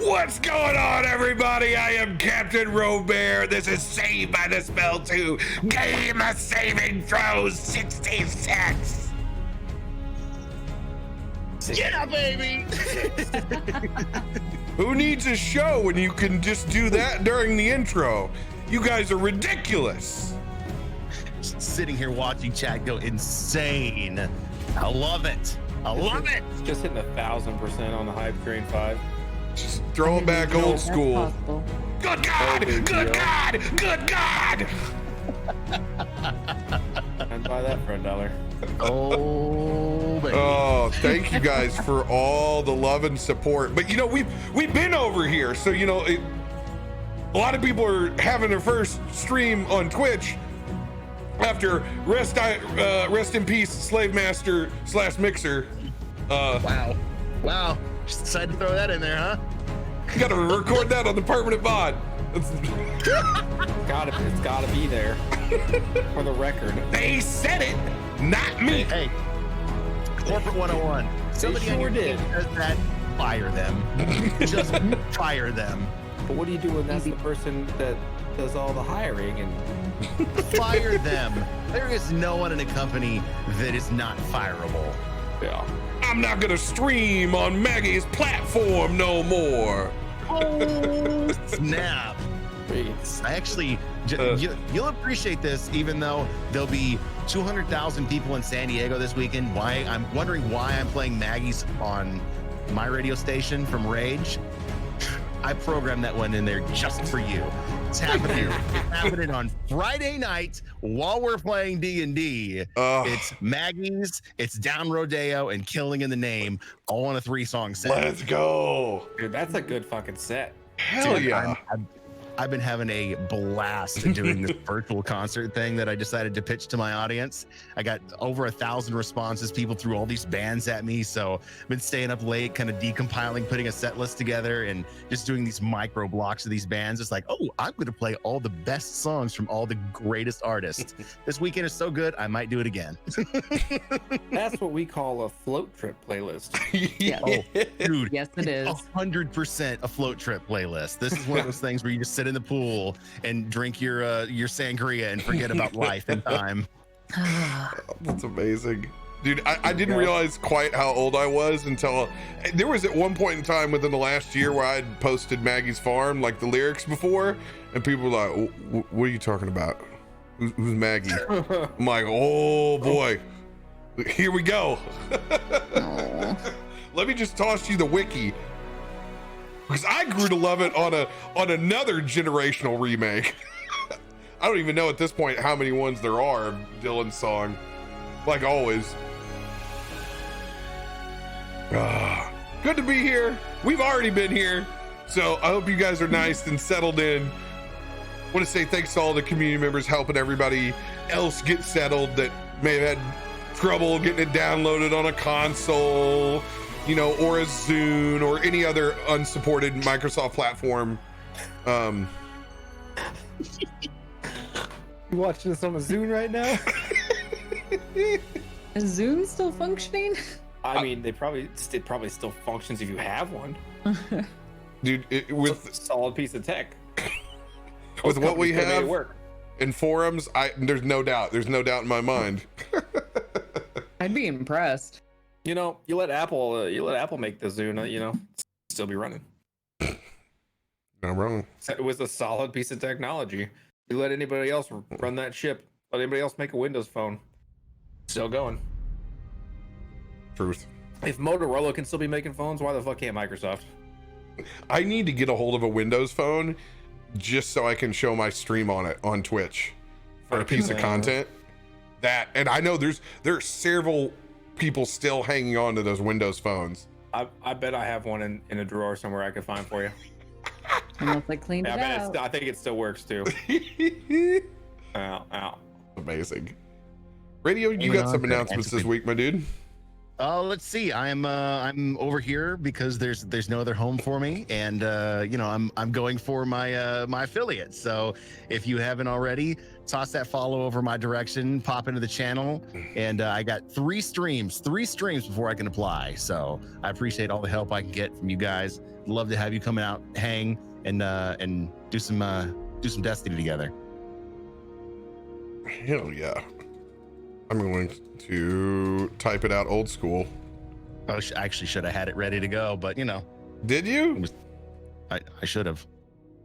What's going on, everybody? I am CaptainRoBear. This is Saved by the Spell 2. Game of saving throws 66. Yeah, baby! Who needs a show when you can just do that during the intro? You guys are ridiculous. Sitting here watching chat go insane. I love it. I love it. Just hitting 1,000% on the hype train 5. Just throwing back old school. Good God! Good God! Good God! I'd buy that for $1. Oh, baby. Oh, thank you guys for all the love and support. But you know, we've been over here, so you know, a lot of people are having their first stream on Twitch after rest in peace, Slave Master / Mixer. Wow. Just decided to throw that in there, huh? You gotta record that on the permanent VOD. It's gotta be there for the record. They said it, not me. Hey, Corporate 101. Somebody on your team does that, fire them. Just fire them. But what do you do when that's the person that does all the hiring and Fire them. There is no one in a company that is not fireable. yeah. I'm not gonna stream on Maggie's platform no more. Oh, snap. Please. I actually, you'll appreciate this, even though there'll be 200,000 people in San Diego this weekend. I'm wondering why I'm playing Maggie's on my radio station from Rage. I programmed that one in there just for you. It's happening. It's happening on Friday night while we're playing D&D. It's Maggie's, it's Down Rodeo, and Killing in the Name, all on a 3-song set. Let's go. Dude, that's a good fucking set. Hell Dude, yeah. I've been having a blast doing this virtual concert thing that I decided to pitch to my audience. I got over 1,000 responses. People threw all these bands at me. So I've been staying up late, kind of decompiling, putting a set list together and just doing these micro blocks of these bands. It's like, oh, I'm going to play all the best songs from all the greatest artists. This weekend is so good, I might do it again. That's what we call a float trip playlist. Yeah. Oh, dude. Yes, it is. 100% a float trip playlist. This is one of those things where you just sit in the pool and drink your sangria and forget about life and time. That's amazing. Dude, I didn't realize quite how old I was until there was at one point in time within the last year where I'd posted Maggie's Farm, like the lyrics before, and people were like, what are you talking about? Who's Maggie? I'm like, oh boy, here we go. Let me just toss you the wiki. Because I grew to love it on another generational remake. I don't even know at this point how many ones there are of Dylan's song. Like always. Good to be here. We've already been here. So I hope you guys are nice and settled in. I want to say thanks to all the community members helping everybody else get settled that may have had trouble getting it downloaded on a console, you know, or a Zune or any other unsupported Microsoft platform. You watching this on a Zune right now? Is Zoom still functioning? I mean, it probably still functions if you have one. Dude, with It's a solid piece of tech. with what we Companies could've made it have work. in forums, there's no doubt in my mind. I'd be impressed. You know, you let Apple make the Zune, you know, still be running. Not wrong. It was a solid piece of technology. You let anybody else run that ship, let anybody else make a Windows phone, still going. Truth. If Motorola can still be making phones, why the fuck can't Microsoft? I need to get a hold of a Windows phone just so I can show my stream on it on Twitch for a piece of content. That, and I know there are several people still hanging on to those Windows phones. I bet I have one in a drawer somewhere I could find for you. Unless I cleaned it out. I think it still works too. Ow. Amazing. Radio, you got some announcements this week, my dude. Let's see. I'm over here because there's no other home for me, and I'm going for my my affiliate. So if you haven't already, toss that follow over my direction, pop into the channel, and I got 3 streams before I can apply. So I appreciate all the help I can get from you guys. Love to have you come out, hang, and do some Destiny together. Hell yeah. I'm going to type it out old school. I actually should have had it ready to go, but Did you? I should have.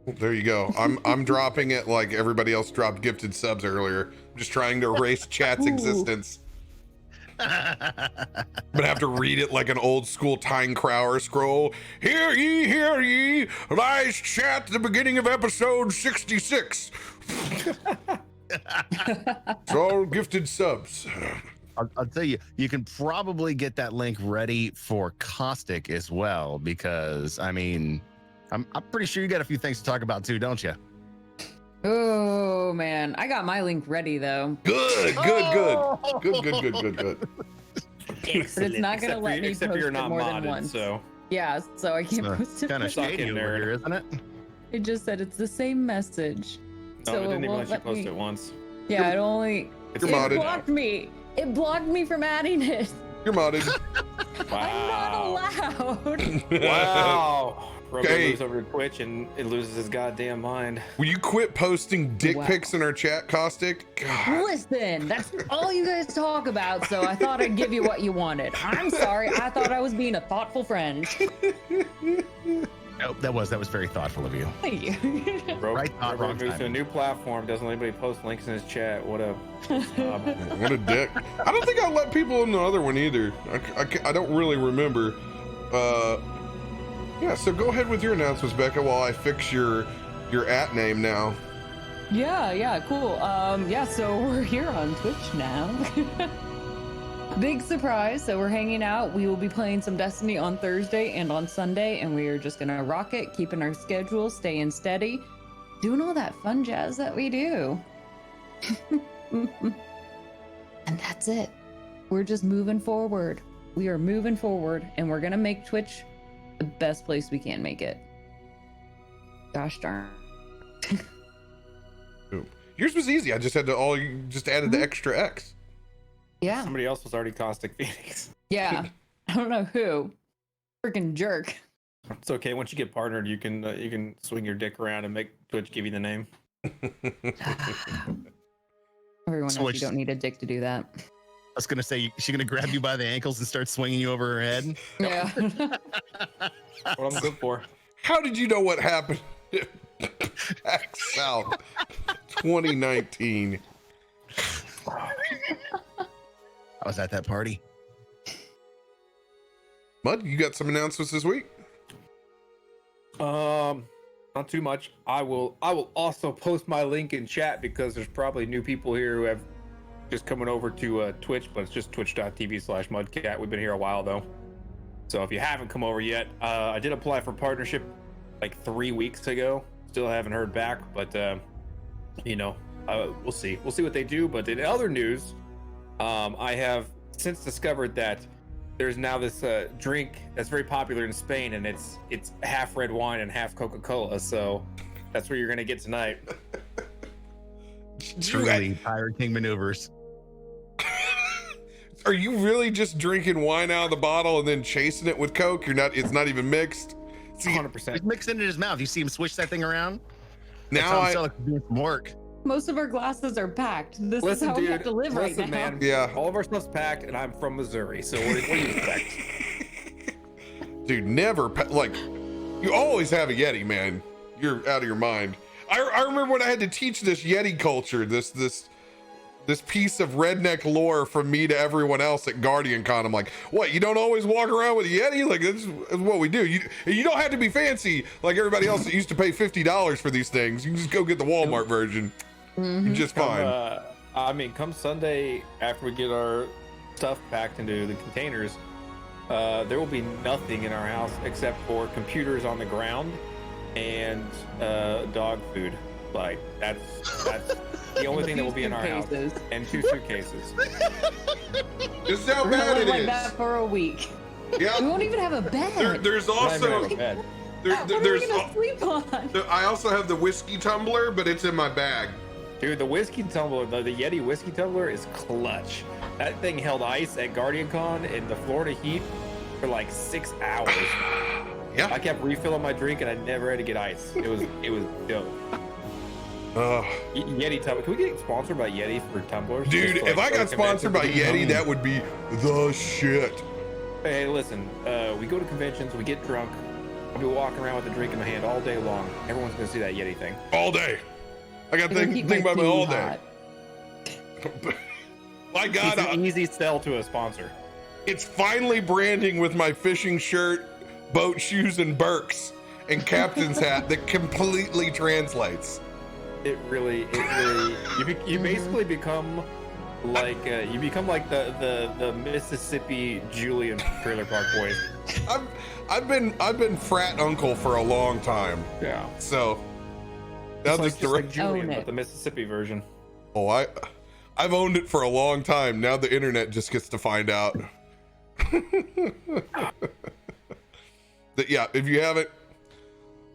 There you go. I'm dropping it like everybody else dropped gifted subs earlier. I'm just trying to erase chat's existence. I'm gonna have to read it like an old school Tyne Crowder scroll. Hear ye, lies chat at the beginning of episode 66. It's all gifted subs. I'll tell you, you can probably get that link ready for Caustic as well, because I mean, I'm pretty sure you got a few things to talk about too, don't you? Oh man, I got my link ready though. Good. But it's not gonna let me post you're it not more modded, than once. So Yeah, so I can't post it. Kind of Stuck shady in over there. here, isn't it? It just said it's the same message. no, So it didn't even won't let you post me- it once. Yeah, it only You're it modded. blocked me. It blocked me from adding it. You're modded. Wow. I'm not allowed. Wow. RoBear Okay. moves over to Twitch and it loses his goddamn mind. Will you quit posting dick Wow. pics in our chat, Caustic? God. Listen, that's all you guys talk about, so I thought I'd give you what you wanted. I'm sorry, I thought I was being a thoughtful friend. Oh, that was very thoughtful of you. Thank you. Right thought, RoBear wrong moves to a timing. new platform. Doesn't anybody post links in his chat? What a snob. What a dick. I don't think I let people in the other one either. I don't really remember. Yeah, so go ahead with your announcements, Becca, while I fix your at name now. Yeah, cool. Yeah, so we're here on Twitch now. Big surprise. So we're hanging out. We will be playing some Destiny on Thursday and on Sunday, and we are just gonna rock it, keeping our schedule, staying steady, doing all that fun jazz that we do. And that's it. We're just moving forward. We are moving forward, and we're gonna make Twitch the best place we can make it. Gosh darn. Yours was easy. I just had to you just added the extra X. Yeah. Somebody else was already CausticPhoenix. Yeah. I don't know who. Freaking jerk. It's okay. Once you get partnered, you can swing your dick around and make Twitch give you the name. Everyone So knows what you you- don't need a dick to do that. I was gonna say, she's gonna grab you by the ankles and start swinging you over her head. Yeah. What I'm good for. How did you know what happened back south 2019? I was at that party. Mud, you got some announcements this week? Not too much. I will also post my link in chat because there's probably new people here who have just coming over to Twitch, but it's just twitch.tv/Mudcat. We've been here a while though. So if you haven't come over yet, I did apply for partnership like 3 weeks ago. Still haven't heard back, but we'll see. We'll see what they do. But in other news, I have since discovered that there's now this drink that's very popular in Spain, and it's half red wine and half Coca-Cola. So that's what you're gonna get tonight. Truly, Pirate King maneuvers. Are you really just drinking wine out of the bottle and then chasing it with Coke? It's not even mixed. See, 100%. He's mixing it in his mouth. You see him switch that thing around? now That's how like doing some work. Most of our glasses are packed. This Listen, is how dude. we have to live right now. Man. Yeah. All of our stuff's packed, and I'm from Missouri. So what do you expect? dude, never you always have a Yeti, man. You're out of your mind. I remember when I had to teach this Yeti culture, this piece of redneck lore from me to everyone else at Guardian Con. I'm like, what, you don't always walk around with a Yeti? Like, this is what we do. You don't have to be fancy like everybody else that used to pay $50 for these things. You can just go get the Walmart version. You're just fine. Come Sunday, after we get our stuff packed into the containers, there will be nothing in our house except for computers on the ground and dog food. Like that's the only thing that will be in our house. And 2 suitcases. This is how We're bad gonna it live like is. that for a week. Yeah. We won't even have a bed. There's Not even also have a bed. What are we gonna sleep on? I also have the whiskey tumbler, but it's in my bag. Dude, the whiskey tumbler, the Yeti whiskey tumbler is clutch. That thing held ice at Guardian Con in the Florida heat for like 6 hours. Yeah. I kept refilling my drink and I never had to get ice. It was dope. Yeti tumbler. Can we get sponsored by Yeti for tumblers? Dude, Just if like I got sponsored by Yeti, that would be the shit. Hey, listen, we go to conventions, we get drunk. I'll be walking around with a drink in my hand all day long. Everyone's gonna see that Yeti thing. All day. I got to It'll think keep about my me all pee day. hot. My God, It's an easy sell to a sponsor. it's finally branding with my fishing shirt, boat shoes, and Birks, and captain's hat that completely translates. It really, you basically become like the Mississippi Julian Trailer Park Boys. I've been frat uncle for a long time, Yeah, so now just like Julian, Own it. but the Mississippi version. Oh, I've owned it for a long time. Now the internet just gets to find out. That, yeah, if you haven't,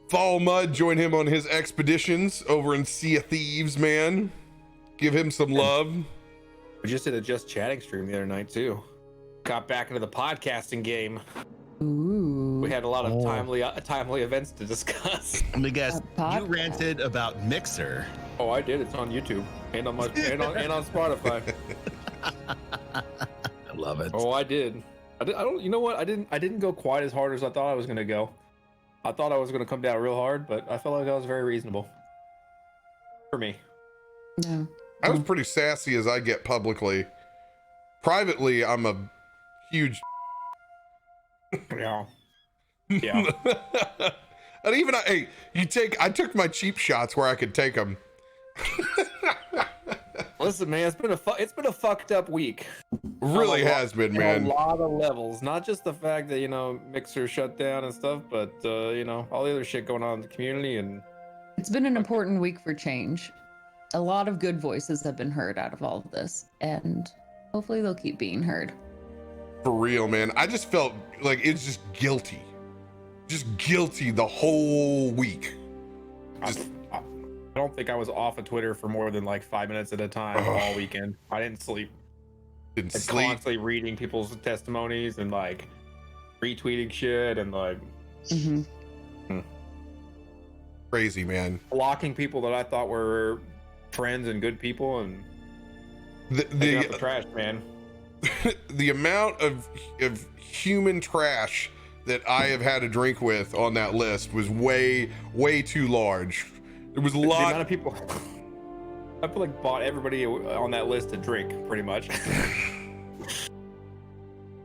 follow Mud, join him on his expeditions over in Sea of Thieves, man. Give him some love. We just did a Just Chatting stream the other night too. Got back into the podcasting game. Ooh. We had a lot of timely events to discuss. Let me guess. A podcast. You ranted about Mixer. Oh, I did. It's on YouTube and on on Spotify. I love it. Oh, I did. I don't. You know what? I didn't go quite as hard as I thought I was gonna go. I thought I was gonna come down real hard, but I felt like I was very reasonable. For me. No. I was pretty sassy as I get publicly. Privately, I'm a huge. Yeah. Yeah. And even hey, I took my cheap shots where I could take them. Listen, man, it's been a fucked up week. Really has been, On man. a lot of levels. Not just the fact that Mixer shut down and stuff, but all the other shit going on in the community and. It's been an important week for change. A lot of good voices have been heard out of all of this, and hopefully they'll keep being heard. For real, man. I just felt like it's just guilty. Just guilty the whole week. I don't think I was off of Twitter for more than like 5 minutes at a time all weekend. I didn't sleep. Didn't Like, sleep. constantly reading people's testimonies and like retweeting shit and like Crazy, man. blocking people that I thought were friends and good people and taking out the trash, man. The amount of human trash that I have had a drink with on that list was way too large. There was a The lot amount of people. I feel like bought everybody on that list a drink, pretty much.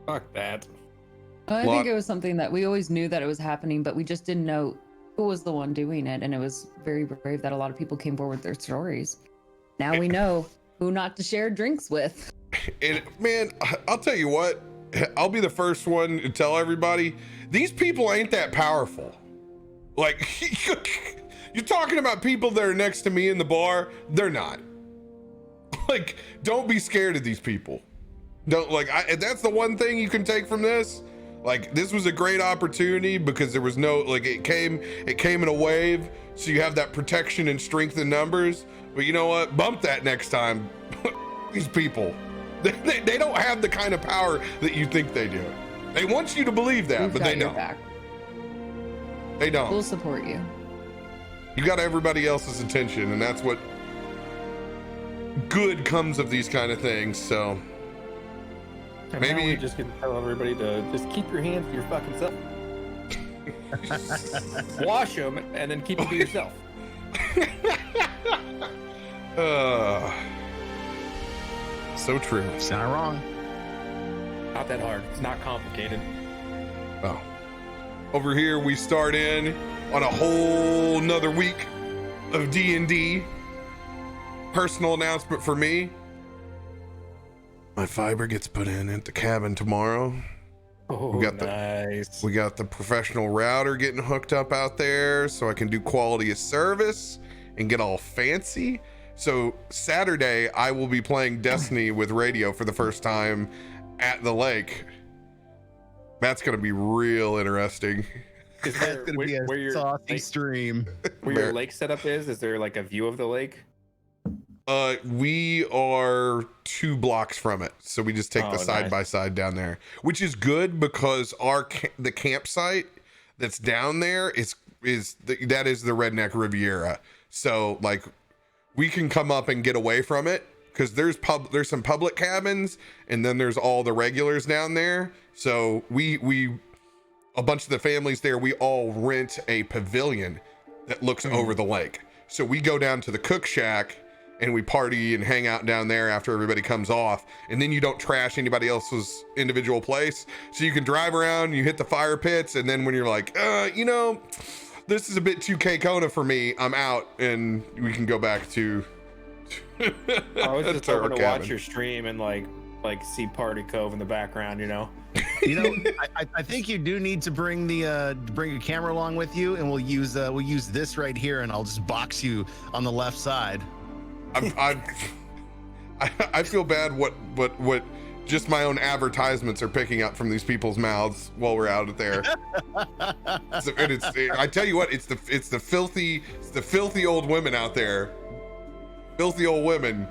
Fuck that. I think it was something that we always knew that it was happening, but we just didn't know who was the one doing it. And it was very brave that a lot of people came forward with their stories. Now we know who not to share drinks with. And man, I'll tell you what, I'll be the first one to tell everybody, these people ain't that powerful. Like, you're talking about people that are next to me in the bar, they're not. Like, don't be scared of these people. Don't, like, that's the one thing you can take from this. Like, this was a great opportunity because there was no, like, it came in a wave, so you have that protection and strength in numbers. But you know what? Bump that next time. These people, they don't have the kind of power that you think they do. They want you to believe that, but they don't. Back. They don't. We'll support you. You got everybody else's attention, and that's what good comes of these kind of things. So And maybe now we just can tell everybody to just keep your hands to your fucking self. Wash them and then keep it to yourself. So true. It's not wrong. Not that hard. It's not complicated. Oh. Over here, we start in on a whole nother week of D&D. Personal announcement for me. My fiber gets put in at the cabin tomorrow. Oh, nice. We got the professional router getting hooked up out there so I can do quality of service and get all fancy. So Saturday, I will be playing Destiny with radio for the first time at the lake. That's going to be real interesting. Is there, That's gonna be a saucy stream. Where your lake setup is there like a view of the lake? We are 2 blocks from it, so we just take the side by side down there, which is good because the campsite that's down there is the Redneck Riviera. So like we can come up and get away from it because there's some public cabins and then there's all the regulars down there. So we a bunch of the families there, we all rent a pavilion that looks over the lake. So we go down to the cook shack and we party and hang out down there after everybody comes off. And then you don't trash anybody else's individual place. So you can drive around, you hit the fire pits. And then when you're like, this is a bit too K-Kona for me, I'm out, and we can go back to I was just hoping to watch your stream and like see Party Cove in the background, I think you do need to bring bring a camera along with you, and we'll use this right here, and I'll just box you on the left side. I feel bad what just my own advertisements are picking up from these people's mouths while we're out there. I tell you what, it's the filthy old women out there. Filthy old women.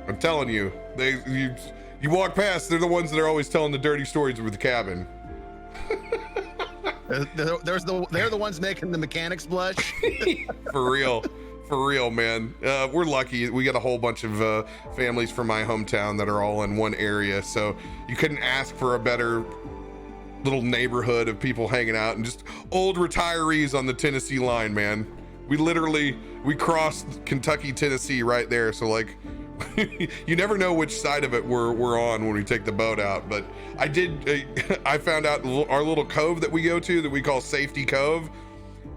I'm telling you, you walk past, they're the ones that are always telling the dirty stories with the cabin. They're the ones making the mechanics blush. For real, man. We're lucky. We got a whole bunch of families from my hometown that are all in one area. So you couldn't ask for a better little neighborhood of people hanging out and just old retirees on the Tennessee line, man. We crossed Kentucky, Tennessee right there. So like, you never know which side of it we're on when we take the boat out. But I found out our little cove that we go to that we call Safety Cove.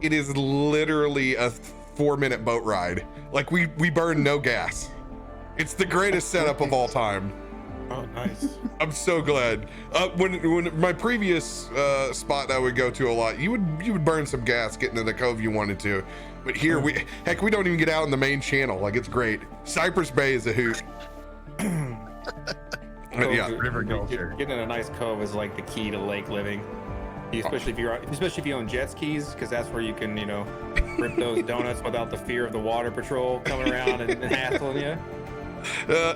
It is literally a 4-minute boat ride. Like we burn no gas. It's the greatest setup of all time. Oh, nice. I'm so glad. When my previous spot that I would go to a lot, you would burn some gas getting to the cove you wanted to. But here we don't even get out in the main channel. Like it's great. Cypress Bay is a hoot. Yeah, river culture. Getting in a nice cove is like the key to lake living. Especially if you own jet skis, because that's where you can, rip those donuts without the fear of the water patrol coming around and hassling you.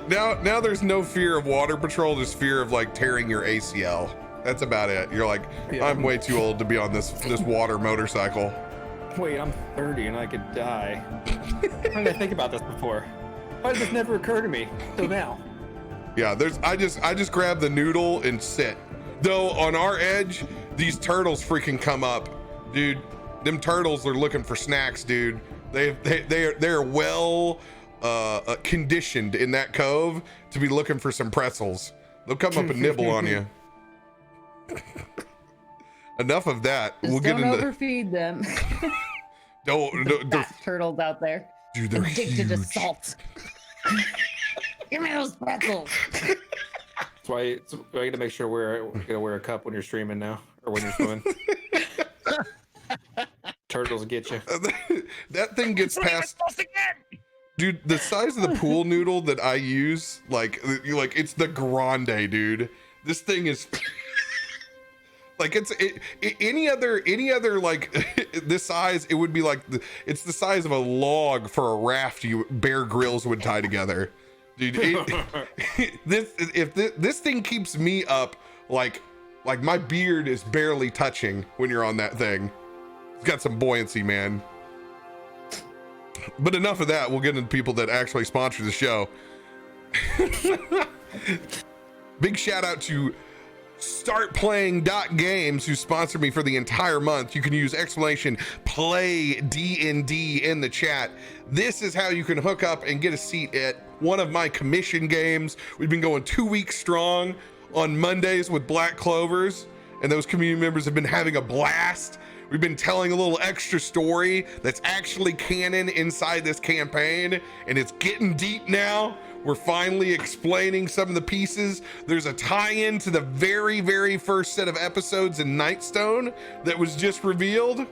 Now there's no fear of water patrol, there's fear of like tearing your ACL. That's about it. You're like, yeah. I'm way too old to be on this water motorcycle. Wait, I'm 30 and I could die. Why did I think about this before? Why did this never occur to me till now? Yeah, I just grab the noodle and sit. Though on our edge, these turtles freaking come up, dude. Them turtles are looking for snacks, dude. They're well conditioned in that cove to be looking for some pretzels. They'll come up and nibble on you. Enough of that. Just don't overfeed them. Don't Fat turtles out there. Dude, they're addicted to huge. salt. Give me those pretzels. That's why I got to make sure you're gonna wear a cup when you're streaming now, or when you're swimming. Turtles get you. That thing gets past. Dude, the size of the pool noodle that I use, like it's the grande, dude. This thing is like any other like this size, it would be like it's the size of a log for a raft Bear Grylls would tie together. Dude, this thing keeps me up like my beard is barely touching when you're on that thing. It's got some buoyancy, man. But enough of that. We'll get into people that actually sponsor the show. Big shout out to StartPlaying.Games who sponsored me for the entire month. You can use !play DnD in the chat. This is how you can hook up and get a seat at one of my commission games. We've been going 2 weeks strong on Mondays with Black Clovers, and those community members have been having a blast. We've been telling a little extra story that's actually canon inside this campaign, and it's getting deep now. We're finally explaining some of the pieces. There's a tie-in to the very, very first set of episodes in Nightstone that was just revealed.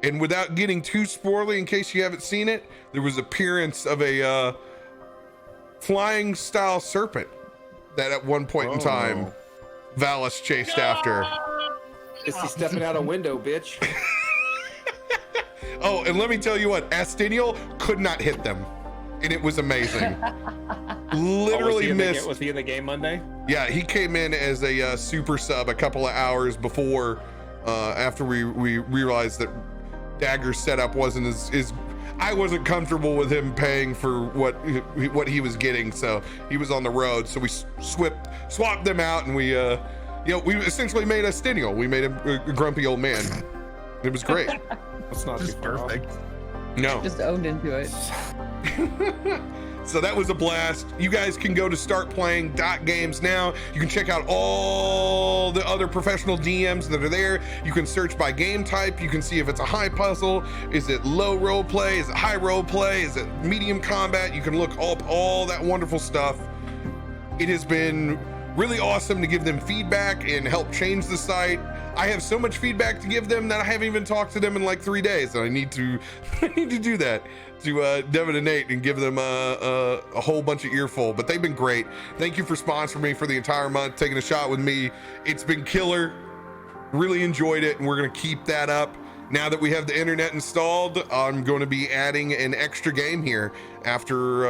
And without getting too spoily, in case you haven't seen it, there was appearance of a flying style serpent that at one point in time Valas chased after. Is he stepping out a window, bitch? Oh, and let me tell you what, Astiniel could not hit them, and it was amazing. Literally missed. Was he in the game Monday? Yeah, he came in as a super sub a couple of hours before, after we realized that Dagger's setup wasn't as I wasn't comfortable with him paying for what he was getting, so he was on the road. So we swapped them out, and we we essentially made Astiniel. We made him a grumpy old man. It was great. That's not too perfect. No. Just owned into it. So that was a blast. You guys can go to startplaying.games now. You can check out all the other professional DMs that are there. You can search by game type. You can see if it's a high puzzle. Is it low role play? Is it high role play? Is it medium combat? You can look up all that wonderful stuff. It has been really awesome to give them feedback and help change the site. I have so much feedback to give them that I haven't even talked to them in like 3 days, and I need to do that to Devin and Nate and give them a whole bunch of earful. But they've been great. Thank you for sponsoring me for the entire month, taking a shot with me. It's been killer. Really enjoyed it, and we're gonna keep that up. Now that we have the internet installed, I'm going to be adding an extra game here after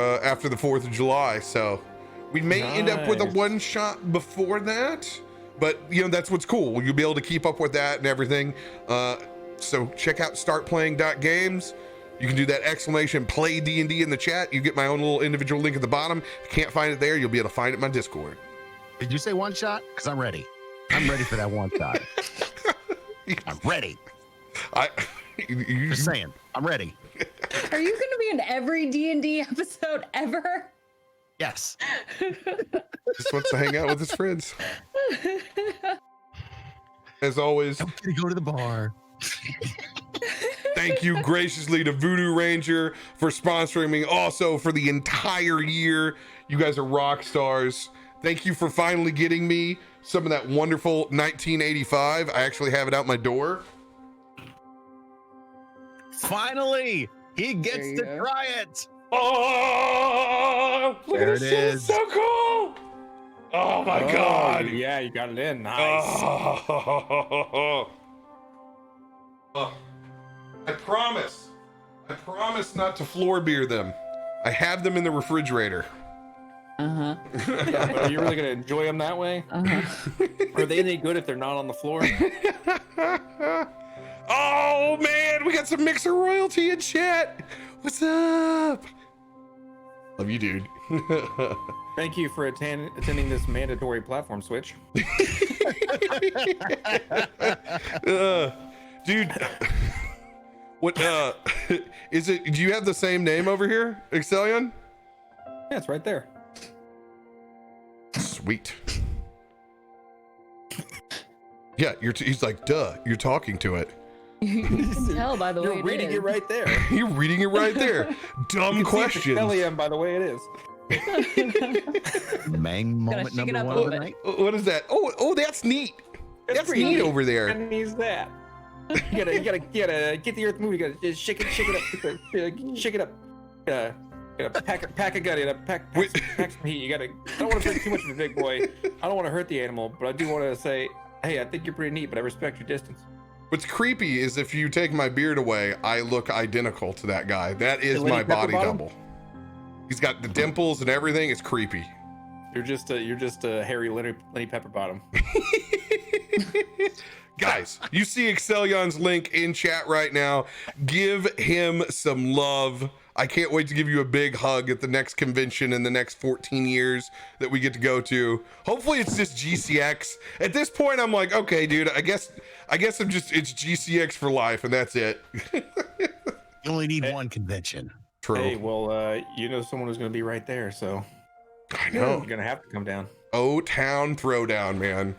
the 4th of July. So we may end up with a one shot before that. But that's what's cool. You'll be able to keep up with that and everything. So check out startplaying.games. You can do that exclamation play D&D in the chat. You get my own little individual link at the bottom. If you can't find it there, you'll be able to find it in my Discord. Did you say one shot? Because I'm ready. I'm ready for that one shot. I'm ready. Just saying, I'm ready. Are you going to be in every D&D episode ever? Yes. Just wants to hang out with his friends. As always, I'm gonna go to the bar. Thank you graciously to Voodoo Ranger for sponsoring me also for the entire year. You guys are rock stars. Thank you for finally getting me some of that wonderful 1985. I actually have it out my door. Finally, he gets to try it. Oh, look there at this it shit. is. So cool. Oh my God. Yeah, you got it in. Nice. Oh. I promise not to floor beer them. I have them in the refrigerator. Uh-huh. Yeah, but are you really going to enjoy them that way? Uh-huh. Are they any good if they're not on the floor? Oh man, we got some Mixer royalty in chat. What's up? Love you, dude. Thank you for attending this mandatory platform switch. Dude, what is it? Do you have the same name over here, Excellion? Yeah, it's right there. Sweet. Yeah, he's like, duh, you're talking to it. You can tell by the way You're reading it right there. You're reading it right there. Dumb question. By the way it is. Mang moment shake it number up one a of the little night. What is that? Oh, that's neat. That's neat over there. And he's that. You gotta get the earth moving. You gotta just shake it up. Shake it up. Gotta pack a gun. You gotta pack some heat. I don't want to drink too much of a big boy. I don't want to hurt the animal, but I do want to say, hey, I think you're pretty neat, but I respect your distance. What's creepy is if you take my beard away, I look identical to that guy. That is my body double. He's got the dimples and everything. It's creepy. You're just a hairy Lenny Pepperbottom. Guys, you see Excellion's link in chat right now. Give him some love. I can't wait to give you a big hug at the next convention in the next 14 years that we get to go to. Hopefully it's just GCX. At this point, I'm like, okay, dude, I guess it's GCX for life, and that's it. You only need one convention. True. Hey, well, you know someone who's going to be right there, so I know. You're going to have to come down. O-Town Throwdown, man.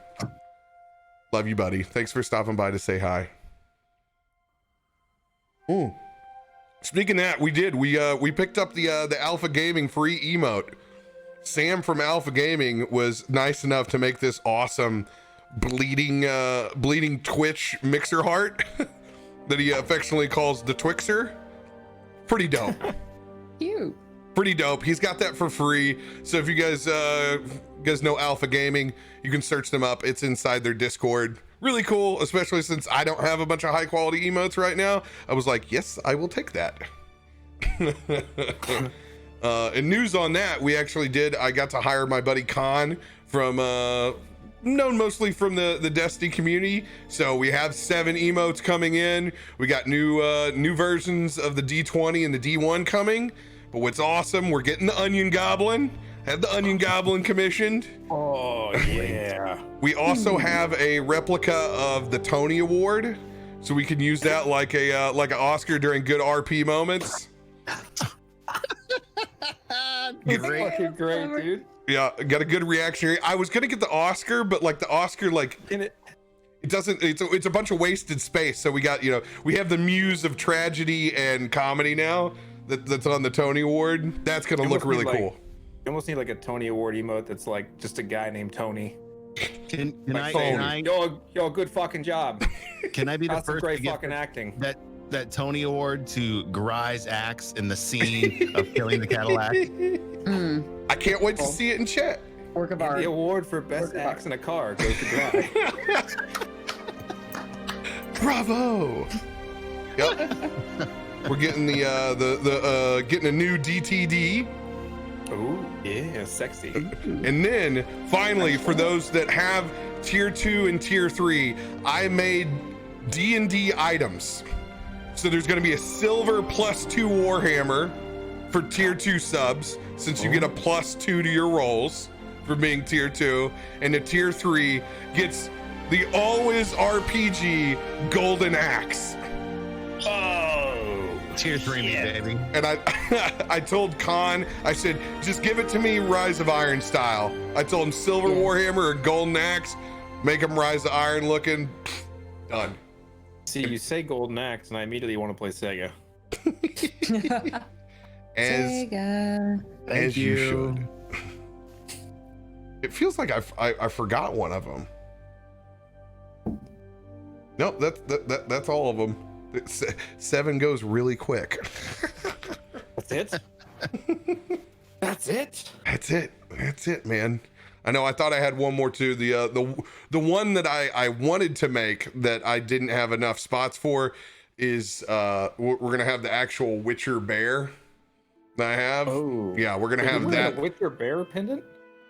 Love you, buddy. Thanks for stopping by to say hi. Ooh. Speaking of that, we picked up the Alpha Gaming free emote. Sam from Alpha Gaming was nice enough to make this awesome bleeding Twitch mixer heart. that he affectionately calls the Twixer. Pretty dope. Cute. Pretty dope. He's got that for free. So if you guys know Alpha Gaming, you can search them up. It's inside their Discord. Really cool, especially since I don't have a bunch of high quality emotes right now. I was like, yes, I will take that. And news on that, I got to hire my buddy Khan from known mostly from the Destiny community. So we have 7 emotes coming in. We got new versions of the D20 and the D1 coming. But what's awesome, we're getting the Onion Goblin. Had the Onion Goblin commissioned. Oh yeah. We also have a replica of the Tony Award, so we can use that like an Oscar during good RP moments. Fucking great, dude. Yeah, got a good reaction here. I was gonna get the Oscar, but like the Oscar, like it doesn't. It's a bunch of wasted space. So we got, we have the Muse of Tragedy and Comedy now. That's on the Tony Award. That's gonna look really cool. You almost need like a Tony Award emote that's like just a guy named Tony. Can Like, I yo, good fucking job. can I be the That's some first great to get fucking acting. that Tony Award to Gry's axe in the scene of killing the Cadillac? I can't wait to see it in chat. Work of The art. award for best axe in a car goes to Guy. Bravo. Yep. We're getting getting a new DTD. Ooh, yeah, sexy. And then finally, for those that have tier 2 and tier 3, I made D&D items. So there's going to be a silver +2 Warhammer for tier 2 subs, since you get a +2 to your rolls for being tier 2, and the tier 3 gets the always RPG golden axe. Tier 3, baby. And I told Khan, I said, just give it to me Rise of Iron style. I told him silver Warhammer or golden axe, make him Rise of Iron looking. Done. See, you say Golden Axe, and I immediately want to play Sega. As you should. It feels like I forgot one of them. Nope, that's all of them. 7 goes really quick. That's it? That's it? That's it, man. I know, I thought I had one more too. The one that I wanted to make that I didn't have enough spots for is we're gonna have the actual Witcher bear that I have. Oh. Yeah, we're gonna have that. Witcher bear pendant?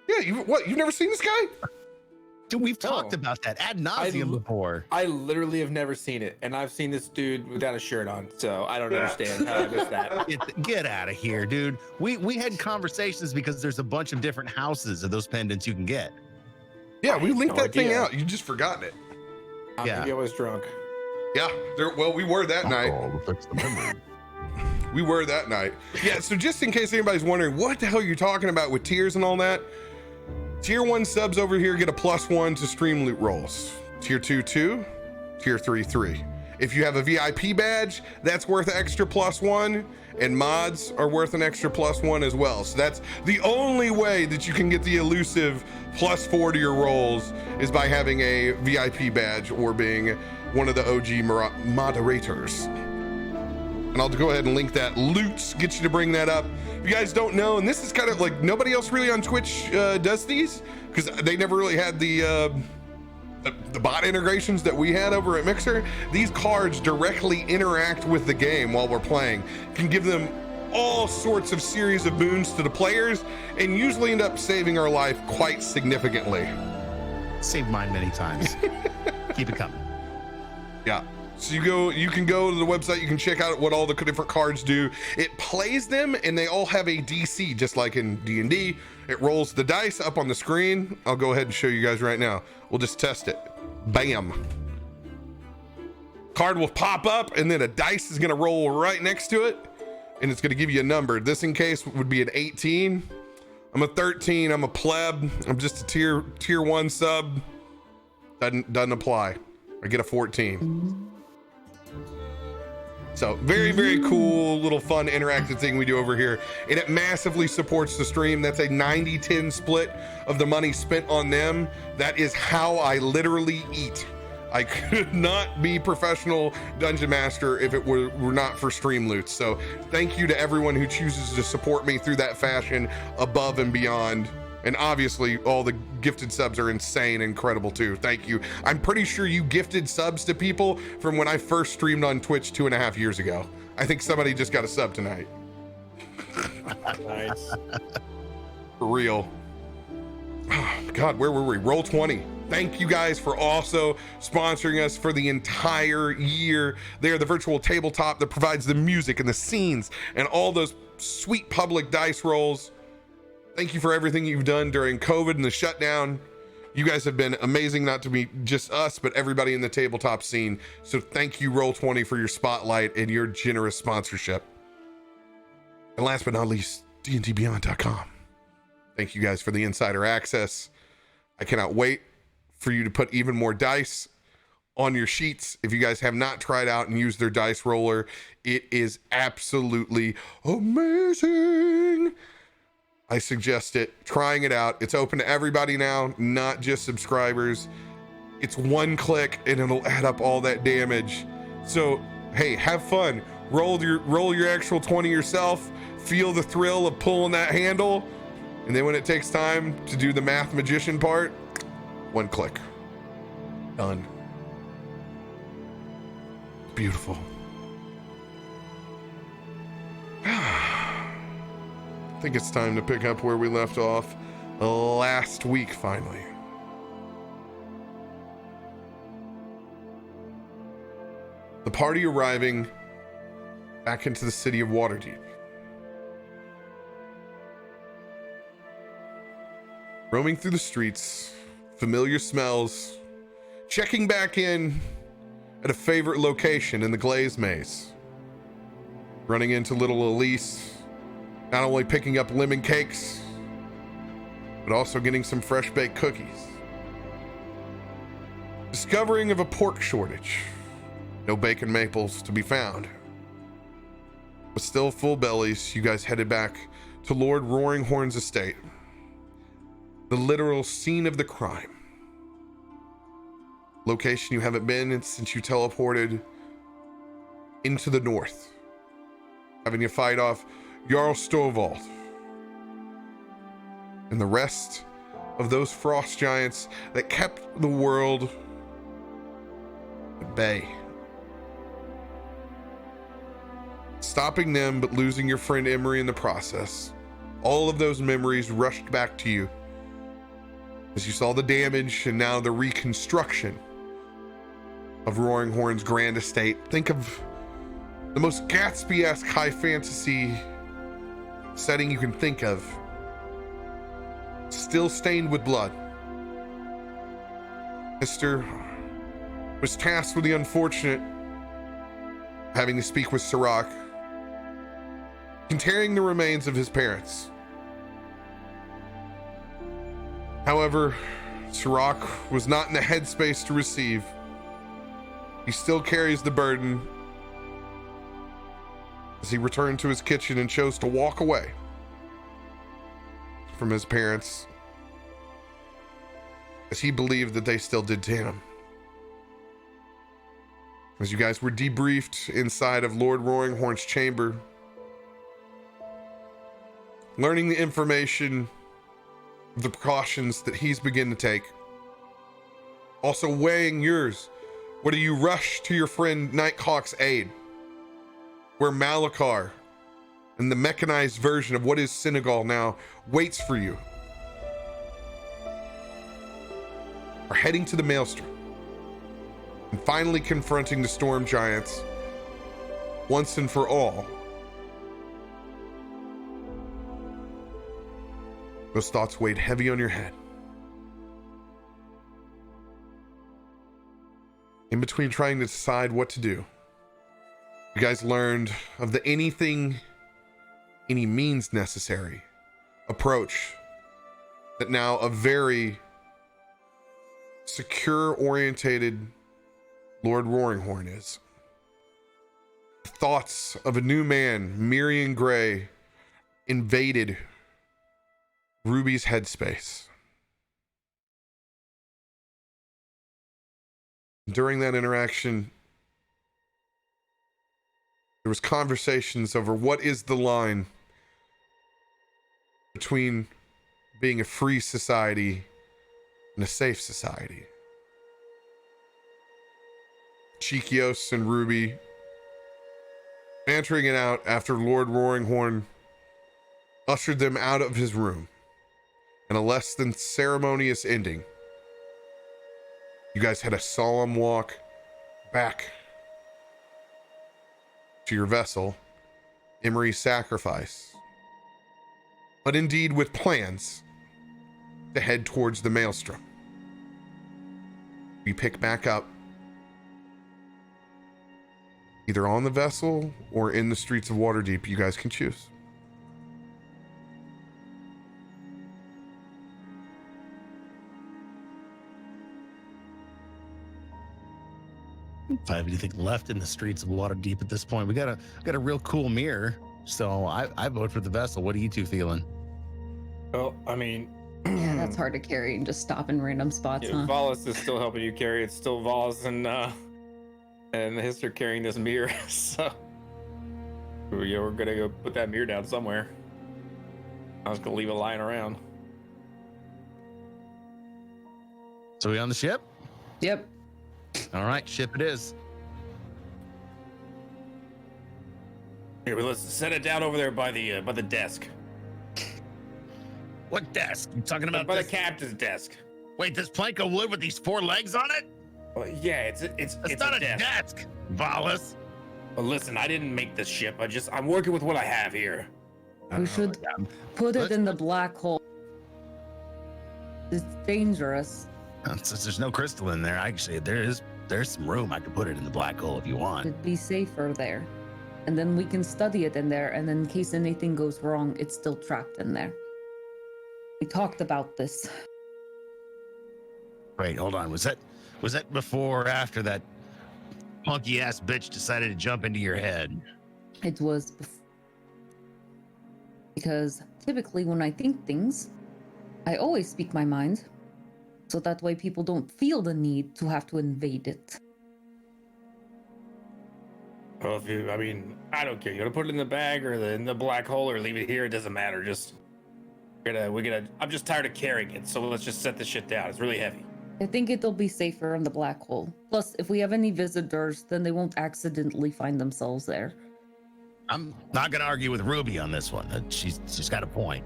Yeah, you've never seen this guy? Dude, we've talked about that ad nauseum before. I literally have never seen it, and I've seen this dude without a shirt on, so I don't understand how I missed that. Get out of here, dude. We had conversations because there's a bunch of different houses of those pendants you can get. Yeah, we linked no that thing idea. out. You just forgotten it. Yeah. Maybe I was drunk. Yeah, we were that night. We were that night. Yeah, so just in case anybody's wondering what the hell you're talking about with tiers and all that, tier 1 subs over here get a +1 to stream loot rolls. Tier 2, 2. Tier 3, 3. If you have a VIP badge, that's worth an extra +1, and mods are worth an extra +1 as well. So that's the only way that you can get the elusive +4 to your rolls is by having a VIP badge or being one of the OG moderators. And I'll go ahead and link that. Loots, get you to bring that up. If you guys don't know, and this is kind of like nobody else really on Twitch does these, because they never really had the bot integrations that we had over at Mixer. These cards directly interact with the game while we're playing. Can give them all sorts of series of boons to the players, and usually end up saving our life quite significantly. Saved mine many times. Keep it coming. Yeah. So you can go to the website, you can check out what all the different cards do. It plays them, and they all have a DC, just like in D&D. It rolls the dice up on the screen. I'll go ahead and show you guys right now. We'll just test it. Bam. Card will pop up, and then a dice is gonna roll right next to it, and it's gonna give you a number. This in case would be an 18. I'm a 13, I'm a pleb. I'm just a tier 1 sub. Doesn't apply. I get a 14. So very, very cool little fun interactive thing we do over here. And it massively supports the stream. That's a 90-10 split of the money spent on them. That is how I literally eat. I could not be professional dungeon master if it were not for stream loots. So thank you to everyone who chooses to support me through that fashion above and beyond. And obviously all the gifted subs are insane, incredible too. Thank you. I'm pretty sure you gifted subs to people from when I first streamed on Twitch 2.5 years ago. I think somebody just got a sub tonight. Nice. For real. Oh, God, where were we? Roll20. Thank you guys for also sponsoring us for the entire year. They are the virtual tabletop that provides the music and the scenes and all those sweet public dice rolls. Thank you for everything you've done during COVID and the shutdown. You guys have been amazing, not to be just us, but everybody in the tabletop scene. So thank you, Roll20, for your spotlight and your generous sponsorship. And last but not least, DnDBeyond.com. Thank you guys for the insider access. I cannot wait for you to put even more dice on your sheets. If you guys have not tried out and used their dice roller, it is absolutely amazing. I suggest trying it out. It's open to everybody now, not just subscribers. It's one click and it'll add up all that damage. So hey, have fun. Roll your actual 20 yourself. Feel the thrill of pulling that handle. And then when it takes time to do the math magician part, one click. Done. Beautiful. I think it's time to pick up where we left off last week, finally. The party arriving back into the city of Waterdeep. Roaming through the streets, familiar smells, checking back in at a favorite location in the Glaze Maze. Running into little Elise, not only picking up lemon cakes, but also getting some fresh baked cookies. Discovering of a pork shortage. No bacon maples to be found. With still full bellies, you guys headed back to Lord Roaringhorn's estate. The literal scene of the crime. Location you haven't been in since you teleported into the north. Having to fight off Jarl Stovald and the rest of those frost giants that kept the world at bay. Stopping them, but losing your friend Emery in the process. All of those memories rushed back to you as you saw the damage and now the reconstruction of Roaringhorn's grand estate. Think of the most Gatsby-esque high fantasy setting you can think of. Still stained with blood. Histor was tasked with the unfortunate having to speak with Sirach, interring the remains of his parents. However, Sirach was not in the headspace to receive. He still carries the burden as he returned to his kitchen and chose to walk away from his parents, as he believed that they still did to him. As you guys were debriefed inside of Lord Roaringhorn's chamber, learning the information, the precautions that he's begun to take, also weighing yours. Whether you rush to your friend Nighthawk's aid, where Malachar and the mechanized version of what is Senegal now waits for you, are heading to the Maelstrom and finally confronting the storm giants once and for all. Those thoughts weighed heavy on your head. In between trying to decide what to do, you guys learned of the anything, any means necessary approach that now a very secure-orientated Lord Roaringhorn is. The thoughts of a new man, Miriam Gray, invaded Ruby's headspace. During that interaction, there was conversations over what is the line between being a free society and a safe society. Cheekios and Ruby bantering it out after Lord Roaringhorn ushered them out of his room, and a less than ceremonious ending. You guys had a solemn walk back to your vessel, Emery's Sacrifice, but indeed with plans to head towards the Maelstrom. We pick back up either on the vessel or in the streets of Waterdeep. You guys can choose. If I have anything left in the streets of Waterdeep at this point, we got a real cool mirror. So I vote for the vessel. What are you two feeling? Well, I mean, Yeah, that's hard to carry and just stop in random spots, huh? Valas is still helping you carry. It's still Valas and Histor carrying this mirror. So yeah, we're gonna go put that mirror down somewhere. I was gonna leave it lying around. So we on the ship? Yep. All right, ship it is. Here, let's set it down over there by the desk. What desk? You talking about By this? the captain's desk. Wait, this plank of wood with these 4 legs on it? Well, yeah, it's not a desk, Valas. Well, listen, I didn't make this ship. I'm working with what I have here. We should put it Let's- in the black hole. It's dangerous. Since there's no crystal in there, actually, there's some room. I could put it in the black hole if you want. It'd be safer there. And then we can study it in there, and then in case anything goes wrong, it's still trapped in there. We talked about this. Wait, hold on. Was that before or after that punky ass bitch decided to jump into your head? It was because typically when I think things, I always speak my mind. So that way people don't feel the need to have to invade it. Well, I don't care. You want to put it in the bag or in the black hole or leave it here? It doesn't matter. I'm just tired of carrying it. So let's just set this shit down. It's really heavy. I think it'll be safer in the black hole. Plus, if we have any visitors, then they won't accidentally find themselves there. I'm not gonna argue with Ruby on this one. She's got a point.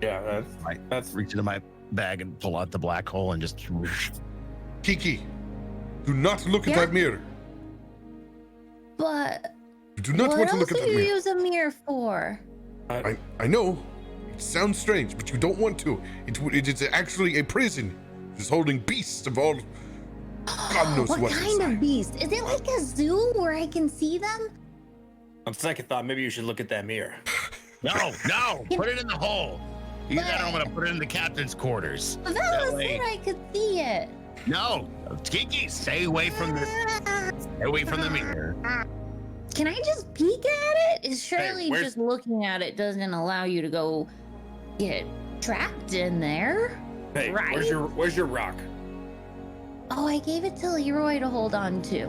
Yeah, that's Reach into my bag and pull out the black hole and just. Kiki, do not look at Yeah? that mirror. But You do not what want to else look at do that you mirror. use a mirror for? I know. It sounds strange, but you don't want to. It is actually a prison. It is holding beasts of all. God knows what what's kind inside. of beast? Is it like a zoo where I can see them? on second thought. Maybe you should look at that mirror. No, put it in the hole. Either that or I'm gonna put it in the captain's quarters. Valas way- said I could see it. No, Kiki, stay away from the mirror. Can I just peek at it? Is surely where's- just looking at it doesn't allow you to go get trapped in there. Hey, Right? where's your rock? Oh, I gave it to Leroy to hold on to.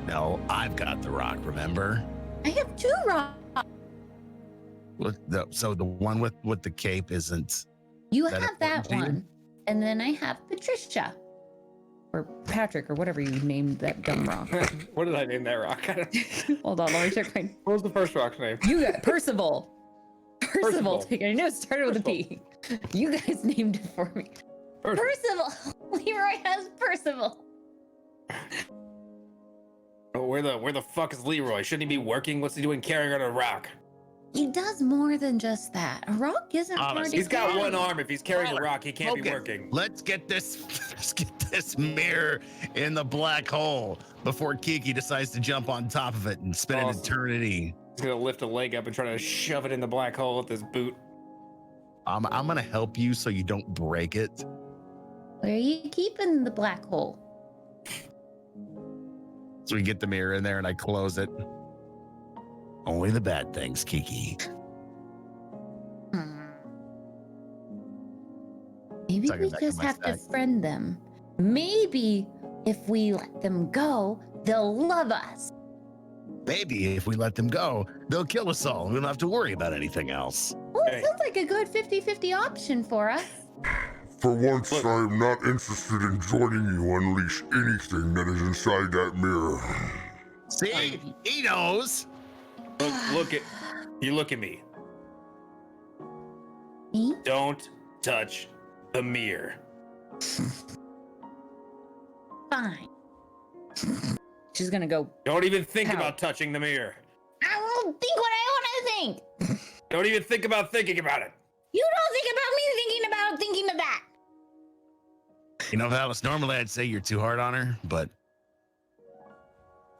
No, I've got the rock. Remember? I have 2 rocks. So the one with the cape isn't. You That have that important to you? one. And then I have Patricia. Or Patrick, or whatever you named that dumb rock. What did I name that rock? Hold on, let me check my. What was the first rock's name? You got Percival. Percival. I know it started with a P. You guys named it for me. Percival. Leroy has Percival. Oh, where the fuck is Leroy? Shouldn't he be working? What's he doing carrying on a rock? He does more than just that. A rock isn't hard to He's got carry. one arm. If he's carrying a rock, he can't be Focus. working. Let's get this mirror in the black hole before Kiki decides to jump on top of it and spend an Awesome. eternity. He's gonna lift a leg up and try to shove it in the black hole with his boot. I'm gonna help you so you don't break it. Where are you keeping the black hole? So we get the mirror in there and I close it. Only the bad things, Kiki. Maybe Tuck it we back in just my have to stack. friend them. Maybe if we let them go, they'll love us. Maybe if we let them go, they'll kill us all. We don't have to worry about anything else. Well, Hey. it sounds like a good 50-50 option for us. For once, Look. I am not interested in joining you unleash anything that is inside that mirror. See? He knows. Look at me. Me? Don't touch the mirror. Fine. She's gonna go. Don't even think How? about touching the mirror. I won't think what I want to think. Don't even think about thinking about it. You don't think about me thinking of that. You know, Valas, normally I'd say you're too hard on her, but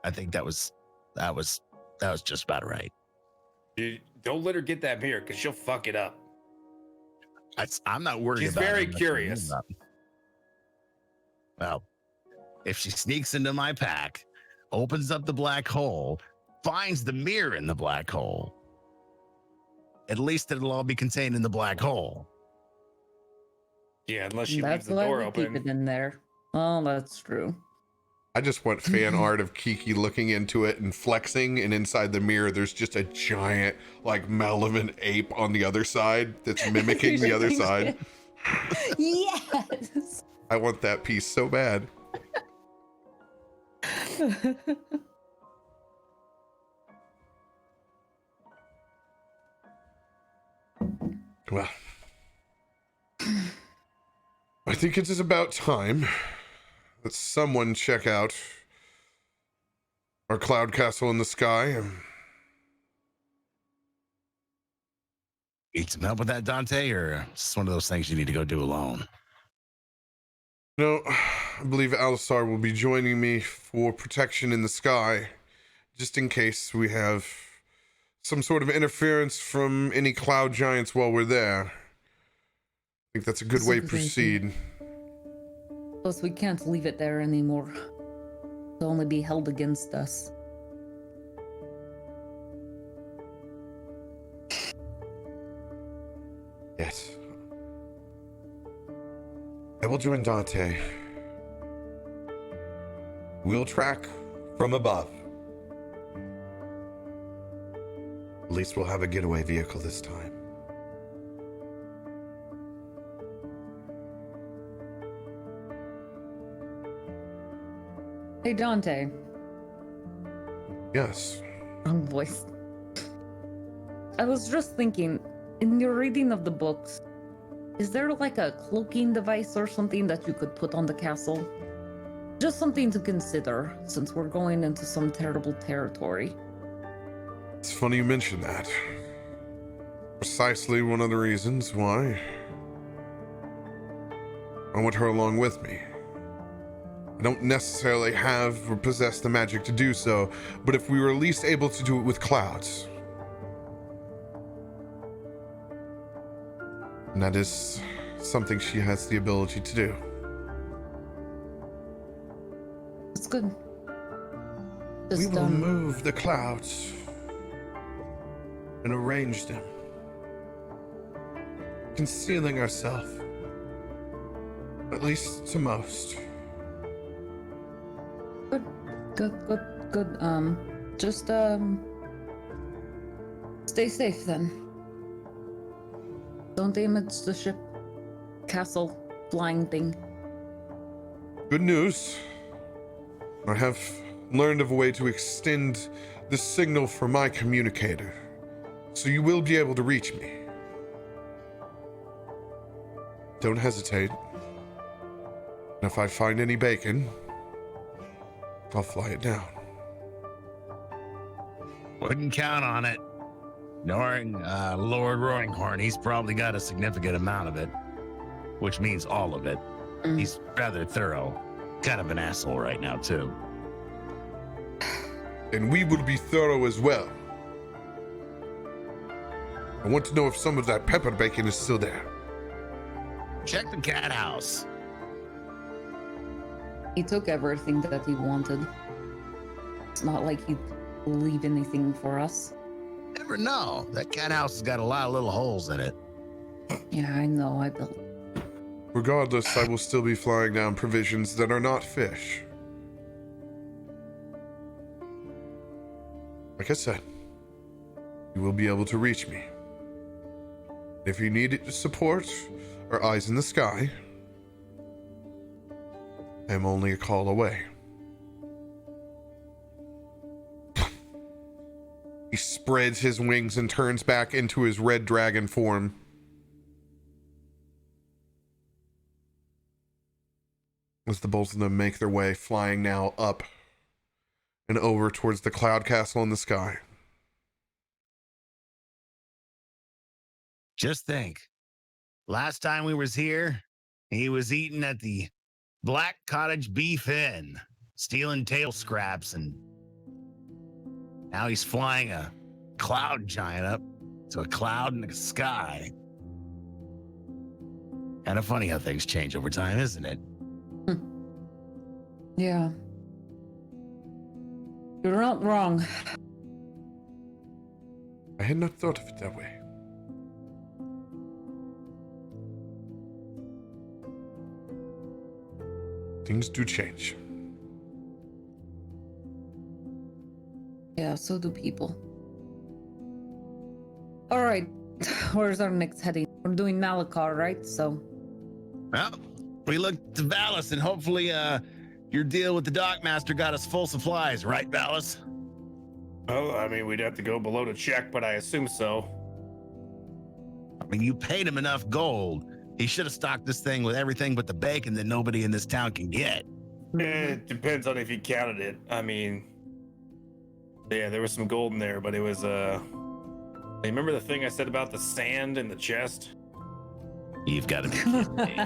I think that was just about right. You don't let her get that mirror because she'll fuck it up. I'm not worried She's about it. very I'm not curious. worried about it. Well, if she sneaks into my pack, opens up the black hole, finds the mirror in the black hole, at least it'll all be contained in the black hole. Yeah, unless she leaves That's the why door we keep open. it in there. Oh, that's true. I just want fan art of Kiki looking into it and flexing, and inside the mirror there's just a giant, like, malevolent ape on the other side that's mimicking the other side. Yes. I want that piece so bad. Well, I think it is about time that someone check out our cloud castle in the sky. Need some help with that, Dante, or is this one of those things you need to go do alone? No, I believe Alisar will be joining me for protection in the sky, just in case we have some sort of interference from any cloud giants while we're there. I think that's a good way to proceed. Plus, we can't leave it there anymore. It'll only be held against us. Yes. I will join Dante. We'll track from above. At least we'll have a getaway vehicle this time. Hey, Dante. Yes. Wrong voice. I was just thinking, in your reading of the books, is there like a cloaking device or something that you could put on the castle? Just something to consider, since we're going into some terrible territory. It's funny you mention that. Precisely one of the reasons why I want her along with me. I don't necessarily have or possess the magic to do so, but if we were at least able to do it with clouds. And that is something she has the ability to do. It's good. We Just, will move the clouds and arrange them, concealing ourselves, at least to most. Good. Just, stay safe then. Don't damage the ship, castle, flying thing. Good news. I have learned of a way to extend the signal for my communicator, so you will be able to reach me. Don't hesitate. And if I find any bacon, I'll fly it down. Wouldn't count on it. Knowing Lord Roaringhorn, he's probably got a significant amount of it, which means all of it. Mm. He's rather thorough. Kind of an asshole right now, too. And we will be thorough as well. I want to know if some of that pepper bacon is still there. Check the cat house. He took everything that he wanted. It's not like he'd leave anything for us. Never know. That cat house has got a lot of little holes in it. Yeah, I know, I built. Regardless, I will still be flying down provisions that are not fish. like I said, you will be able to reach me. If you need support or eyes in the sky, I am only a call away. He spreads his wings and turns back into his red dragon form. As the both of them make their way, flying now up and over towards the cloud castle in the sky. Just think, last time we was here, he was eating at the Black Cottage Beef Inn, stealing tail scraps, and now he's flying a cloud giant up to a cloud in the sky. Kind of funny how things change over time, isn't it? Yeah. You're not wrong. I had not thought of it that way. Things do change. Yeah, so do people. All right, where's our next heading? We're doing Malachar, right? So. Well, we look to Valas, and hopefully, your deal with the dockmaster got us full supplies, right, Valas? Well, I mean, we'd have to go below to check, but I assume so. I mean, you paid him enough gold. He should have stocked this thing with everything but the bacon that nobody in this town can get. It depends on if you counted it. I mean, yeah, there was some gold in there, but it was, remember the thing I said about the sand in the chest? You've got to be kidding me.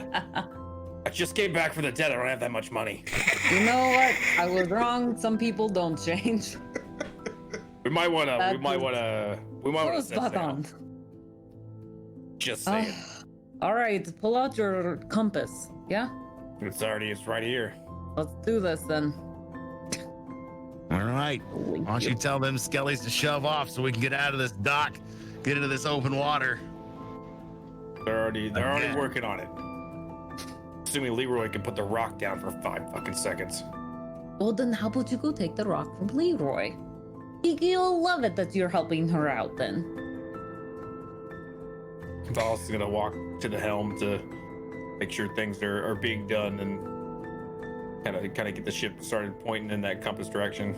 I just came back from the dead. I don't have that much money. You know what? I was wrong. Some people don't change. We might want to. That We might want to. spot on. Just saying. All right, pull out your compass. Yeah, It's right here. let's do this then. All right. Why don't you tell them skellies to shove off so we can get out of this dock, get into this open water. They're already working on it. Assuming Leroy can put the rock down for 5 fucking seconds. Well, then how about you go take the rock from Leroy? He'll love it that you're helping her out then. Valas is gonna walk to the helm to make sure things are being done and kind of get the ship started pointing in that compass direction.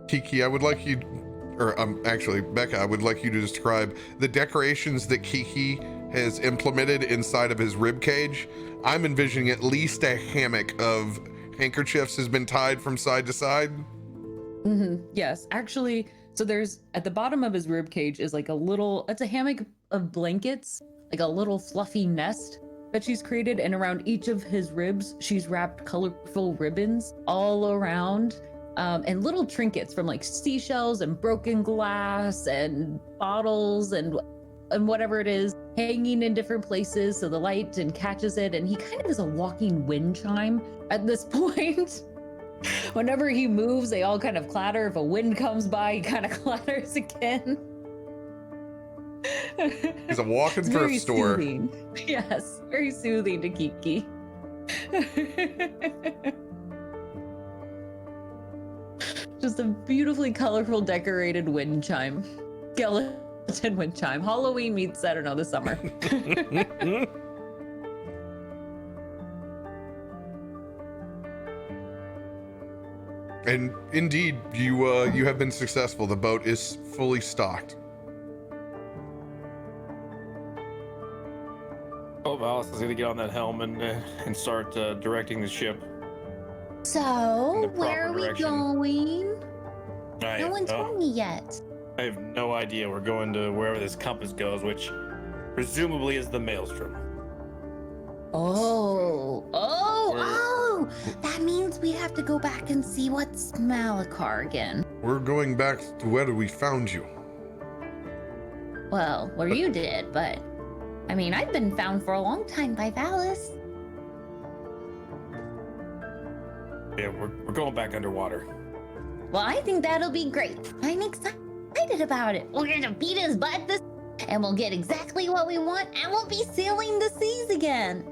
Kiki, I would like you, or actually, Becca, I would like you to describe the decorations that Kiki has implemented inside of his rib cage. I'm envisioning at least a hammock of handkerchiefs has been tied from side to side. Yes, actually, so there's at the bottom of his rib cage is like it's a hammock of blankets, like a little fluffy nest that she's created, and around each of his ribs, she's wrapped colorful ribbons all around, and little trinkets from like seashells and broken glass and bottles and whatever it is, hanging in different places so the light catches it, and he kind of is a walking wind chime at this point. Whenever he moves, they all kind of clatter. If a wind comes by, he kind of clatters again. He's a walking thrift store. Soothing. Yes, very soothing to Kiki. Just a beautifully colorful decorated wind chime. Skeleton wind chime. Halloween meets, I don't know, this summer. And indeed, you have been successful. The boat is fully stocked. Oh, Valas is gonna get on that helm and start directing the ship. So, In the where are proper we direction. going? I No have one told me yet. I have no idea. We're going to wherever this compass goes, which presumably is the Maelstrom. Oh, that means we have to go back and see what's Malachar again. We're going back to where we found you. Well, where you did, but I mean, I've been found for a long time by Valas. Yeah, we're going back underwater. Well, I think that'll be great. I'm excited about it. We're gonna beat his butt this, and we'll get exactly what we want, and we'll be sailing the seas again.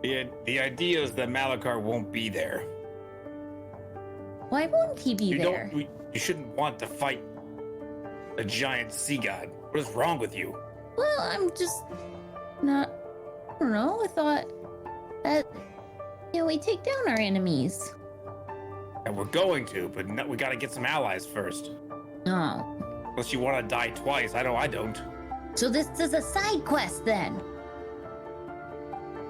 The idea is that Malachar won't be there. Why won't he be there? You shouldn't want to fight a giant sea god. What is wrong with you? Well, I'm just not. I don't know. I thought that we take down our enemies. And we're going to, but no, we gotta get some allies first. Oh. Unless you want to die twice. I know I don't. So this is a side quest then?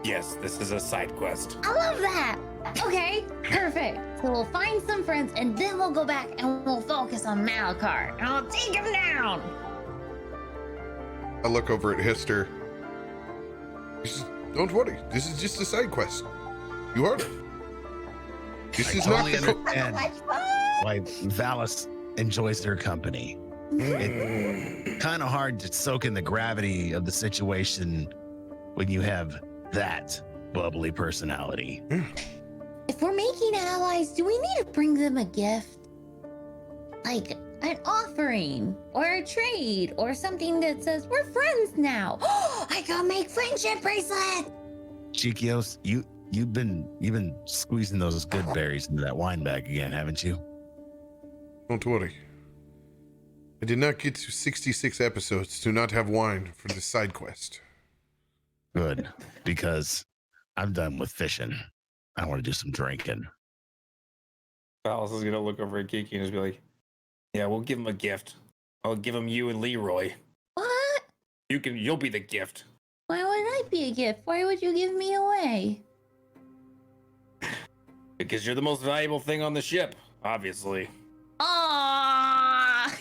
Yes, this is a side quest. I love that. Okay, perfect. So we'll find some friends and then we'll go back and we'll focus on Malakar and I'll take him down. I look over at Histor. Don't worry. This is just a side quest. You heard it. This is totally not the understand why Valas enjoys their company. It's kind of hard to soak in the gravity of the situation when you have that bubbly personality. If we're making allies, do we need to bring them a gift? Like an offering or a trade or something that says we're friends now. I can make friendship bracelets. Cheekios, you've been squeezing those good berries into that wine bag again, haven't you? Don't worry. I did not get to 66 episodes to not have wine for this side quest. Good, because I'm done with fishing. I want to do some drinking. Valas is gonna look over at Kiki and just be like, "Yeah, we'll give him a gift. I'll give him you and Leroy. What? You'll be the gift." Why would I be a gift? Why would you give me away? Because you're the most valuable thing on the ship, obviously. Aww.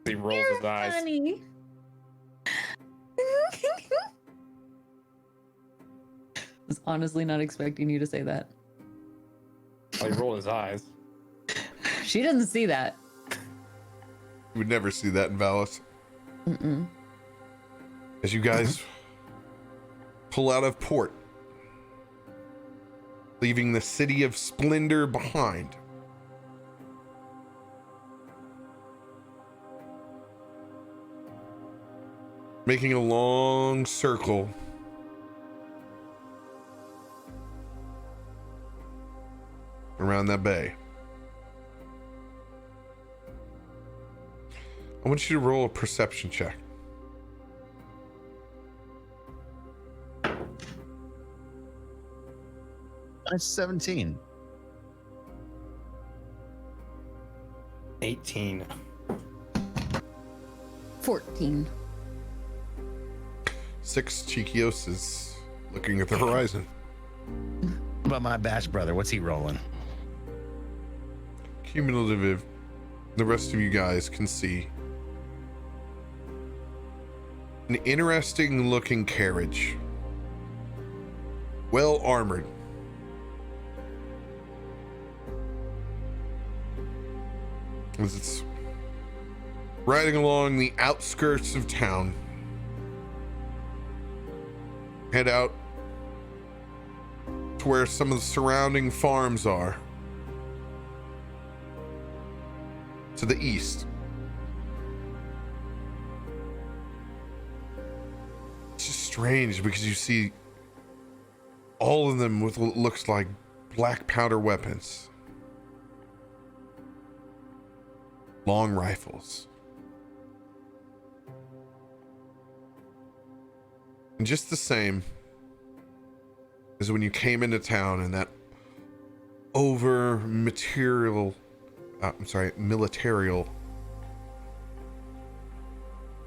He rolls You're his eyes. funny. I was honestly not expecting you to say that. Oh, he rolled his eyes. She doesn't see that. You would never see that in Valas. Mm-mm. As you guys pull out of port, leaving the city of Splendor behind. Making a long circle around that bay. I want you to roll a perception check. That's 17. 18. 14. 6, Cheekios is looking at the horizon. What about my batch brother? What's he rolling? Cumulative, the rest of you guys can see an interesting looking carriage, well armored. As it's riding along the outskirts of town, head out to where some of the surrounding farms are. To the east. It's just strange because you see all of them with what looks like black powder weapons. Long rifles. And just the same as when you came into town and that militarial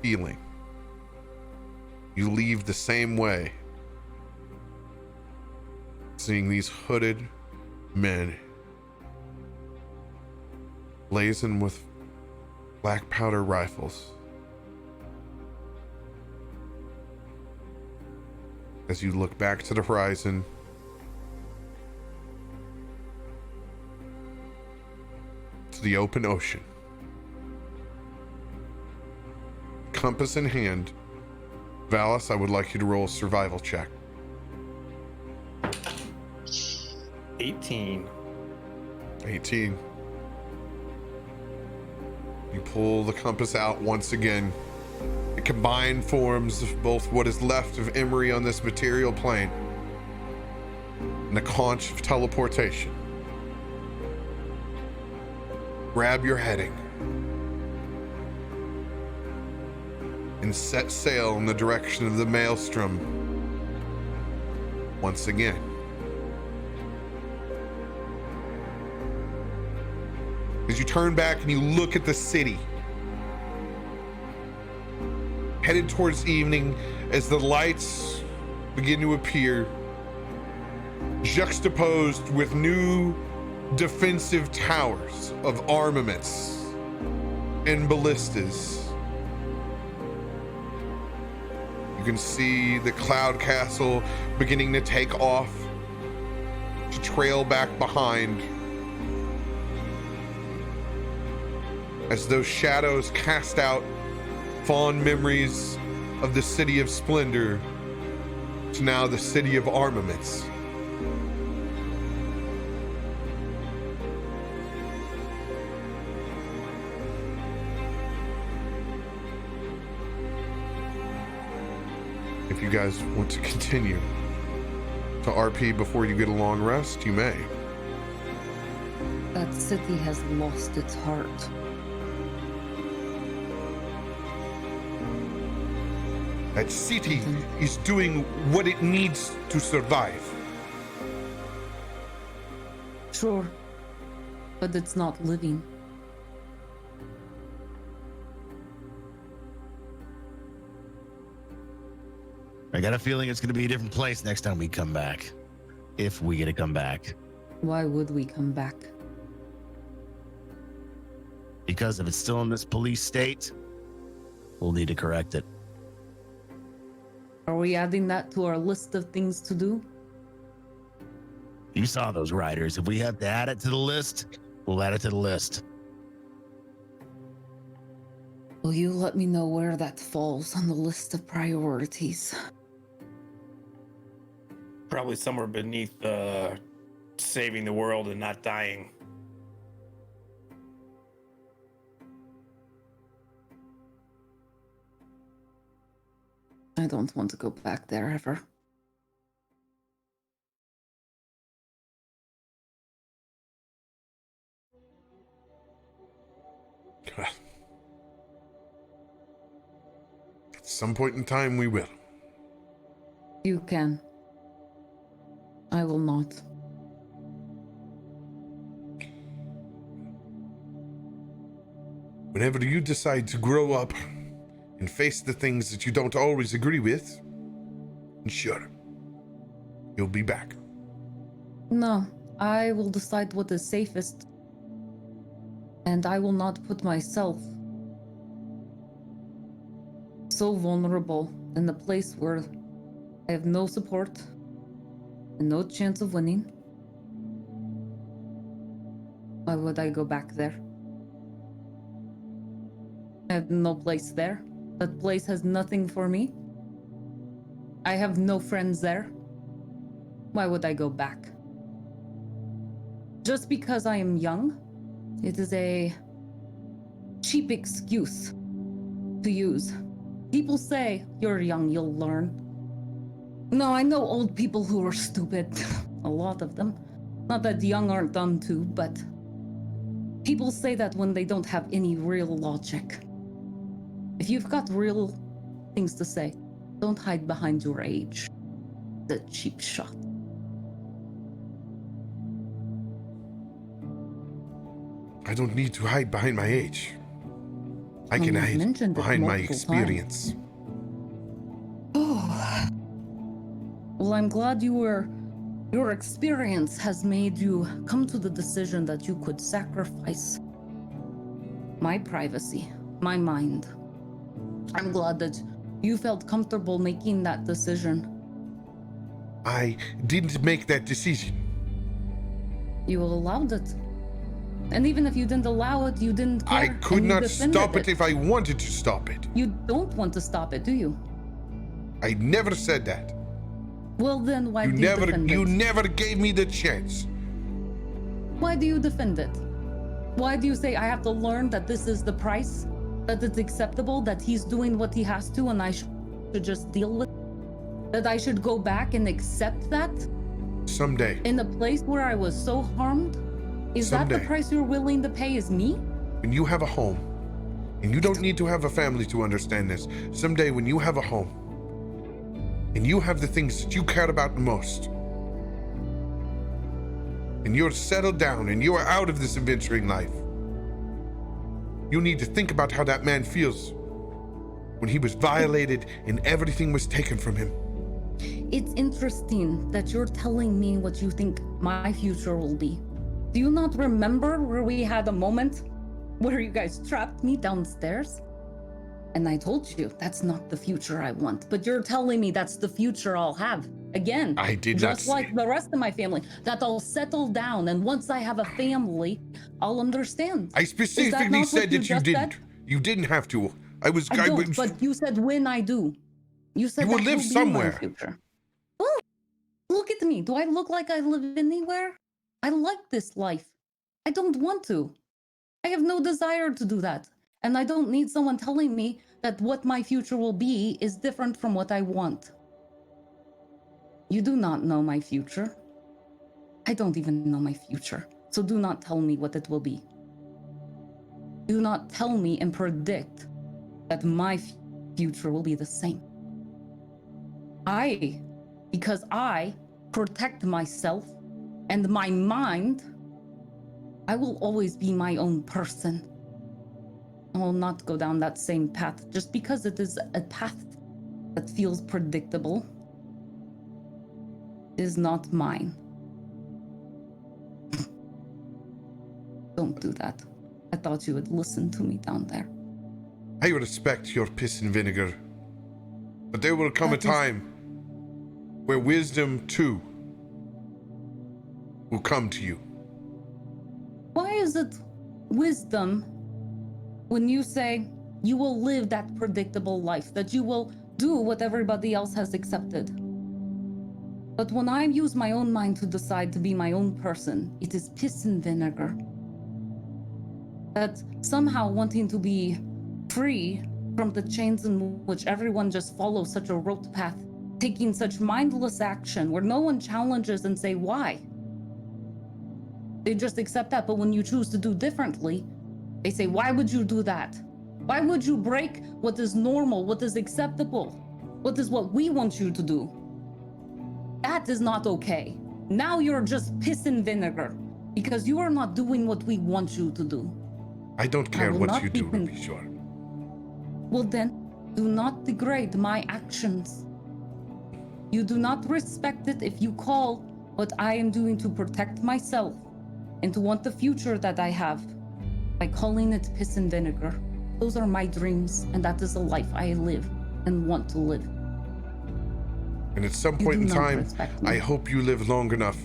feeling. You leave the same way. Seeing these hooded men blazing with black powder rifles. As you look back to the horizon, to the open ocean, compass in hand. Valas, I would like you to roll a survival check. 18. 18. You pull the compass out once again. The combined forms of both what is left of Emery on this material plane and the conch of teleportation. grab your heading and set sail in the direction of the maelstrom once again. As you turn back and you look at the city, headed towards evening, as the lights begin to appear, juxtaposed with new defensive towers of armaments and ballistas. You can see the cloud castle beginning to take off, to trail back behind, as those shadows cast out fond memories of the city of splendor to now the city of armaments. If you guys want to continue to RP before you get a long rest, you may. That city has lost its heart. That city is doing what it needs to survive. Sure, but it's not living. I got a feeling it's going to be a different place next time we come back. If we get to come back. Why would we come back? Because if it's still in this police state, we'll need to correct it. Are we adding that to our list of things to do? You saw those riders. If we have to add it to the list, we'll add it to the list. Will you let me know where that falls on the list of priorities? Probably somewhere beneath saving the world and not dying. I don't want to go back there ever. At some point in time, we will. You can. I will not. Whenever you decide to grow up and face the things that you don't always agree with, sure, you'll be back. No, I will decide what is safest. And I will not put myself so vulnerable in a place where I have no support and no chance of winning. Why would I go back there? I have no place there. That place has nothing for me. I have no friends there. Why would I go back? Just because I am young? It is a cheap excuse to use. People say, you're young, you'll learn. No, I know old people who are stupid. A lot of them. Not that the young aren't dumb too, but people say that when they don't have any real logic. If you've got real things to say, don't hide behind your age. The cheap shot. I don't need to hide behind my age. I can hide behind my experience. Oh. Well, I'm glad your experience has made you come to the decision that you could sacrifice my privacy, my mind. I'm glad that you felt comfortable making that decision. I didn't make that decision. You allowed it. And even if you didn't allow it, you didn't care. I could not stop it if I wanted to stop it. You don't want to stop it, do you? I never said that. Well, then why do you defend it? You never gave me the chance. Why do you defend it? Why do you say I have to learn that this is the price? That it's acceptable, that he's doing what he has to and I should just deal with it? That I should go back and accept that? Someday. In a place where I was so harmed? Is that Someday. the price you're willing to pay? Is me? When you have a home, and you don't need to have a family to understand this, someday when you have a home, and you have the things that you care about the most, and you're settled down and you are out of this adventuring life, you need to think about how that man feels when he was violated and everything was taken from him. It's interesting that you're telling me what you think my future will be. Do you not remember where we had a moment where you guys trapped me downstairs? And I told you that's not the future I want, but you're telling me that's the future I'll have. Again, I did not just like the rest of my family, that I'll settle down, and once I have a family, I'll understand. I specifically said that you didn't. You didn't have to. I don't, but you said when I do. You said You will that live be my somewhere. future. Well, look at me. Do I look like I live anywhere? I like this life. I don't want to. I have no desire to do that. And I don't need someone telling me that what my future will be is different from what I want. You do not know my future. I don't even know my future. So do not tell me what it will be. Do not tell me and predict that my future will be the same. Because I protect myself and my mind, I will always be my own person. I will not go down that same path just because it is a path that feels predictable. It is not mine. Don't do that. I thought you would listen to me down there. I respect your piss and vinegar, but there will come a time where wisdom too will come to you. Why is it wisdom when you say you will live that predictable life, that you will do what everybody else has accepted? But when I use my own mind to decide to be my own person, it is piss and vinegar. That somehow wanting to be free from the chains in which everyone just follows such a rote path, taking such mindless action where no one challenges and say why. They just accept that, but when you choose to do differently, they say, why would you do that? Why would you break what is normal, what is acceptable, what is what we want you to do? That is not okay. Now you're just piss and vinegar because you are not doing what we want you to do. I don't care what you do, to be sure. Well then, do not degrade my actions. You do not respect it if you call what I am doing to protect myself and to want the future that I have by calling it piss and vinegar. Those are my dreams, and that is the life I live and want to live. And at some point in time, I hope you live long enough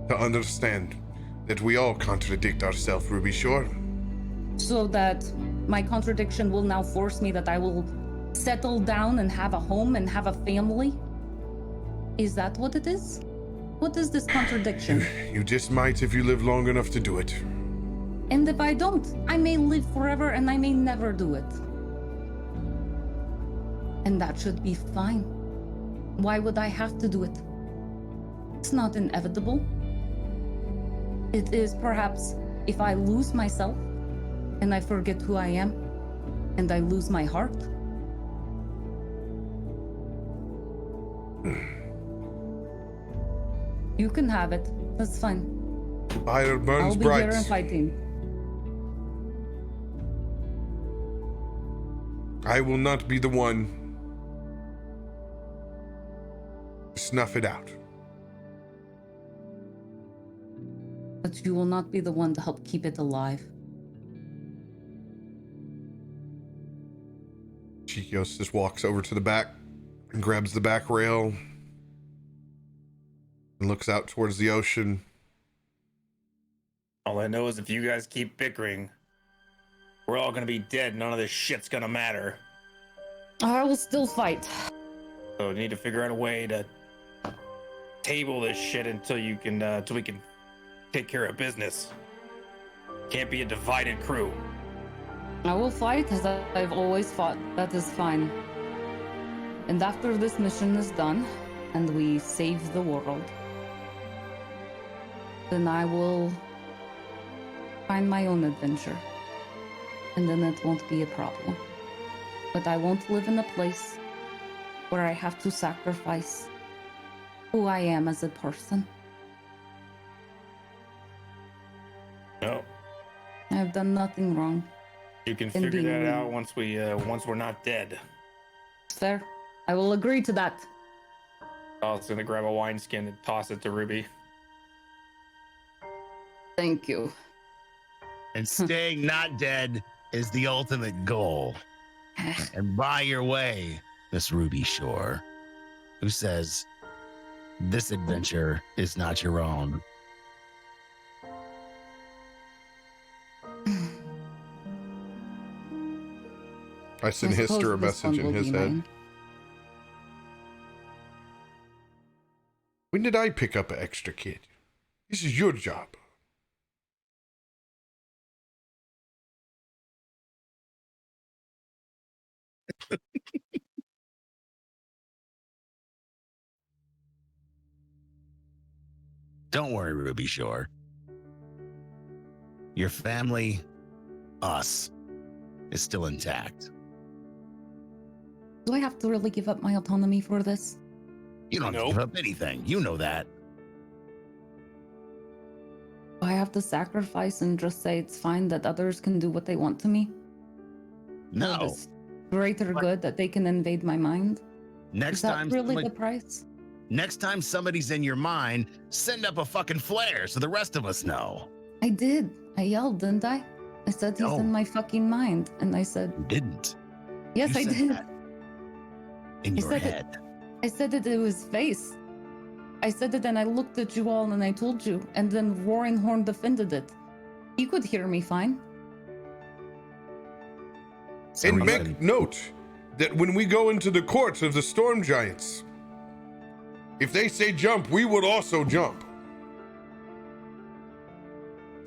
to understand that we all contradict ourselves, Ruby Shore. So that my contradiction will now force me that I will settle down and have a home and have a family? Is that what it is? What is this contradiction? You just might if you live long enough to do it. And if I don't, I may live forever and I may never do it. And that should be fine. Why would I have to do it? It's not inevitable. It is perhaps if I lose myself and I forget who I am and I lose my heart. You can have it. That's fine. Fire burns I'll be bright. here and fighting. I will not be the one to snuff it out. But you will not be the one to help keep it alive. Cheekios just walks over to the back and grabs the back rail and looks out towards the ocean. All I know is if you guys keep bickering, we're all gonna be dead. None of this shit's gonna matter. I will still fight. So we need to figure out a way to table this shit until we can take care of business. Can't be a divided crew. I will fight as I've always fought. That is fine. And after this mission is done, and we save the world, then I will find my own adventure. And then it won't be a problem. But I won't live in a place where I have to sacrifice who I am as a person. No, I've done nothing wrong. you can And figure that being- out once we're not dead. Fair. I will agree to that. I was gonna grab a wineskin and toss it to Ruby. Thank you. And staying not dead is the ultimate goal. And by your way, Miss Ruby Shore, who says, this adventure is not your own. I sent I suppose Histor a this one message in will his be head. mine. When did I pick up an extra kid? This is your job. Don't worry, Ruby Shore. Your family, us, is still intact. Do I have to really give up my autonomy for this? You don't have to Nope. give up anything. You know that. Do I have to sacrifice and just say it's fine that others can do what they want to me? For No. this greater good that they can invade my mind? Next Is that time, really somebody- the price? next time somebody's in your mind, send up a fucking flare so the rest of us know. I did. I yelled, didn't I? I said he's No. in my fucking mind. And I said, You didn't. yes, You I said did. that in I your said it. head. I said it to his face. I said it and I looked at you all and I told you. And then Roaring Horn defended it. He could hear me fine. And Somebody- make note that when we go into the courts of the storm giants, if they say jump, we would also jump.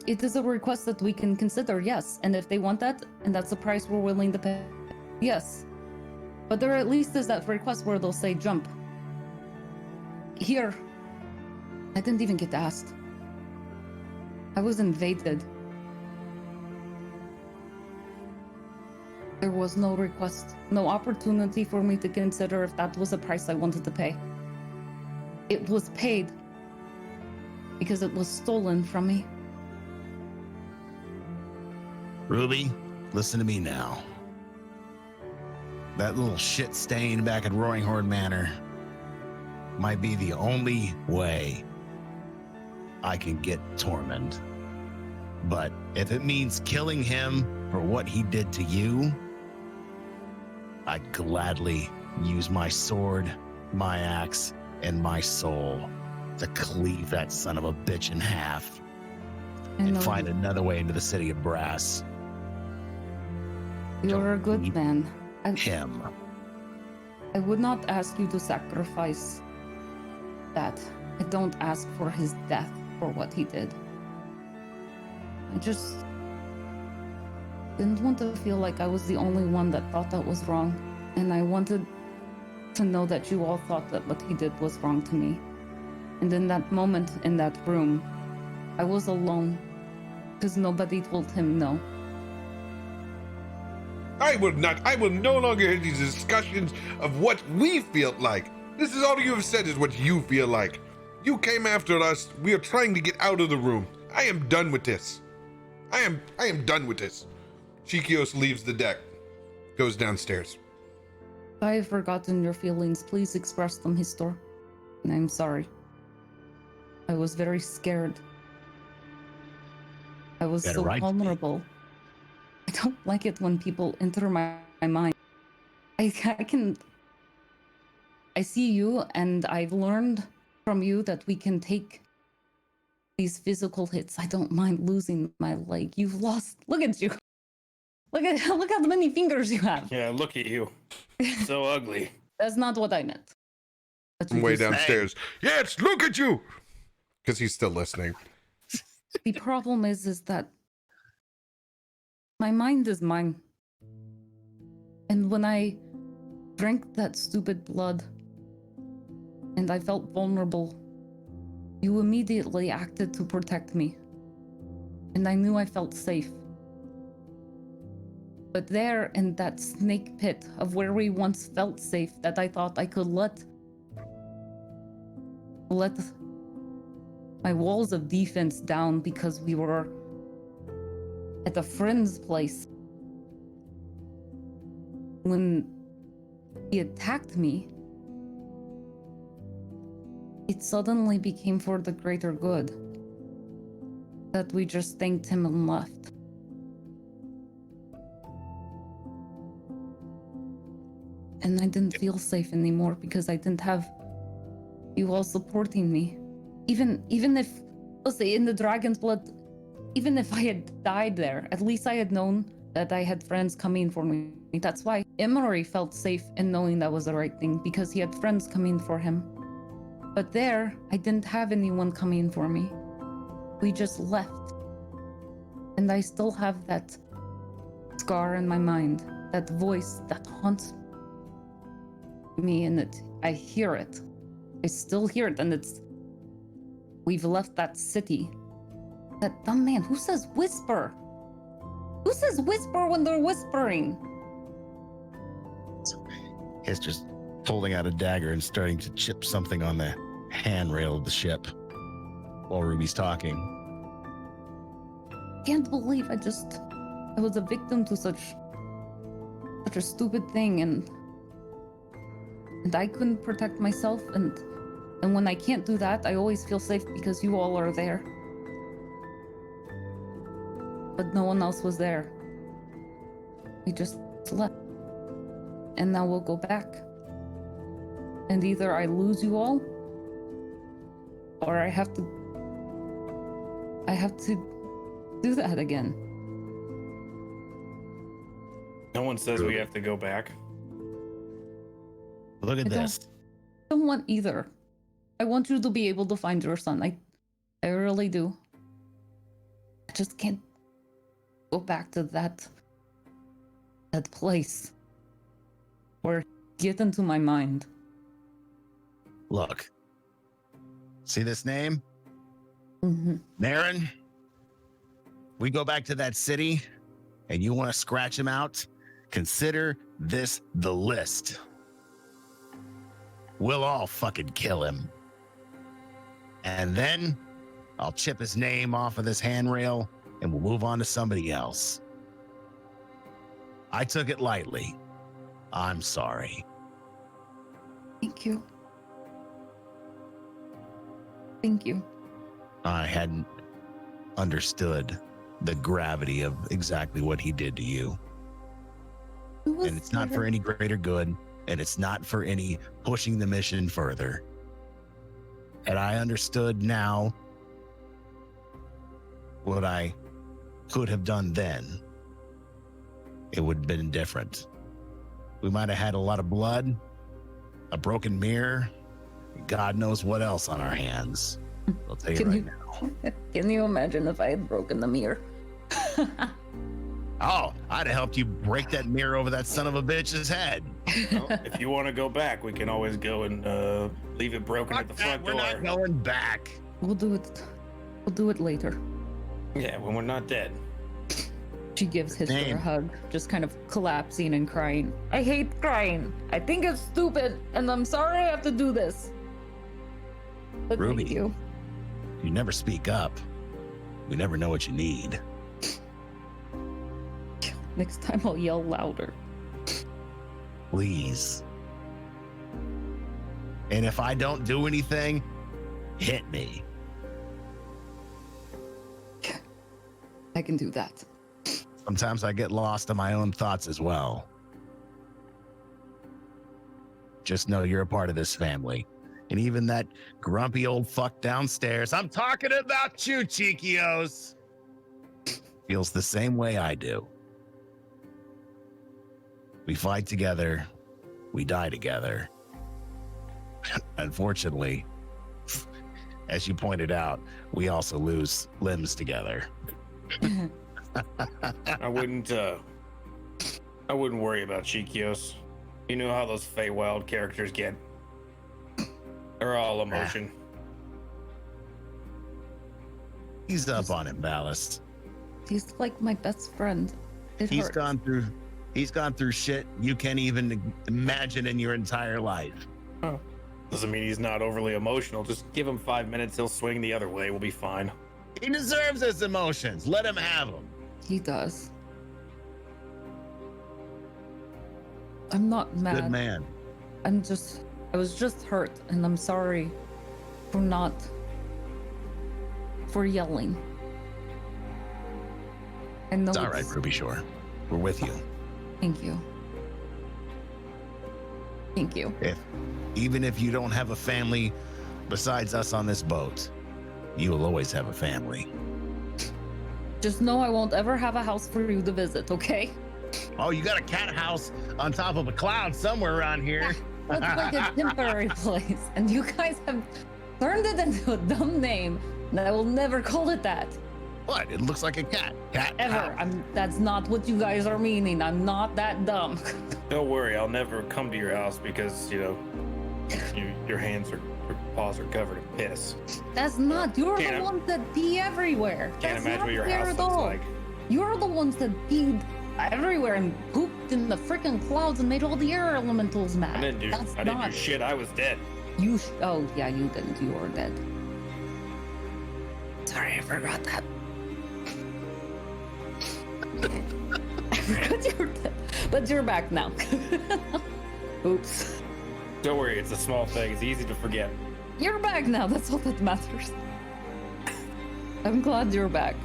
It is a request that we can consider, yes. And if they want that, and that's the price we're willing to pay, yes. But there at least is that request where they'll say jump. Here. I didn't even get asked. I was invaded. There was no request, no opportunity for me to consider if that was a price I wanted to pay. It was paid because it was stolen from me. Ruby, listen to me now. That little shit stain back at Roaring Horn Manor might be the only way I can get Tormund. But if it means killing him for what he did to you, I'd gladly use my sword, my axe, and my soul to cleave that son of a bitch in half I and know find another way into the city of brass. you're a good Don't man. Him. I would not ask you to sacrifice that. I don't ask for his death for what he did. I just didn't want to feel like I was the only one that thought that was wrong. And I wanted to know that you all thought that what he did was wrong to me. And in that moment, in that room, I was alone because nobody told him no. I will no longer hear these discussions of what we feel like. This is all you have said is what you feel like. You came after us. We are trying to get out of the room. I am done with this. I am done with this. Cheekios leaves the deck, goes downstairs. If I have forgotten your feelings, please express them, Histor. And I'm sorry. I was very scared. I was Got a so right to be. vulnerable. I don't like it when people enter my mind. I see you, and I've learned from you that we can take these physical hits. I don't mind losing my leg. You've lost. Look at you. Look how many fingers you have. Yeah, look at you. So ugly. That's not what I meant. But you I'm way just- downstairs. Yes, look at you. Because he's still listening. The problem is that my mind is mine. And when I drank that stupid blood and I felt vulnerable, you immediately acted to protect me. And I knew I felt safe. But there in that snake pit of where we once felt safe, that I thought I could let my walls of defense down because we were at a friend's place. When he attacked me, it suddenly became for the greater good. That we just thanked him and left. And I didn't feel safe anymore because I didn't have you all supporting me. Even if, let's say, in the Dragon's Blood, even if I had died there, at least I had known that I had friends coming for me. That's why Emery felt safe in knowing that was the right thing, because he had friends coming for him. But there, I didn't have anyone coming for me. We just left. And I still have that scar in my mind, that voice that haunts me, and I hear it. I still hear it, and we've left that city. That dumb man, who says whisper? Who says whisper when they're whispering? He's just pulling out a dagger and starting to chip something on the handrail of the ship while Ruby's talking. Can't believe I was a victim to such a stupid thing, and I couldn't protect myself, and when I can't do that, I always feel safe because you all are there. But no one else was there. We just left. And now we'll go back. And either I lose you all, or I have to do that again. No one says we have to go back. Look at this. I don't want either. I want you to be able to find your son. I really do. I just can't go back to that place where it get into my mind. Look. See this name? Mm-hmm. Marin? We go back to that city and you want to scratch him out? Consider this the list. We'll all fucking kill him. And then I'll chip his name off of this handrail and we'll move on to somebody else. I took it lightly. I'm sorry. Thank you. Thank you. I hadn't understood the gravity of exactly what he did to you. And it's not for any greater good, and it's not for any pushing the mission further. And I understood now what I could have done then. It would have been different. We might have had a lot of blood, a broken mirror, God knows what else on our hands. I'll tell you right now. Can you imagine if I had broken the mirror? Oh, I'd have helped you break that mirror over that son of a bitch's head. Well, if you want to go back, we can always go and leave it broken at the front door. We're not going back. We'll do it. We'll do it later. Yeah, when we're not dead. She gives Histor a hug, just kind of collapsing and crying. I hate crying. I think it's stupid, and I'm sorry I have to do this. But Ruby, thank you. You never speak up. We never know what you need. Next time I'll yell louder. Please. And if I don't do anything, hit me. I can do that. Sometimes I get lost in my own thoughts as well. Just know you're a part of this family. And even that grumpy old fuck downstairs, I'm talking about you, Cheekios, feels the same way I do. We fight together. We die together. Unfortunately, as you pointed out, we also lose limbs together. I wouldn't worry about Cheekios. You know how those Feywild characters get. They're all emotion. He's up on it, Valas. He's like my best friend. He's gone through shit you can't even imagine in your entire life. Oh. Doesn't mean he's not overly emotional. Just give him 5 minutes. He'll swing the other way. We'll be fine. He deserves his emotions. Let him have them. He does. I'm not mad. Good man. I was just hurt, and I'm sorry for yelling. I know It's all right, Ruby Shore. We're with you. Thank you. Thank you. Even if you don't have a family besides us on this boat, you will always have a family. Just know I won't ever have a house for you to visit, okay? Oh, you got a cat house on top of a cloud somewhere around here. It's like a temporary place, and you guys have turned it into a dumb name, and I will never call it that. What? It looks like a cat. Cat Ever. house. That's not what you guys are meaning. I'm not that dumb. Don't worry, I'll never come to your house because, your paws are covered in piss. That's not. You're the Can't- ones that pee everywhere. Can't That's imagine not what your fair house at looks all. like. You're the ones that peed everywhere and pooped in the freaking clouds and made all the air elementals mad. I didn't do shit. I was dead. Oh yeah, you didn't. You were dead. Sorry, I forgot that. I forgot you were dead. But you're back now. Oops. Don't worry, it's a small thing. It's easy to forget. You're back now. That's all that matters. I'm glad you're back.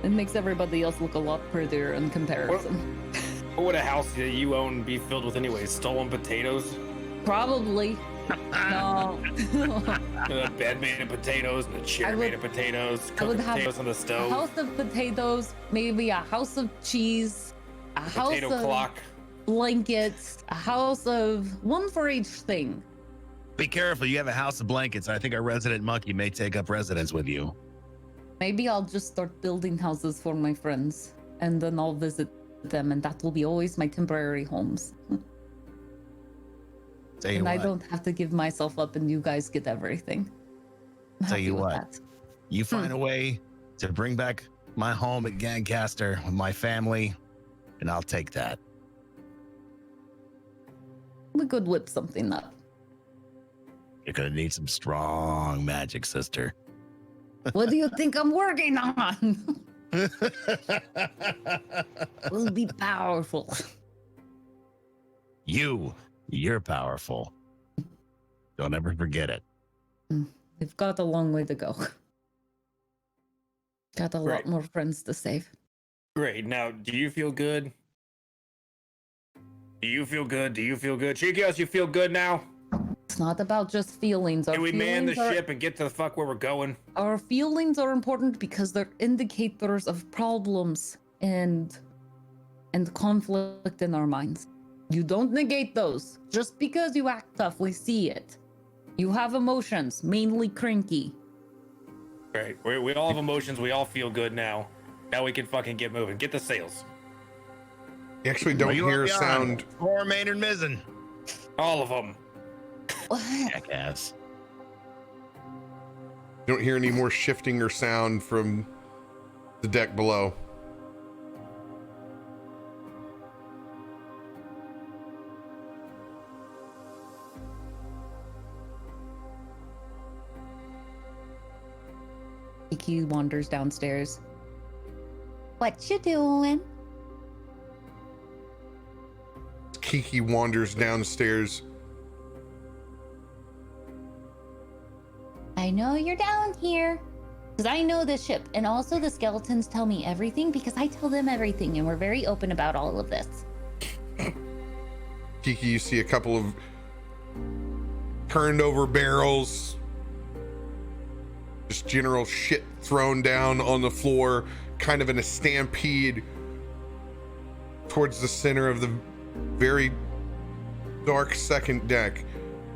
It makes everybody else look a lot prettier in comparison. What would a house that you own be filled with anyways? Stolen potatoes? Probably. No. A bed made of potatoes and a chair made of potatoes. I would Cooking have potatoes on the a stove. house of potatoes, maybe a house of cheese, a house Potato of clock. blankets, a house of one for each thing. Be careful. You have a house of blankets. I think our resident monkey may take up residence with you. Maybe I'll just start building houses for my friends, and then I'll visit them, and that will be always my temporary homes. Tell you And I what. don't have to give myself up, and you guys get everything. I'm Tell happy you with what. that. You find a way to bring back my home at Gancaster with my family, and I'll take that. We could whip something up. You're gonna need some strong magic, sister. What do you think I'm working on? We'll be powerful. You're powerful. Don't ever forget it. We've got a long way to go. Got a lot Right. more friends to save. Great. Now, do you feel good? Do you feel good? Do you feel good? Cheekios, you feel good now? It's not about just feelings. Can we man the feelings ship and get to the fuck where we're going? Our feelings are important because they're indicators of problems and conflict in our minds. You don't negate those. Just because you act tough, we see it. You have emotions, mainly cranky. Great. We all have emotions. We all feel good now. Now we can fucking get moving. Get the sails. You actually don't Are you hear a up beyond? sound. Fore, main, and mizzen. All of them. Jackass. You don't hear any more shifting or sound from the deck below. Kiki wanders downstairs. What you doing? Kiki wanders downstairs. I know you're down here. Because I know this ship. And also the skeletons tell me everything because I tell them everything. And we're very open about all of this. Kiki, you see a couple of turned over barrels. Just general shit thrown down on the floor, kind of in a stampede towards the center of the very dark second deck.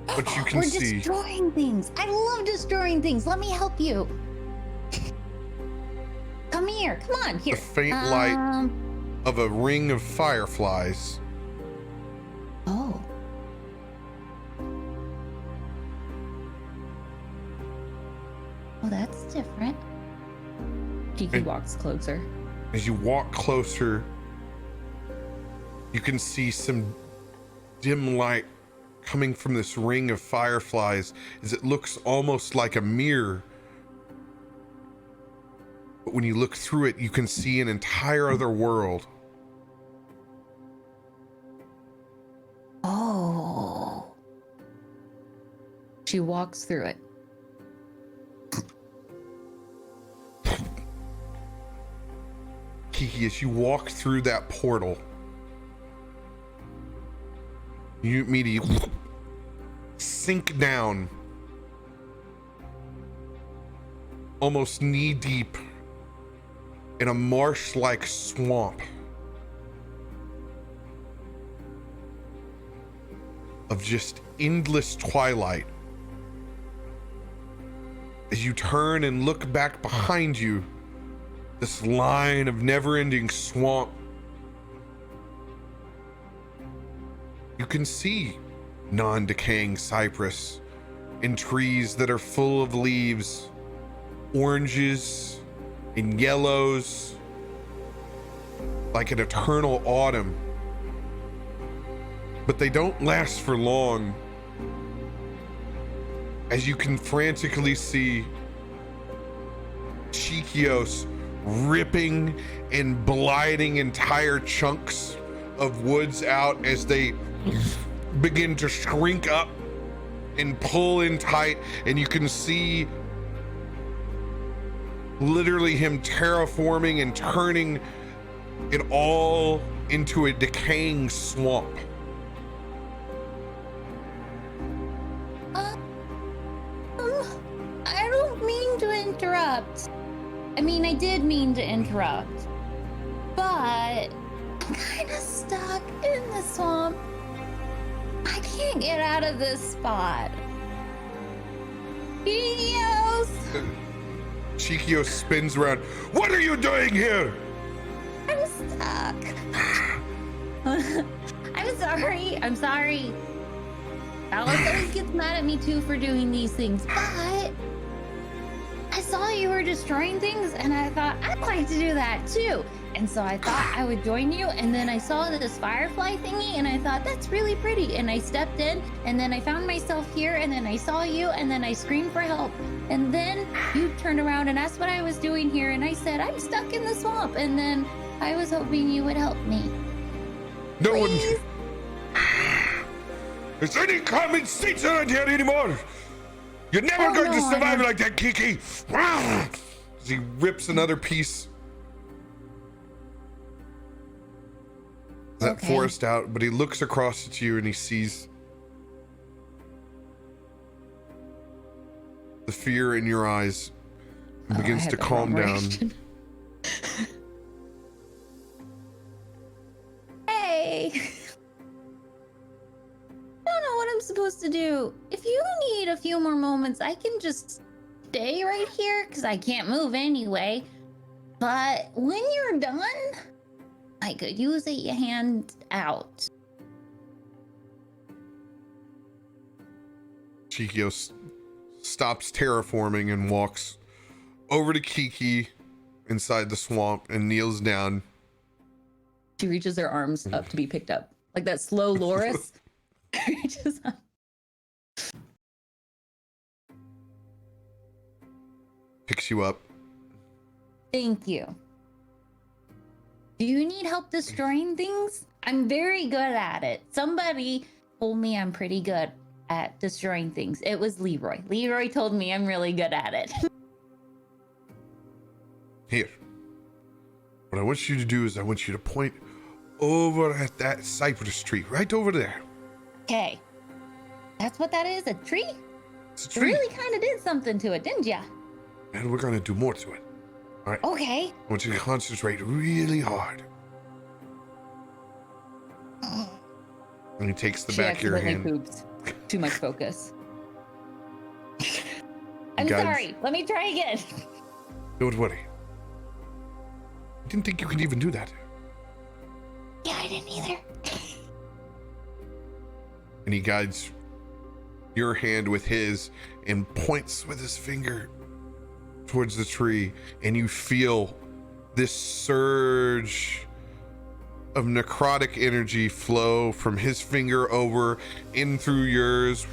But you can We're see destroying things. I love destroying things. Let me help you. Come here. Come on. Here. the faint light of a ring of fireflies. Oh. Oh, that's different. Kiki walks closer. As you walk closer, you can see some dim light coming from this ring of fireflies as it looks almost like a mirror. But when you look through it, you can see an entire other world. Oh. She walks through it. Kiki, as you walk through that portal, you immediately sink down almost knee deep in a marsh-like swamp of just endless twilight. As you turn and look back behind you, this line of never-ending swamp, you can see non-decaying cypress and trees that are full of leaves, oranges and yellows, like an eternal autumn. But they don't last for long, as you can frantically see Cheekios ripping and blighting entire chunks of woods out as they begin to shrink up and pull in tight, and you can see literally him terraforming and turning it all into a decaying swamp. I don't mean to interrupt. I mean, I did mean to interrupt, but I'm kind of stuck in the swamp. I can't get out of this spot. Cheekios! Cheekios spins around. What are you doing here? I'm stuck. I'm sorry. Valas always gets mad at me too for doing these things, but I saw you were destroying things and I thought I'd like to do that too. And so I thought I would join you, and then I saw this firefly thingy and I thought that's really pretty, and I stepped in, and then I found myself here, and then I saw you, and then I screamed for help, and then you turned around and asked what I was doing here, and I said I'm stuck in the swamp, and then I was hoping you would help me. No one. Please? Is there any common sense around here anymore? You're never going to survive like that, Kiki. As he rips another piece of that forest out, but he looks across at you and he sees the fear in your eyes and begins to calm down. Hey. I don't know what I'm supposed to do. If you need a few more moments, I can just stay right here because I can't move anyway. But when you're done, I could use a hand out. Cheekios stops terraforming and walks over to Kiki inside the swamp and kneels down. She reaches her arms up to be picked up. Like that slow Loris. Reaches up. Picks you up. Thank you. Do you need help destroying things? I'm very good at it. Somebody told me I'm pretty good at destroying things. It was Leroy. Leroy told me I'm really good at it. Here. What I want you to do is I want you to point over at that cypress tree, right over there. Okay. That's what that is, a tree? It's a You tree. really kind of did something to it, didn't ya? And we're going to do more to it. All right. Okay. I want you to concentrate really hard. And he takes the She back of your accidentally hand. poops. Too much focus. I'm Guys. sorry. Let me try again. Don't worry. I didn't think you could even do that. Yeah, I didn't either. And he guides your hand with his and points with his finger towards the tree, and you feel this surge of necrotic energy flow from his finger over in through yours.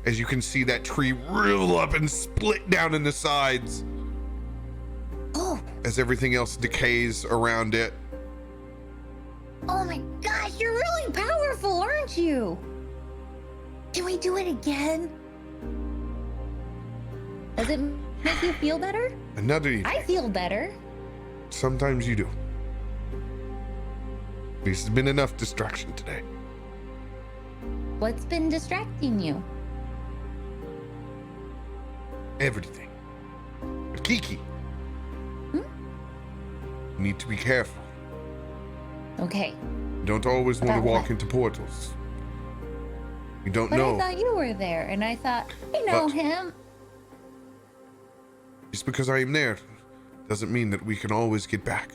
As you can see that tree rill up and split down in the sides. Oh. As everything else decays around it. Oh my gosh, you're really powerful, aren't you? Can we do it again? Does it make you feel better? Another evening. I feel better. Sometimes you do. This has been enough distraction today. What's been distracting you? Everything. But Kiki, Hmm? you need to be careful. Okay. You don't always want to About walk what? into portals. You don't But know. I thought you were there, and I thought, I know But- him. Just because I am there doesn't mean that we can always get back.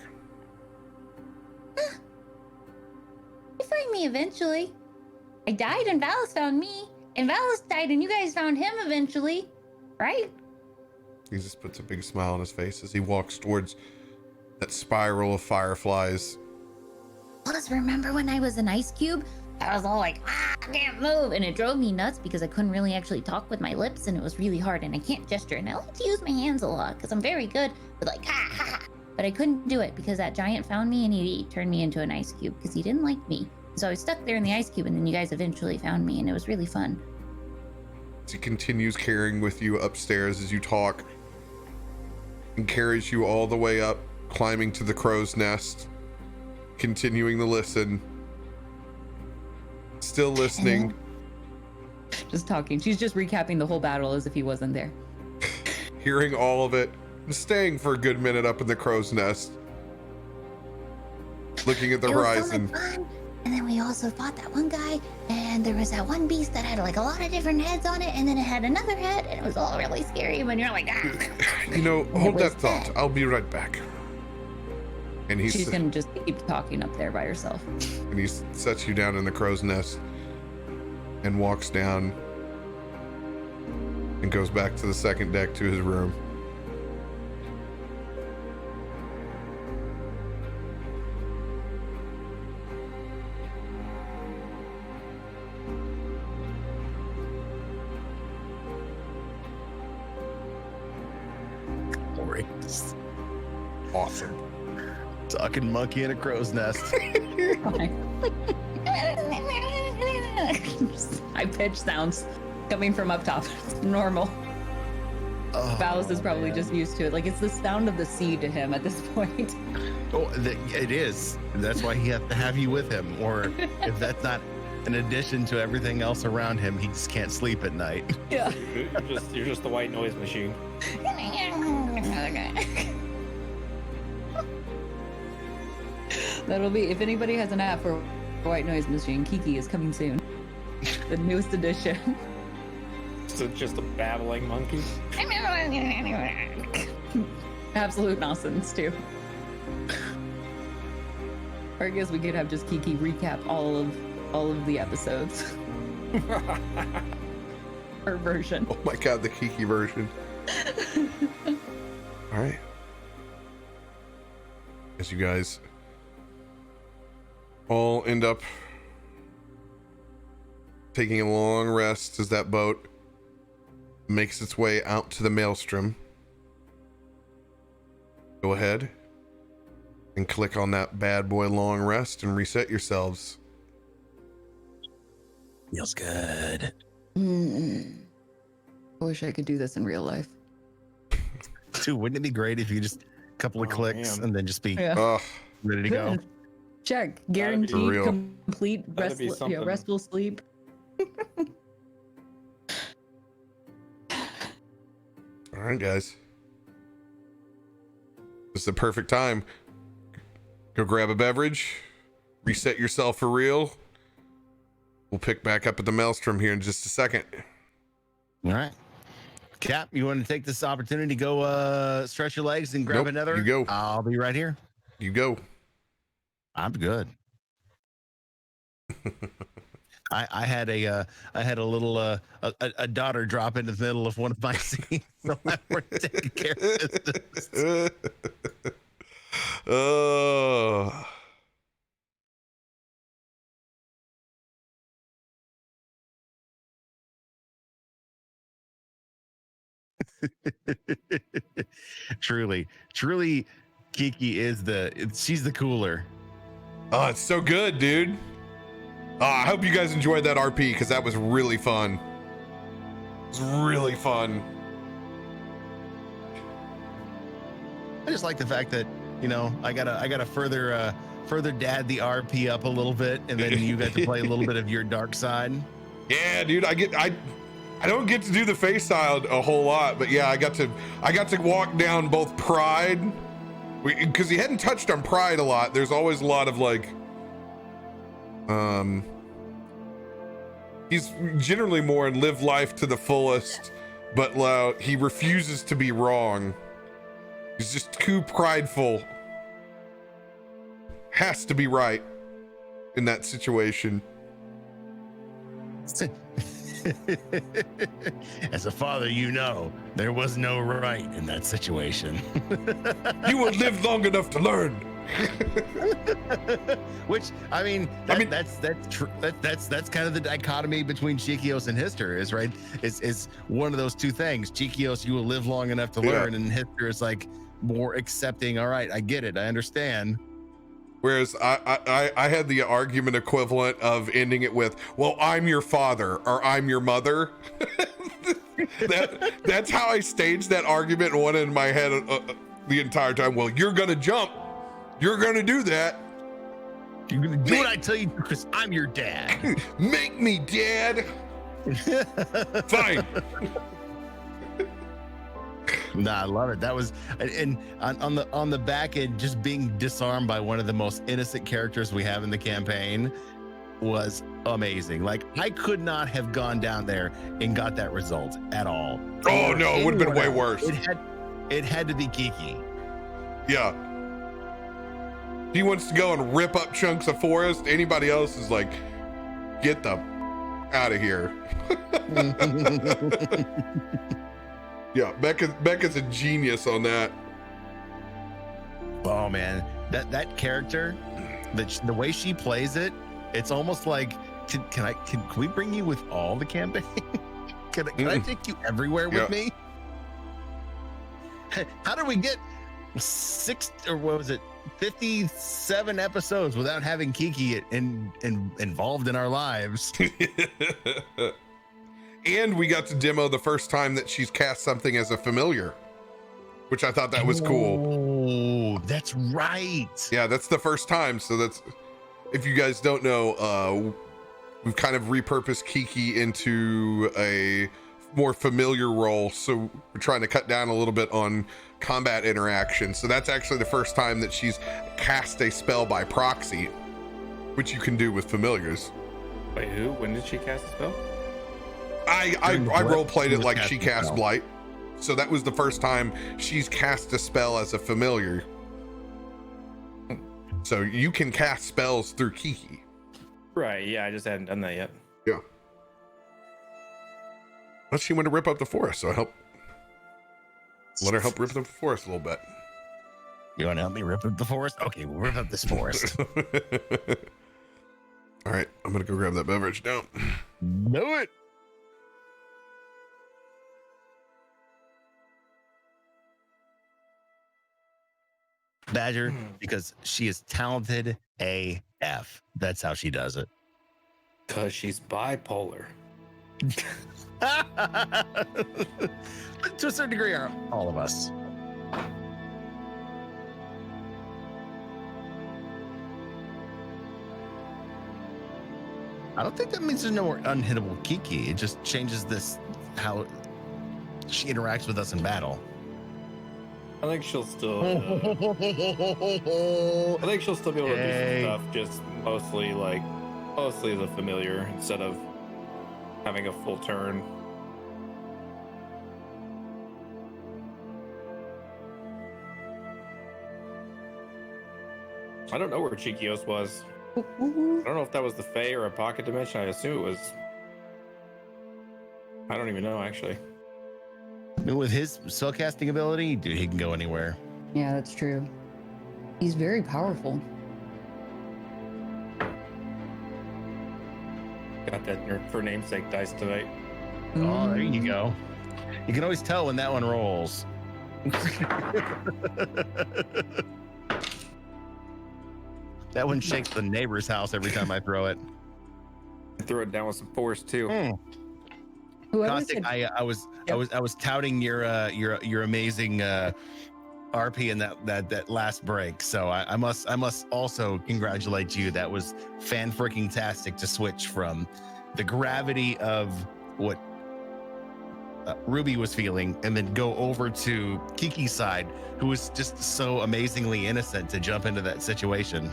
You find me eventually. I died and Valas found me, and Valas died and you guys found him eventually, right? He just puts a big smile on his face as he walks towards that spiral of fireflies. Plus, remember when I was an ice cube? I was all like, I can't move, and it drove me nuts because I couldn't really actually talk with my lips, and it was really hard, and I can't gesture, and I like to use my hands a lot because I'm very good with like, ha ha ha. But I couldn't do it because that giant found me and he turned me into an ice cube because he didn't like me. So I was stuck there in the ice cube, and then you guys eventually found me, and it was really fun. As he continues carrying with you upstairs as you talk and carries you all the way up, climbing to the crow's nest, continuing to listen, still listening. Just talking. She's just recapping the whole battle as if he wasn't there. Hearing all of it, and staying for a good minute up in the crow's nest, looking at the It was so horizon. much fun. And then we also fought that one guy, and there was that one beast that had like a lot of different heads on it, and then it had another head, and it was all really scary when you're like, ah. You know, hold was that thought. that? I'll be right back. And he She's gonna just keep talking up there by herself. and he sets you down in the crow's nest and walks down and goes back to the second deck to his room. Glorious. Awesome. Talking monkey in a crow's nest. High pitched sounds coming from up top. It's normal. Oh, Valas is probably man. just used to it. Like it's the sound of the sea to him at this point. Oh, it is. That's why he has to have you with him. Or if that's not in addition to everything else around him, he just can't sleep at night. Yeah. You're just the white noise machine. That'll be, if anybody has an app for White Noise Machine, Kiki is coming soon. The newest edition. So just a babbling monkey. Absolute nonsense too. Or I guess we could have just Kiki recap all of the episodes. Her version. Oh my god, the Kiki version. All right. As you guys all end up taking a long rest as that boat makes its way out to the maelstrom, go ahead and click on that bad boy long rest and reset yourselves. Feels good. I wish I could do this in real life. Dude, wouldn't it be great if you just a couple of Oh, clicks man. and then just be Yeah. Oh, ready to go? Check. be Guaranteed real. complete That'd be something. restful sleep. all right, guys. This is the perfect time. Go grab a beverage, reset yourself for real. We'll pick back up at the maelstrom here in just a second. All right. Cap, you want to take this opportunity to go stretch your legs and grab Nope, another? you go. I'll be right here. You go. I'm good. I had a little a daughter drop into the middle of one of my scenes, so I weren't taking care of business. Oh. truly, Kiki is she's the cooler. Oh, it's so good, dude. I hope you guys enjoyed that RP because that was really fun. It was really fun. I just like the fact that, you know, I gotta further dad the RP up a little bit, and then you got to play a little bit of your dark side. Yeah, dude, I don't get to do the face side a whole lot, but yeah, I got to walk down both Pride, because he hadn't touched on Pride a lot. There's always a lot of like, he's generally more in live life to the fullest, but he refuses to be wrong. He's just too prideful. Has to be right in that situation. As a father, you know, there was no right in that situation. You will live long enough to learn. Which, I mean, that's kind of the dichotomy between Cheekios and Histor, is right. Is one of those two things. Cheekios, you will live long enough to learn, and Histor is like more accepting. All right, I get it, I understand. Whereas I had the argument equivalent of ending it with, well, I'm your father or I'm your mother. That's how I staged that argument and went in my head the entire time. Well, you're going to jump. You're going to do that. You're going to do what I tell you because I'm your dad. Make me dad. Fine. Nah, I love it. That was, and on the back end, just being disarmed by one of the most innocent characters we have in the campaign was amazing. Like, I could not have gone down there and got that result at all. Oh no, it would have been way worse. It had to be Kiki. Yeah. He wants to go and rip up chunks of forest. Anybody else is like, get the out of here. Yeah, Becca's a genius on that. Oh man, that character, the way she plays it, it's almost like, can we bring you with all the campaign? Can I take you everywhere with me? How do we get 57 episodes without having Kiki involved in our lives? And we got to demo the first time that she's cast something as a familiar, which I thought that was cool. Oh, that's right. Yeah, that's the first time. So that's, if you guys don't know, we've kind of repurposed Kiki into a more familiar role. So we're trying to cut down a little bit on combat interaction. So that's actually the first time that she's cast a spell by proxy, which you can do with familiars. Wait, who? When did she cast a spell? I role played it like she cast Blight. So that was the first time she's cast a spell as a familiar. So you can cast spells through Kiki. Right, yeah, I just hadn't done that yet. Yeah. Well, she went to rip up the forest, so let her help rip up the forest a little bit. You want to help me rip up the forest? Okay, we'll rip up this forest. All right, I'm gonna go grab that beverage now. Do it. Badger, because she is talented AF. That's how she does it. Because she's bipolar. To a certain degree, are all of us. I don't think that means there's no more unhittable Kiki. It just changes how she interacts with us in battle. I think she'll still. I think she'll still be able to do some stuff, just mostly the familiar instead of having a full turn. I don't know where Cheekios was. I don't know if that was the Fae or a pocket dimension. I assume it was. I don't even know, actually. With his spellcasting ability, dude, he can go anywhere. Yeah, that's true. He's very powerful. Got that for namesake dice tonight. Oh, there you go. You can always tell when that one rolls. That one shakes the neighbor's house every time I throw it. Throw it down with some force too. Whoever Caustic, said- I was touting your amazing RP in that last break. So I must also congratulate you. That was fan freaking tastic to switch from the gravity of what Ruby was feeling and then go over to Kiki's side, who was just so amazingly innocent to jump into that situation.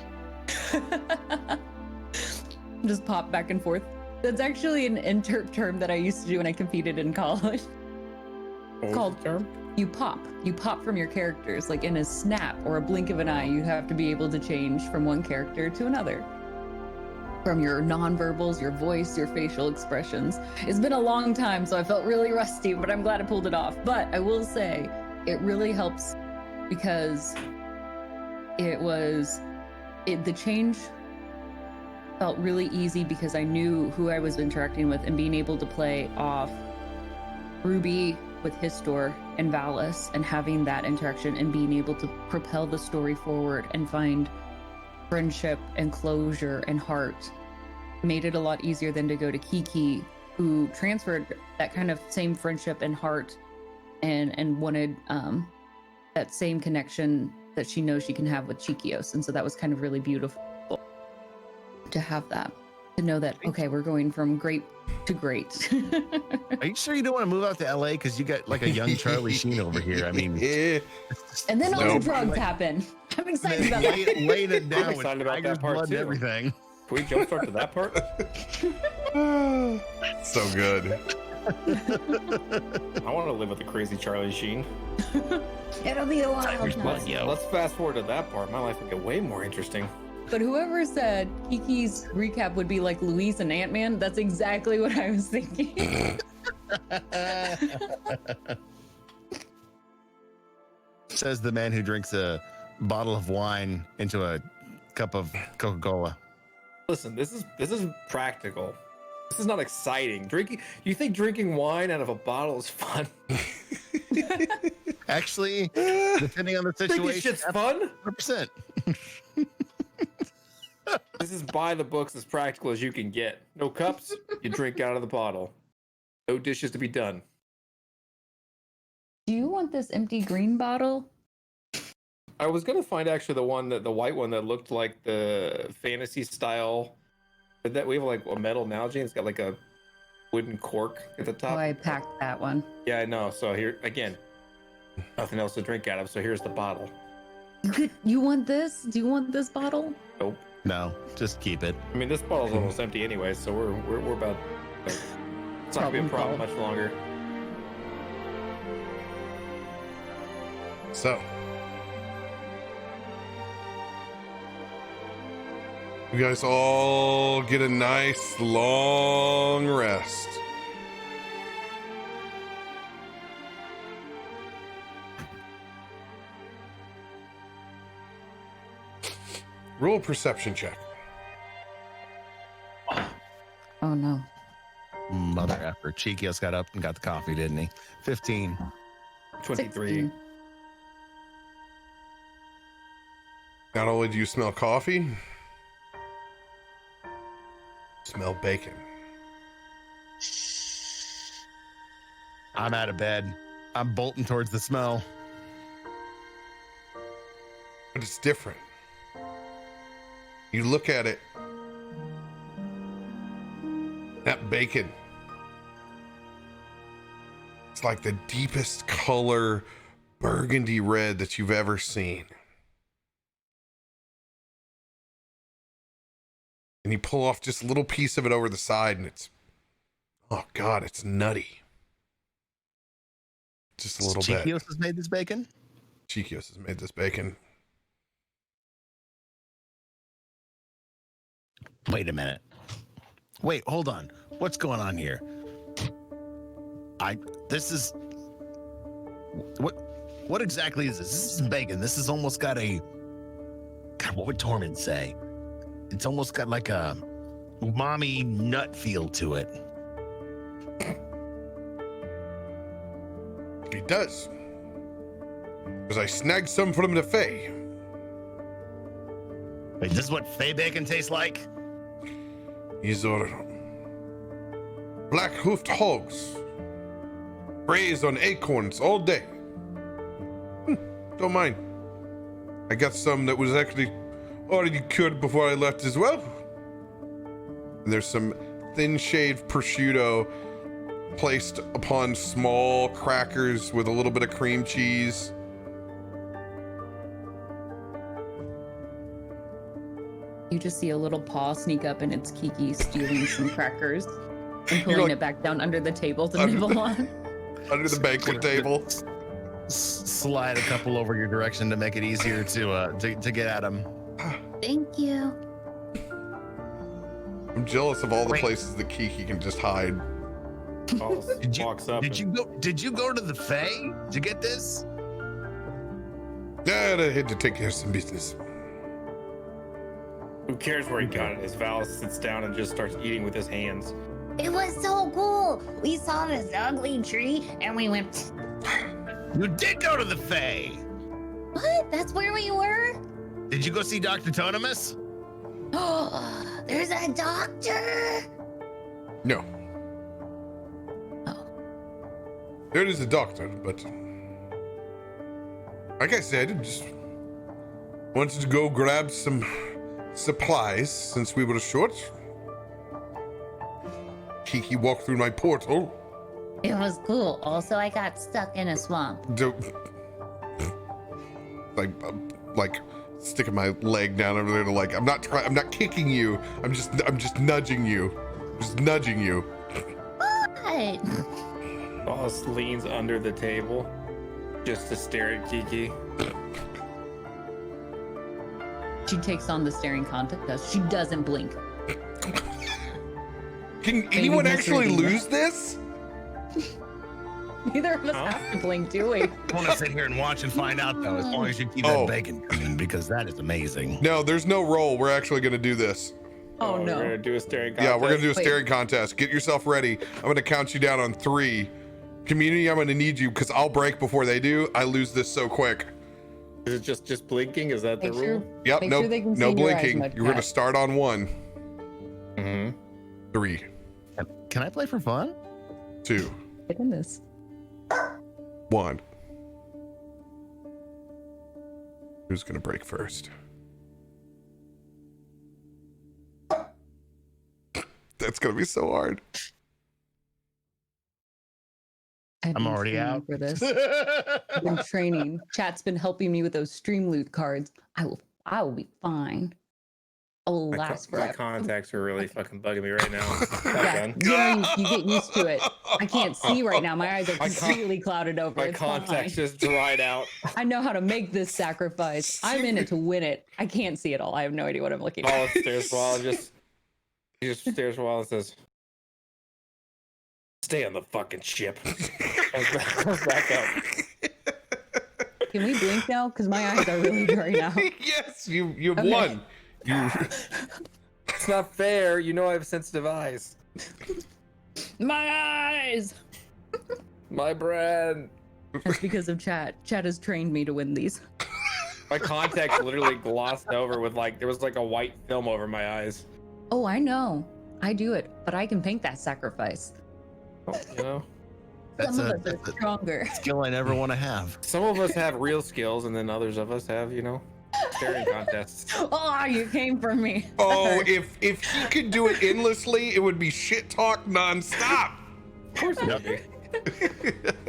Just pop back and forth. That's actually an interp term that I used to do when I competed in college. What was called- the term? You pop from your characters. Like in a snap or a blink of an eye, you have to be able to change from one character to another. From your nonverbals, your voice, your facial expressions. It's been a long time, so I felt really rusty, but I'm glad I pulled it off. But I will say, it really helps because the change felt really easy because I knew who I was interacting with, and being able to play off Ruby with Histor and Valas and having that interaction and being able to propel the story forward and find friendship and closure and heart made it a lot easier than to go to Kiki, who transferred that kind of same friendship and heart and wanted that same connection that she knows she can have with Cheekios. And so that was kind of really beautiful to have that, to know that, okay, we're going from great to great. Are you sure you don't want to move out to LA? Because you got like a young Charlie Sheen over here. I mean, Yeah. And then all the Nope. drugs happen. I'm excited about that. laying it down with excited about tiger's that part blood and too. everything. Can we jumpstart to that part? So good. I want to live with the crazy Charlie Sheen. It'll be a while. Tiger's now. blood, yo. Let's fast forward to that part. My life would get way more interesting. But whoever said Kiki's recap would be like Luis and Ant-Man, that's exactly what I was thinking. Says the man who drinks a bottle of wine into a cup of Coca-Cola. Listen, this is practical. This is not exciting. You think drinking wine out of a bottle is fun? Actually, depending on the Think this situation, shit's fun? 100%. This is by the books, as practical as you can get. No cups, you drink out of the bottle. No dishes to be done. Do you want this empty green bottle? I was gonna find actually the white one that looked like the fantasy style. But that we have like a metal Nalgene. It's got like a wooden cork at the Oh, top. I packed that one. Yeah, I know. So here again, nothing else to drink out of. So here's the bottle. You want this? Do you want this bottle? Nope. No, just keep it. I mean, this bottle's almost empty anyway, so we're about. It's not gonna be a Problem problem solved. much longer. So, you guys all get a nice long rest. Roll a perception check. Oh no. Mother effer. Cheekios got up and got the coffee, didn't he? 15. 23. 16. Not only do you smell coffee, smell bacon. I'm out of bed. I'm bolting towards the smell. But it's different. You look at it, that bacon, it's like the deepest color burgundy red that you've ever seen. And you pull off just a little piece of it over the side, and it's, oh God, it's nutty. Just a little bit. Cheekios has made this bacon? Cheekios has made this bacon. Wait a minute. Wait, hold on. What's going on here? This is what exactly is this? This is bacon. This is almost got a, God, what would Tormund say? It's almost got like a umami nut feel to it. It does. Because I snagged some from the Fae. Wait, this is what Fey bacon tastes like? These are black-hoofed hogs. Graze on acorns all day. Don't mind. I got some that was actually already cured before I left as well. And there's some thin-shaved prosciutto placed upon small crackers with a little bit of cream cheese. You just see a little paw sneak up and it's Kiki stealing some crackers and pulling it back down under the table to nibble on. Under the banquet table. Slide a couple over your direction to make it easier to get at them. Thank you. I'm jealous of all the places that Kiki can just hide. Walks up. Did you go to the Fae? Did you get this? Yeah, I had to take care of some business. Who cares where he got it? As Valas sits down and just starts eating with his hands. It was so cool. We saw this ugly tree and we went. You did go to the Fae. What? That's where we were? Did you go see Dr. Totemus? Oh, there's a doctor. No. Oh. There is a doctor, but like I said, I just wanted to go grab some supplies since we were short. Kiki walked through my portal. It was cool. Also, I got stuck in a swamp. Like sticking my leg down over there to like, I'm not kicking you. I'm just nudging you. Just nudging you. What? Boss leans under the table just to stare at Kiki. She takes on the staring contest. She doesn't blink. Can anyone actually lose this? Neither of us have to blink, do we? I want to sit here and watch and find out, though, as long as you keep that bacon coming, because that is amazing. No, there's no roll. We're actually going to do this. Oh, no. We're going to do a staring contest. Yeah, we're going to do a staring contest. Get yourself ready. I'm going to count you down on 3. Community, I'm going to need you because I'll break before they do. I lose this so quick. Is it just blinking? Is that the rule? Yep, make no, sure they can no see your eyes, blinking. Mudcat. You're going to start on 1. Mm-hmm. 3, Can I play for fun? 2, Get in this. 1. Who's going to break first? That's going to be so hard. I'm already out. For this. I've been training. Chat's been helping me with those stream loot cards. I will be fine. I will last My forever. contacts are really fucking bugging me right now. Yeah, you get used to it. I can't see right now. My eyes are completely clouded over. My It's contacts fine. just dried out. I know how to make this sacrifice. I'm in it to win it. I can't see it all. I have no idea what I'm looking Paul at. stares for a while. He just stares for a while and says, "Stay on the fucking ship." Comes back up. Can we blink now? Because my eyes are really dry now. Yes, you've Okay. won. It's not fair. You know I have sensitive eyes. My eyes! My brain. That's because of chat. Chat has trained me to win these. My contacts literally glossed over with there was like a white film over my eyes. Oh, I know. I do it, but I can paint that sacrifice. You know? That's Some a, of us are stronger. skill I never want to have. Some of us have real skills and then others of us have, staring contests. Oh, you came for me. Oh, if he could do it endlessly, it would be shit talk nonstop. Of course it would be.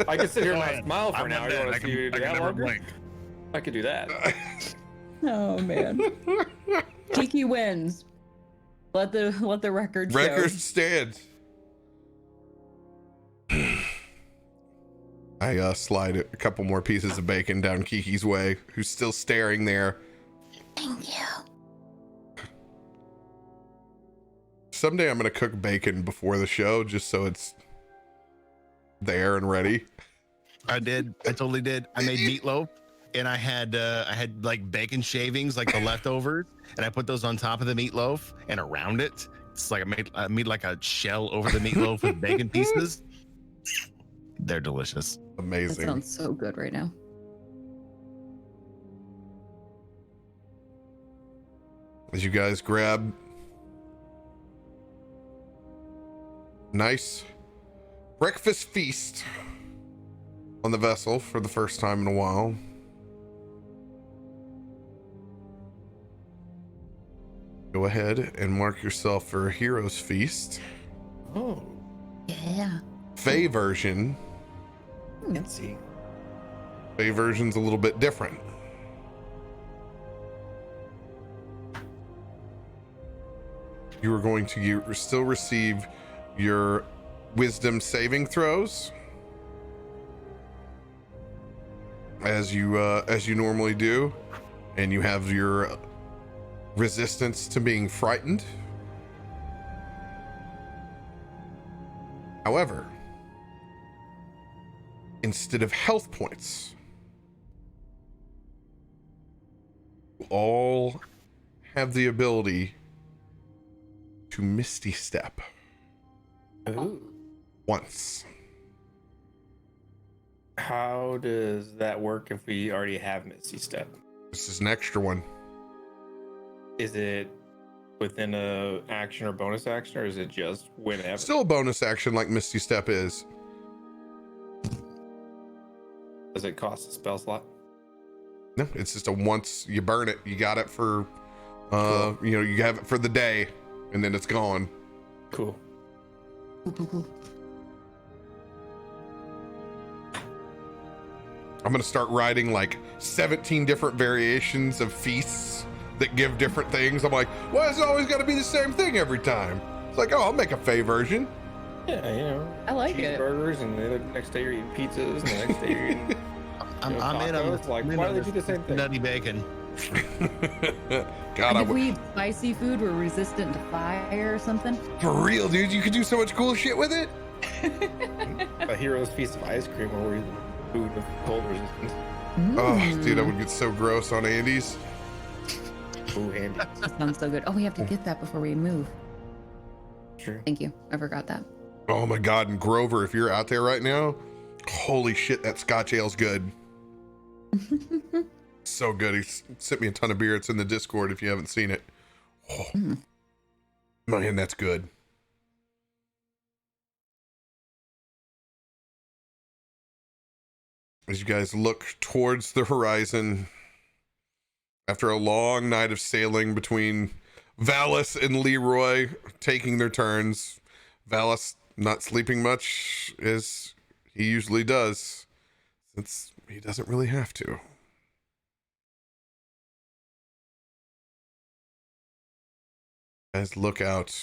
I could sit here and Go not ahead. smile for I'm an hour. not You dead. want I to see you can do that never longer? blink. I could do that. Oh man. Kiki wins. Let the record show. Record stands. I slide a couple more pieces of bacon down Kiki's way, who's still staring there. Thank you. Someday I'm gonna cook bacon before the show just so it's there and ready. I totally did. I made meatloaf, and I had like bacon shavings, like the leftovers, and I put those on top of the meatloaf and around it. It's like I made like a shell over the meatloaf with bacon pieces. They're delicious. That Amazing. sounds so good right now. As you guys grab nice breakfast feast on the vessel for the first time in a while. Go ahead and mark yourself for a hero's feast. Oh, Yeah. Fey version. let's see. Fey version's a little bit different. You are going to still receive your wisdom saving throws as you normally do, and you have your resistance to being frightened. However, instead of health points, you all have the ability to Misty Step Ooh. once. How does that work if we already have Misty Step? This is an extra one. Is it within a action or bonus action, or is it just whenever? Still a bonus action like Misty Step is. Does it cost a spell slot? No, it's just a once you burn it, you got it for you have it for the day and then it's gone. Cool. I'm gonna start writing like 17 different variations of feasts that give different things. I'm like, why is it always gotta be the same thing every time? It's like, oh, I'll make a Fey version. Yeah, you know. I like it. Cheeseburgers, and the next day you're eating pizzas, and the next day you're eating. I'm in on tacos. this. Like, I'm in why on do they do the this same thing? Nutty bacon. God, And if we eat spicy food, we're resistant to fire or something. for real, dude, you could do so much cool shit with it. A hero's feast of ice cream, where we're eating food with cold resistance. Oh, dude, I would get so gross on Andy's. Ooh, handy. That sounds so good. Oh, we have to get that before we move. True. Thank you. I forgot that. Oh my God, and Grover, if you're out there right now, holy shit, that Scotch ale's good. So good. He sent me a ton of beer. It's in the Discord if you haven't seen it. Oh, man, that's good. As you guys look towards the horizon, after a long night of sailing between Valas and Leroy taking their turns, Valas not sleeping much as he usually does, since he doesn't really have to. Guys, look out,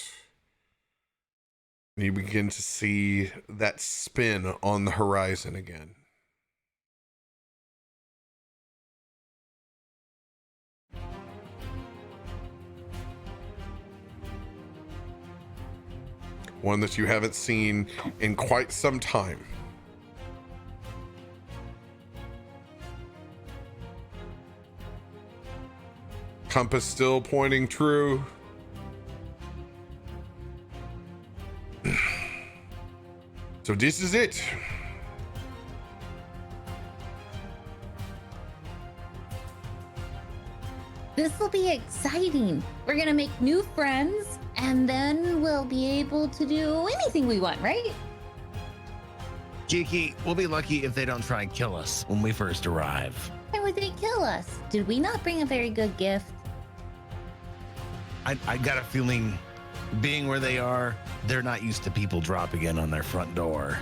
and you begin to see that spin on the horizon again. One that you haven't seen in quite some time. Compass still pointing true. So this is it. This will be exciting. We're gonna make new friends, and then we'll be able to do anything we want, right? Cheeky, we'll be lucky if they don't try and kill us when we first arrive. Why would they kill us? Did we not bring a very good gift? I got a feeling, being where they are, they're not used to people dropping in on their front door.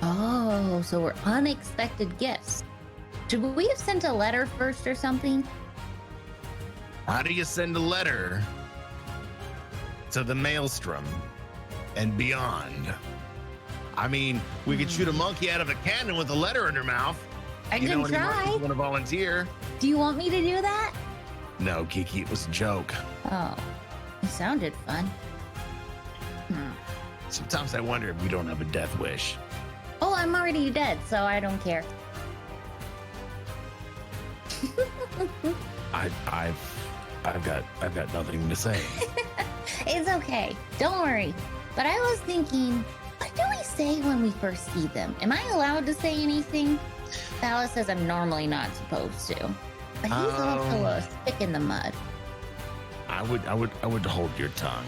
Oh, so we're unexpected gifts. Should we have sent a letter first or something? How do you send a letter to the Maelstrom and beyond? I mean, we could shoot a monkey out of a cannon with a letter in her mouth. I can try. Want to volunteer? Do you want me to do that? No, Kiki, it was a joke. Oh, it sounded fun. Sometimes I wonder if you don't have a death wish. Oh, I'm already dead, so I don't care. I've got nothing to say. It's okay. Don't worry. But I was thinking, what do we say when we first see them? Am I allowed to say anything? Valas says I'm normally not supposed to. But he's also a stick in the mud. I would hold your tongue,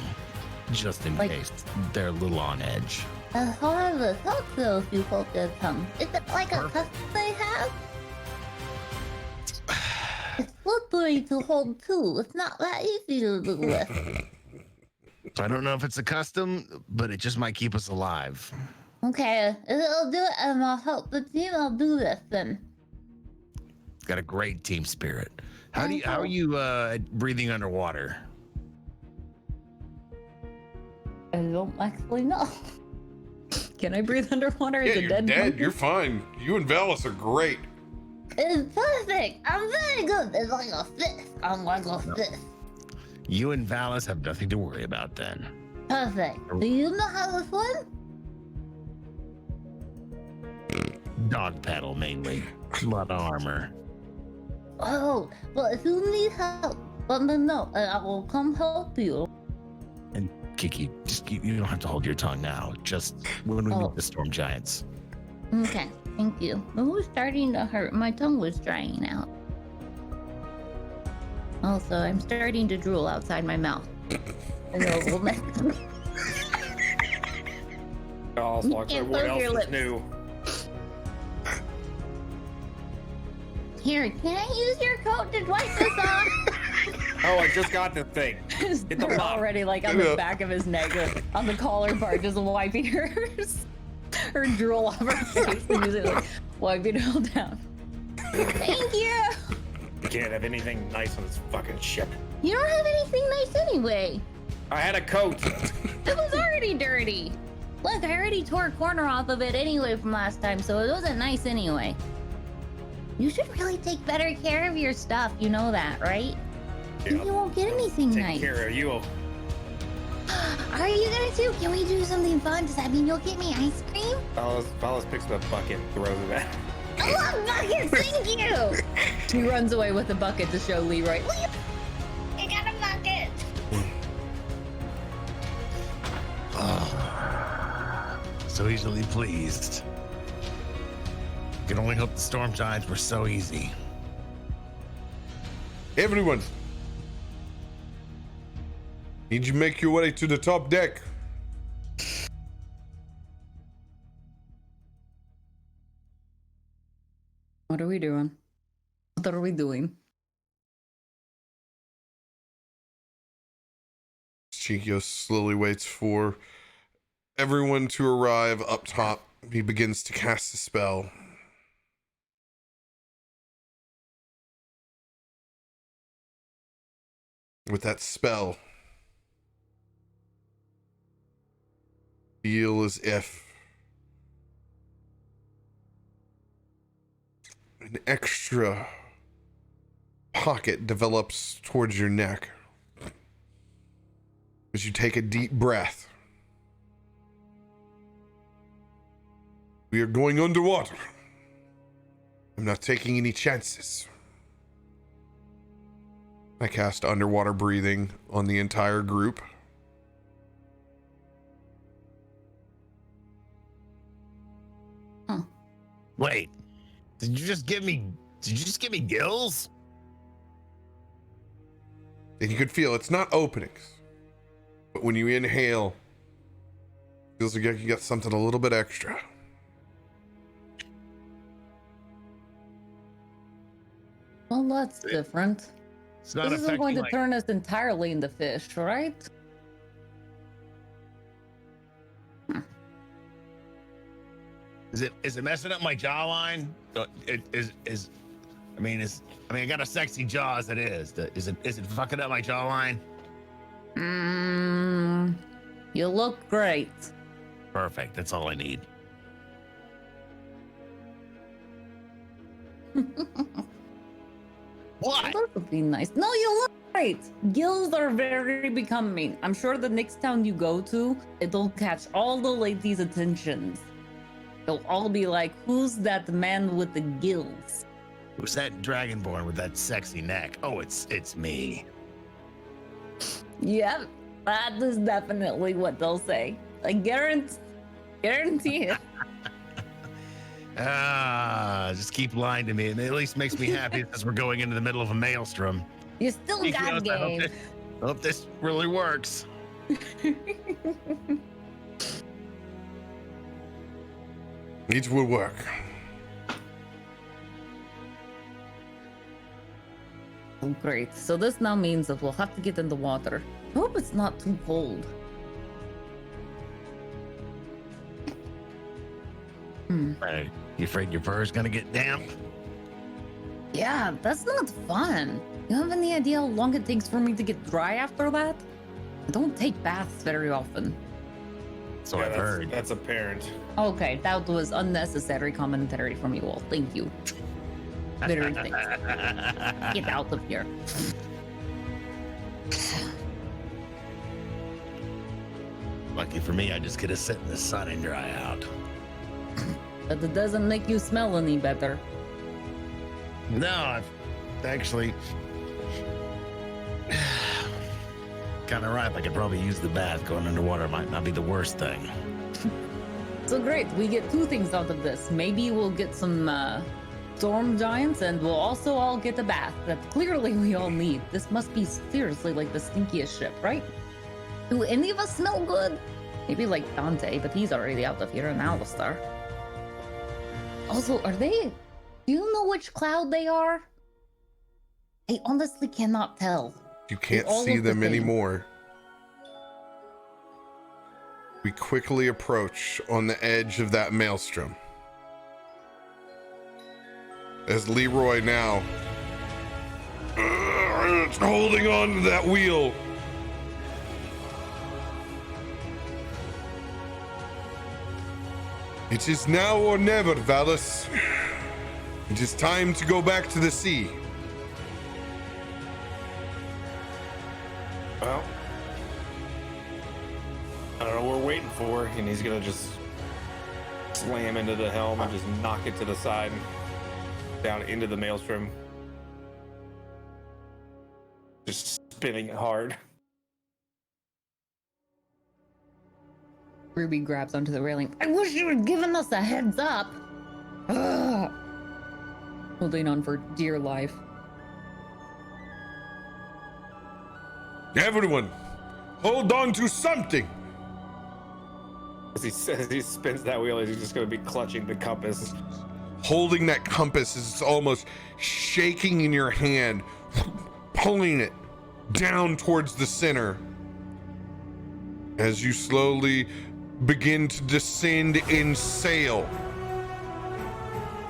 just in case they're a little on edge. However, thought so if you hold their tongue. Is it like a custom they have? It's slippery to hold too. It's not that easy to do with. I don't know if it's a custom, but it just might keep us alive. Okay, if it'll do it and I'll help the team, I'll do this then. Got a great team spirit. How are you breathing underwater? I don't actually know. Can I breathe underwater Yeah, as a you're dead dead. monkey? You're fine. You and Valas are great. It's perfect. I'm very good. It's like a fist. I'm like a fist. You and Valas have nothing to worry about then. Perfect. Do you know how to swim? Dog paddle mainly. A lot of armor. Oh, but if you need help, let me know and I will come help you. And Kiki, you don't have to hold your tongue now. Just when we meet the storm giants. Okay, thank you. It was starting to hurt. My tongue was drying out. Also, I'm starting to drool outside my mouth. I know it will mess with me. Oh, it's like can't what close else your is lips. new? Here, can I use your coat to wipe this off? Oh, I just got the thing. His Get the they're mop. already like on the back of his neck, like, on the collar part, just wiping her drool off her face and using like wiping it all down. Thank you. You can't have anything nice on this fucking ship. You don't have anything nice anyway. I had a coat. It was already dirty. Look, I already tore a corner off of it anyway from last time, so it wasn't nice anyway. You should really take better care of your stuff. You know that, right? Yeah, You won't get anything take nice. care of you. Are you gonna do? Can we do something fun? Does that mean you'll get me ice cream? Valas picks up a bucket, throws it at. I love buckets. Thank you. He runs away with the bucket to show Leroy. I got a bucket. So easily pleased. Can only hope the storm giants were so easy. Everyone, need you make your way to the top deck. What are we doing? What are we doing? Cheekios slowly waits for everyone to arrive up top. He begins to cast a spell. With that spell, feel as if an extra pocket develops towards your neck as you take a deep breath. We are going underwater. I'm not taking any chances. I cast underwater breathing on the entire group. Wait, did you just give me gills? And you could feel it's not openings, but when you inhale, it feels like you got something a little bit extra. Well, that's different. It's not This isn't going affecting to turn us entirely into fish, right? Is it messing up my jawline? I got a sexy jaw as it is. Is it fucking up my jawline? You look great. Perfect. That's all I need. What? That would be nice. No, you look Right. Gills are very becoming. I'm sure the next town you go to, it'll catch all the ladies' attentions. They'll all be like, who's that man with the gills? Who's that dragonborn with that sexy neck? Oh, it's me. Yep, that is definitely what they'll say. I guarantee it. Just keep lying to me. It at least makes me happy as we're going into the middle of a maelstrom. You still got game. I hope this really works. It will work. Oh, great. So this now means that we'll have to get in the water. I hope it's not too cold. Right. You afraid your fur is gonna get damp? Yeah, that's not fun. You have any idea how long it takes for me to get dry after that? I don't take baths very often. So I've heard. That's apparent. Okay, that was unnecessary commentary from you all. Thank you. Very thanks. Get out of here. Lucky for me, I just get to sit in the sun and dry out. But it doesn't make you smell any better. No, I've actually kind of ripe. I could probably use the bath. Going underwater might not be the worst thing. So great, we get two things out of this. Maybe we'll get some storm giants, and we'll also all get a bath that clearly we all need. This must be seriously like the stinkiest ship, right? Do any of us smell good? Maybe like Dante, but he's already out of here, and Alistar. Also, are they... Do you know which cloud they are? I honestly cannot tell. You can't They all see look the them same. anymore. We quickly approach on the edge of that maelstrom. As Leroy now holding on to that wheel. It is now or never, Valas. It is time to go back to the sea. Well, I don't know what we're waiting for, and he's gonna just slam into the helm and just knock it to the side and down into the maelstrom. Just spinning it hard. Ruby grabs onto the railing. I wish you had given us a heads up. Ugh. Holding on for dear life. Everyone, hold on to something. As he spins that wheel, he's just gonna be clutching the compass. Holding that compass is almost shaking in your hand, pulling it down towards the center. As you slowly begin to descend in sail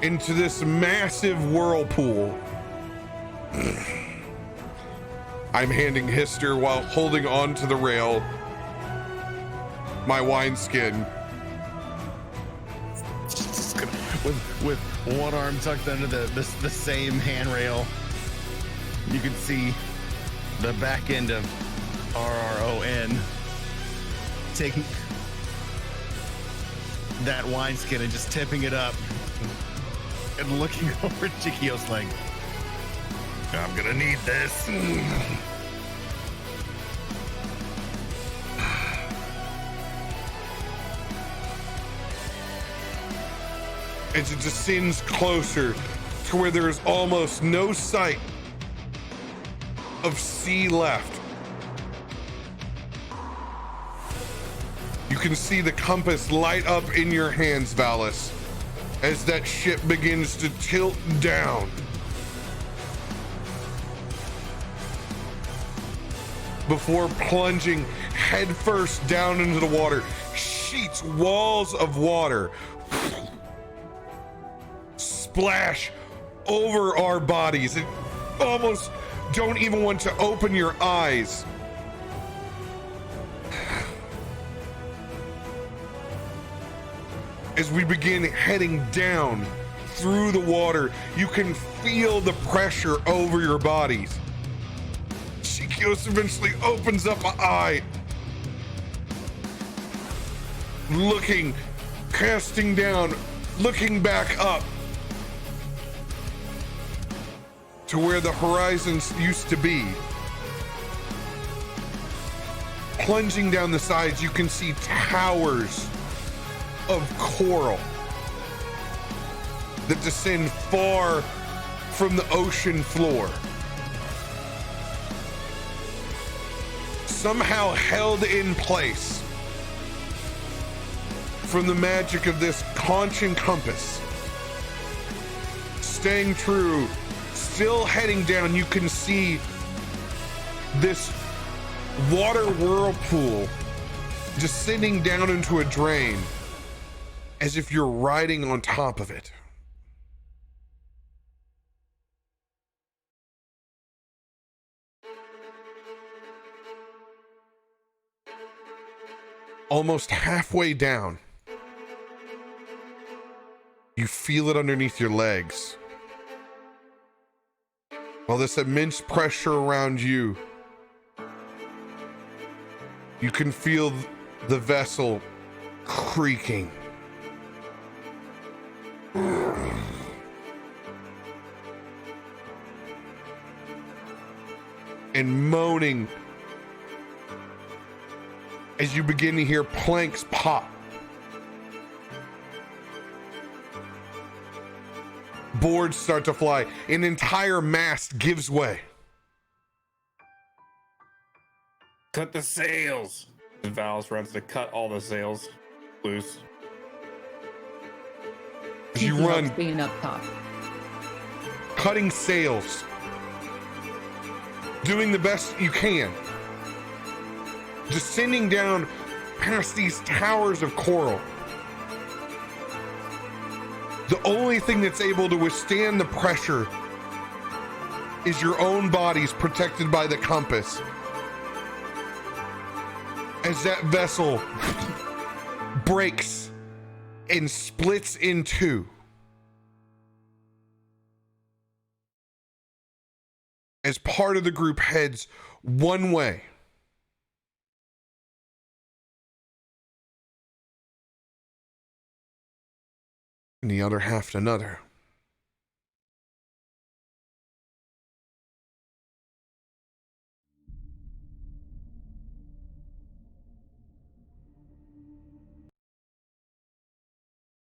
into this massive whirlpool. I'm handing Histor, while holding on to the rail, my wineskin. With one arm tucked under the same handrail, you can see the back end of RRON taking that wineskin and just tipping it up and looking over at Cheekios like, I'm gonna need this. As it descends closer to where there is almost no sight of sea left. You can see the compass light up in your hands, Valas, as that ship begins to tilt down. Before plunging headfirst down into the water, sheets, walls of water splash over our bodies. It almost don't even want to open your eyes. As we begin heading down through the water, you can feel the pressure over your bodies. Cheekios eventually opens up an eye, looking, casting down, looking back up to where the horizons used to be. Plunging down the sides, you can see towers of coral that descend far from the ocean floor. Somehow held in place from the magic of this conch and compass. Staying true, still heading down, you can see this water whirlpool descending down into a drain as if you're riding on top of it. Almost halfway down, you feel it underneath your legs. While this immense pressure around you, you can feel the vessel creaking. And moaning as you begin to hear planks pop. Boards start to fly. An entire mast gives way. Cut the sails. And Valas runs to cut all the sails loose. As you Cheekios run, being up top. cutting sails, doing the best you can, descending down past these towers of coral. The only thing that's able to withstand the pressure is your own bodies protected by the compass. As that vessel breaks and splits in two. As part of the group heads one way. And the other half another.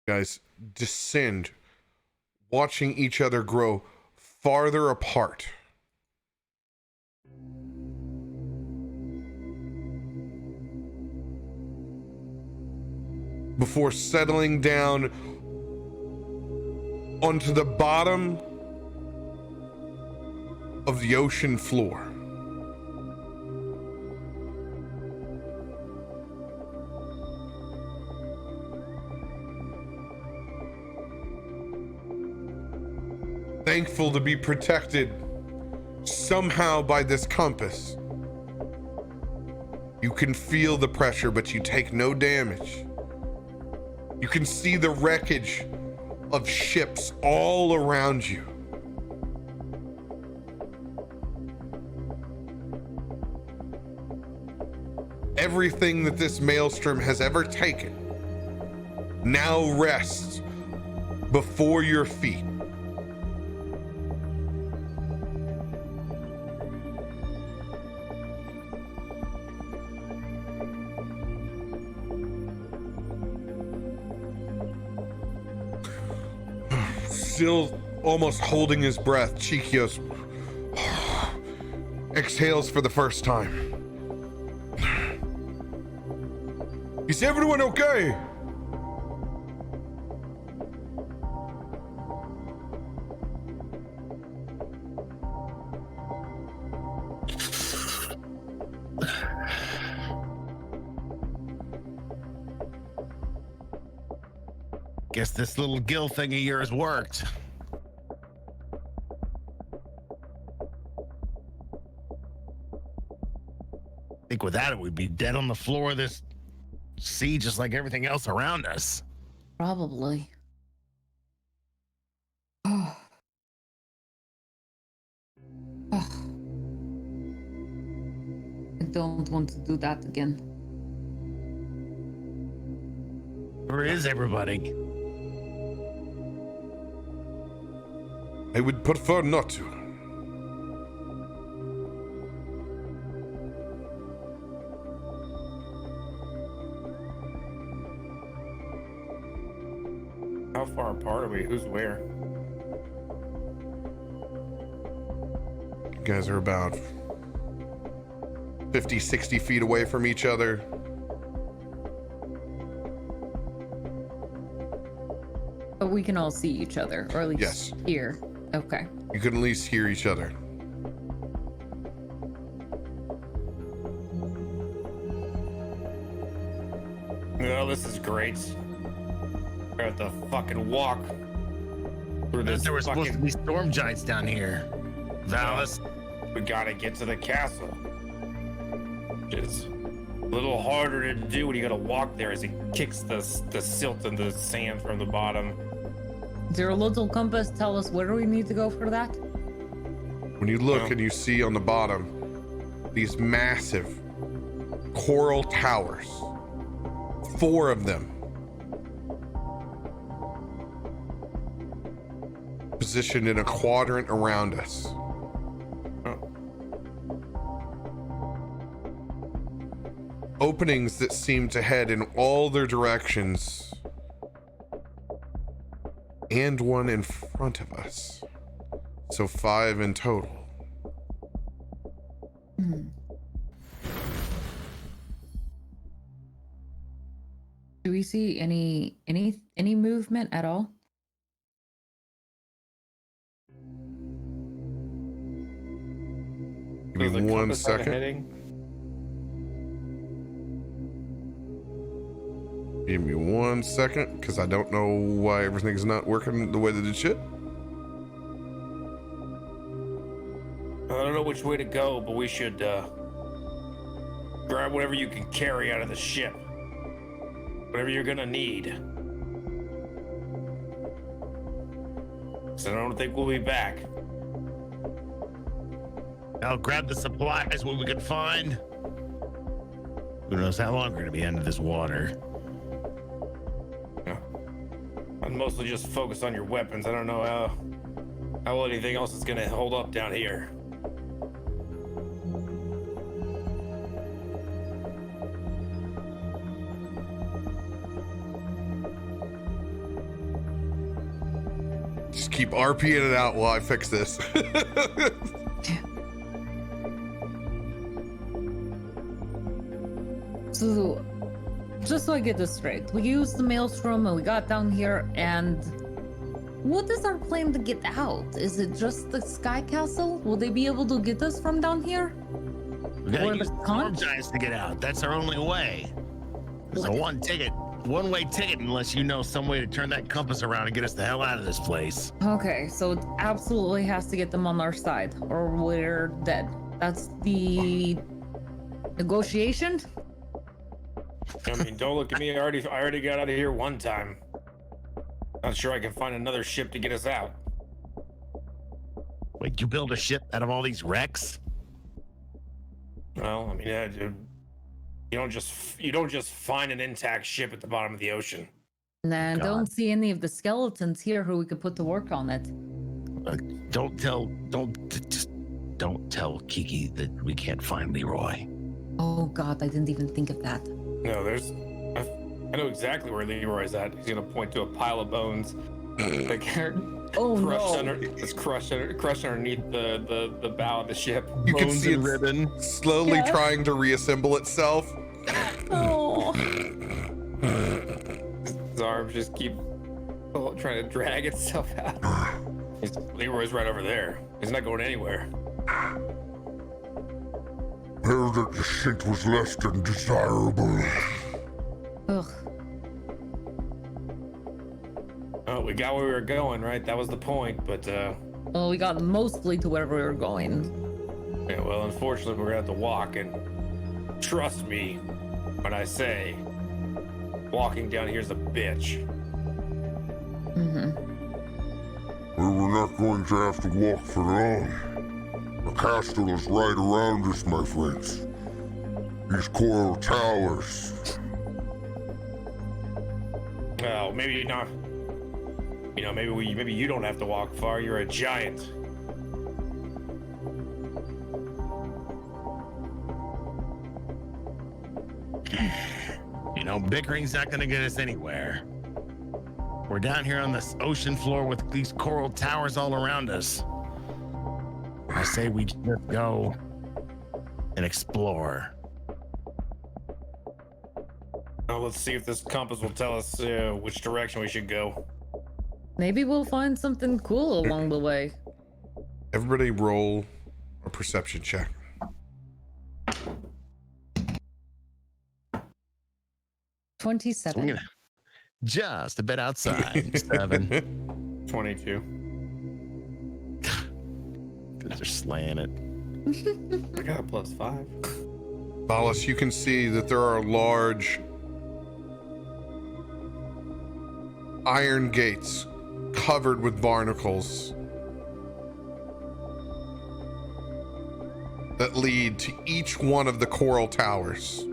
Guys, descend, watching each other grow farther apart. Before settling down onto the bottom of the ocean floor. Thankful to be protected somehow by this compass. You can feel the pressure, but you take no damage. You can see the wreckage of ships all around you. Everything that this maelstrom has ever taken now rests before your feet. Still almost holding his breath, Cheekios exhales for the first time. Is everyone okay? Guess this little gill thing of yours worked. I think without it, we'd be dead on the floor of this sea, just like everything else around us. Probably. don't want to do that again. Where is everybody? I would prefer not to. How far apart are we? Who's where? You guys are about 50, 60 feet away from each other. But we can all see each other, or at least Yes. hear. Okay. You can at least hear each other. Oh, this is great. We have to fucking walk through this. There were supposed to fucking... be storm giants down here. Valas. We gotta get to the castle. It's a little harder to do when you gotta walk there as he kicks the silt and the sand from the bottom. Does your little compass tell us where we need to go for that? When you look and you see on the bottom these massive coral towers, 4 of them, positioned in a quadrant around us. Openings that seem to head in all their directions, and one in front of us. So 5 in total. Do we see any movement at all? Give Does the me 1 compass have a second. heading? Give me 1 second, because I don't know why everything's not working the way that it should. I don't know which way to go, but we should grab whatever you can carry out of the ship. Whatever you're gonna need. So I don't think we'll be back. I'll grab the supplies what we can find. Who knows how long we're gonna be under this water. I'd mostly just focus on your weapons. I don't know how well anything else is gonna hold up down here. Just keep RPing it out while I fix this. So, just so I get this straight, we used the maelstrom and we got down here, and what is our plan to get out? Is it just the Sky Castle? Will they be able to get us from down here? We gotta Or use the the storm conch? giants to get out. That's our only way. There's a one-way ticket unless you know some way to turn that compass around and get us the hell out of this place. Okay, so it absolutely has to get them on our side, or we're dead. That's the negotiation? I mean, don't look at me. I already got out of here one time. Not sure I can find another ship to get us out. Wait, you build a ship out of all these wrecks? Well, I mean, you don't just find an intact ship at the bottom of the ocean. And I God. don't see any of the skeletons here who we could put to work on it. Don't tell Kiki that we can't find Leroy. Oh god, I didn't even think of that. No, I know exactly where Leroy's at. He's gonna point to a pile of bones. Like, Oh crushed underneath the bow of the ship. You can Bones see it and ribbon. slowly Yeah. trying to reassemble itself. Oh. His arms just keep trying to drag itself out. Leroy's right over there. He's not going anywhere. Heard that the shit was less than desirable. Ugh. Oh, we got where we were going, right? That was the point, but Well, we got mostly to where we were going. yeah, well, unfortunately, we're gonna have to walk, and trust me when I say walking down here's a bitch. Mm-hmm. We were not going to have to walk for long. The castle is right around us, my friends. these coral towers. Well, maybe not. You know, maybe you don't have to walk far. You're a giant. You know, bickering's not gonna get us anywhere. We're down here on this ocean floor with these coral towers all around us. I say we just go and explore. Now let's see if this compass will tell us which direction we should go. Maybe we'll find something cool along the way. Everybody roll a perception check. So 27. just a bit outside. 7. 22. They're slaying it. I got a +5. Valas, you can see that there are large iron gates covered with barnacles that lead to each one of the coral towers.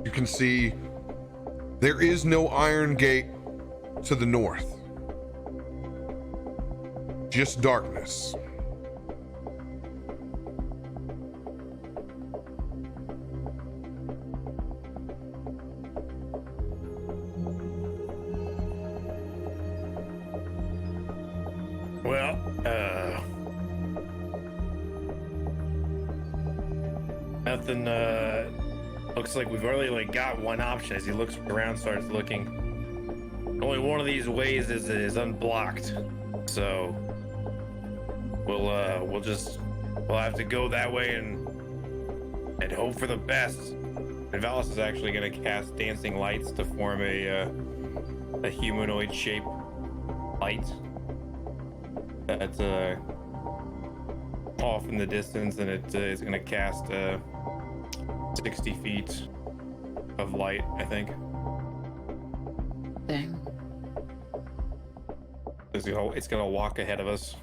You can see there is no iron gate to the north, just darkness. Well, nothing, looks like we've only got one option. As he looks around, starts looking. Only one of these ways is unblocked. So we'll have to go that way and hope for the best. And Valas is actually gonna cast dancing lights to form a humanoid shape light that's off in the distance, and it is going to cast 60 feet of light, I think. Dang. It's going to walk ahead of us.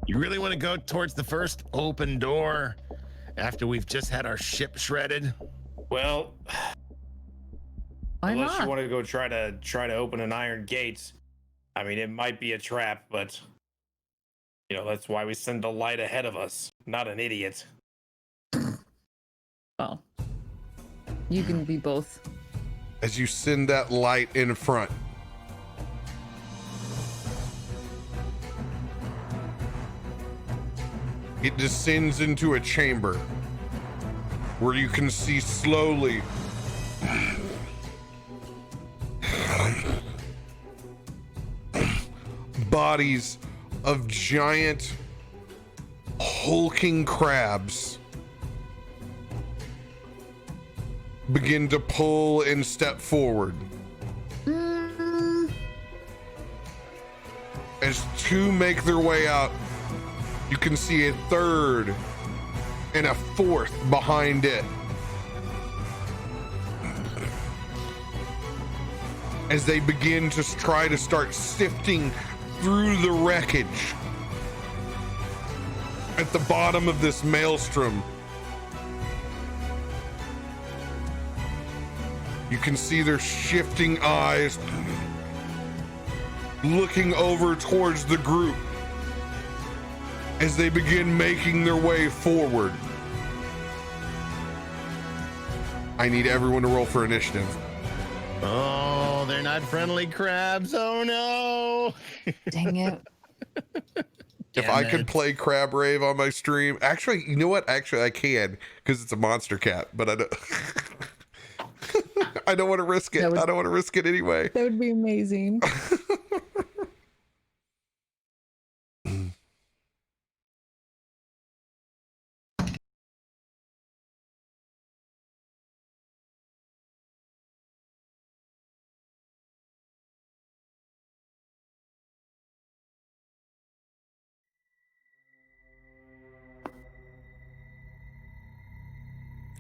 You really want to go towards the first open door after we've just had our ship shredded? Well, Why unless not? you want to go try to open an iron gate. I mean, it might be a trap, but you know, that's why we send a light ahead of us, not an idiot. Oh. You can be both. As you send that light in front, it descends into a chamber where you can see slowly bodies of giant hulking crabs begin to pull and step forward. As two make their way out, you can see a third and a fourth behind it. As they begin to try to start sifting through the wreckage at the bottom of this maelstrom. You can see their shifting eyes looking over towards the group as they begin making their way forward. I need everyone to roll for initiative. Oh, they're not friendly crabs. Oh no. Dang it. If I could play Crab Rave on my stream, actually, you know what? Actually, I can because it's a monster cat, but I don't. I don't want to risk it. I don't want to risk it anyway. That would be amazing.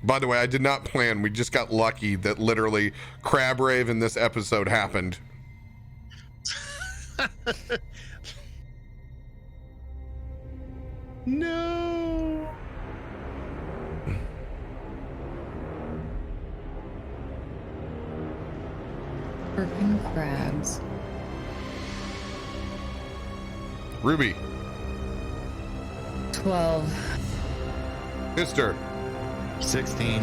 By the way, I did not plan. We just got lucky that literally Crab Rave in this episode happened. No. Freaking crabs. Ruby. 12. Histor. 16.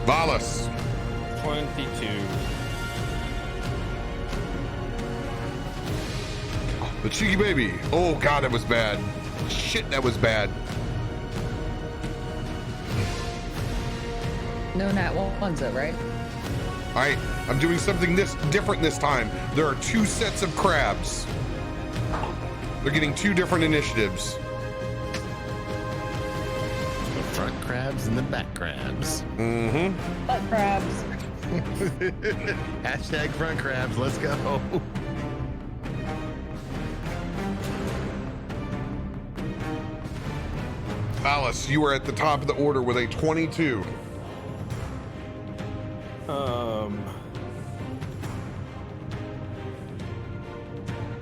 Valas. 22. The cheeky baby. Oh god, that was bad. Shit, that was bad. No nat ones, though, right? All right, I'm doing something different this time. There are 2 sets of crabs. They're getting 2 different initiatives. The front crabs and the back crabs. Mm-hmm. Butt crabs. Hashtag front crabs. Let's go. Alice, you are at the top of the order with a 22.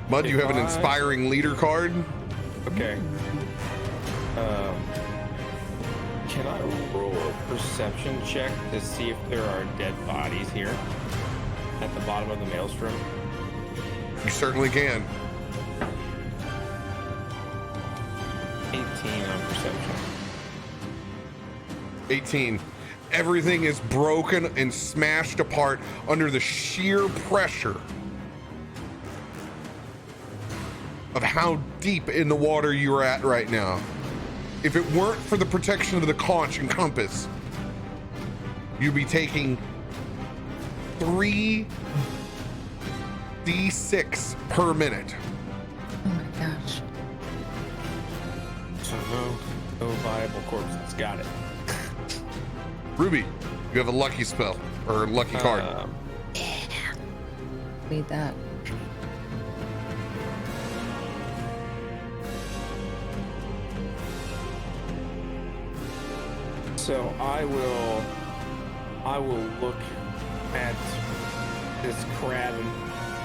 Mud, you have an inspiring leader card. Okay. Can I roll a perception check to see if there are dead bodies here at the bottom of the maelstrom? You certainly can. 18 on perception. 18. Everything is broken and smashed apart under the sheer pressure of how deep in the water you're at right now. If it weren't for the protection of the conch and compass, you'd be taking 3d6 per minute. Oh my gosh. So no viable corpses. Got it. Ruby, you have a lucky spell or lucky card. Need that. So I will look at this crab,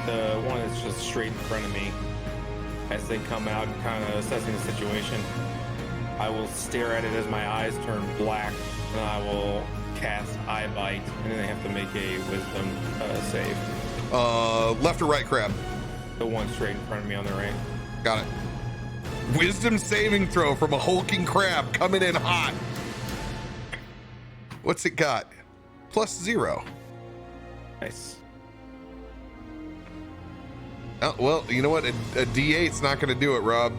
the one that's just straight in front of me, as they come out and kind of assessing the situation. I will stare at it as my eyes turn black, and I will cast Eye Bite, and then they have to make a Wisdom save. Left or right crab? The one straight in front of me on the right. Got it. Wisdom saving throw from a hulking crab coming in hot. What's it got? +0. Nice. Oh, well, you know what? A D8's not going to do it, Rob.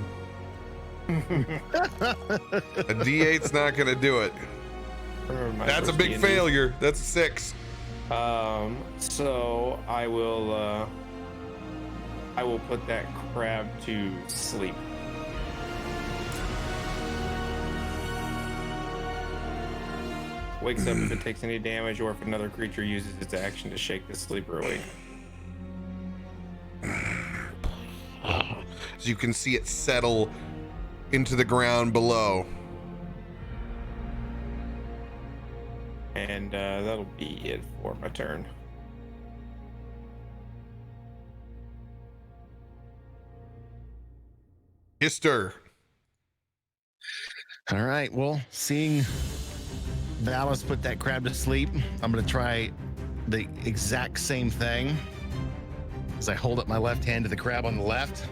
A D8's not going to do it. That's a big failure. That's a 6. So I will put that crab to sleep. Wakes up if it takes any damage, or if another creature uses its action to shake the sleeper awake. As you can see it settle into the ground below. And that'll be it for my turn. Histor. All right. Well, seeing Valas put that crab to sleep, I'm going to try the exact same thing as I hold up my left hand to the crab on the left.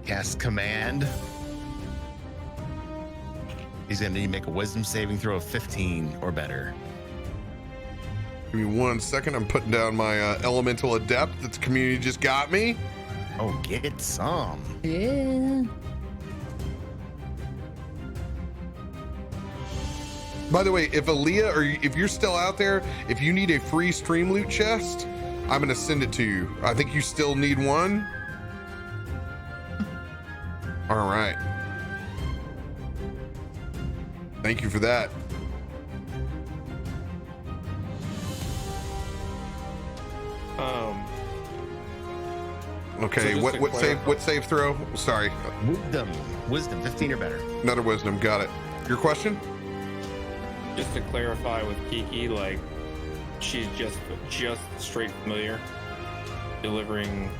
Cast Command. He's going to need to make a Wisdom saving throw of 15 or better. Give me 1 second. I'm putting down my Elemental Adept that the community just got me. Oh, get some. Yeah. By the way, if Aaliyah or if you're still out there, if you need a free stream loot chest, I'm going to send it to you. I think you still need one. All right. Thank you for that. Okay, So what save throw? Sorry. Wisdom 15 or better. Another wisdom. Got it. Your question? Just to clarify with Kiki, like she's just straight familiar. delivering.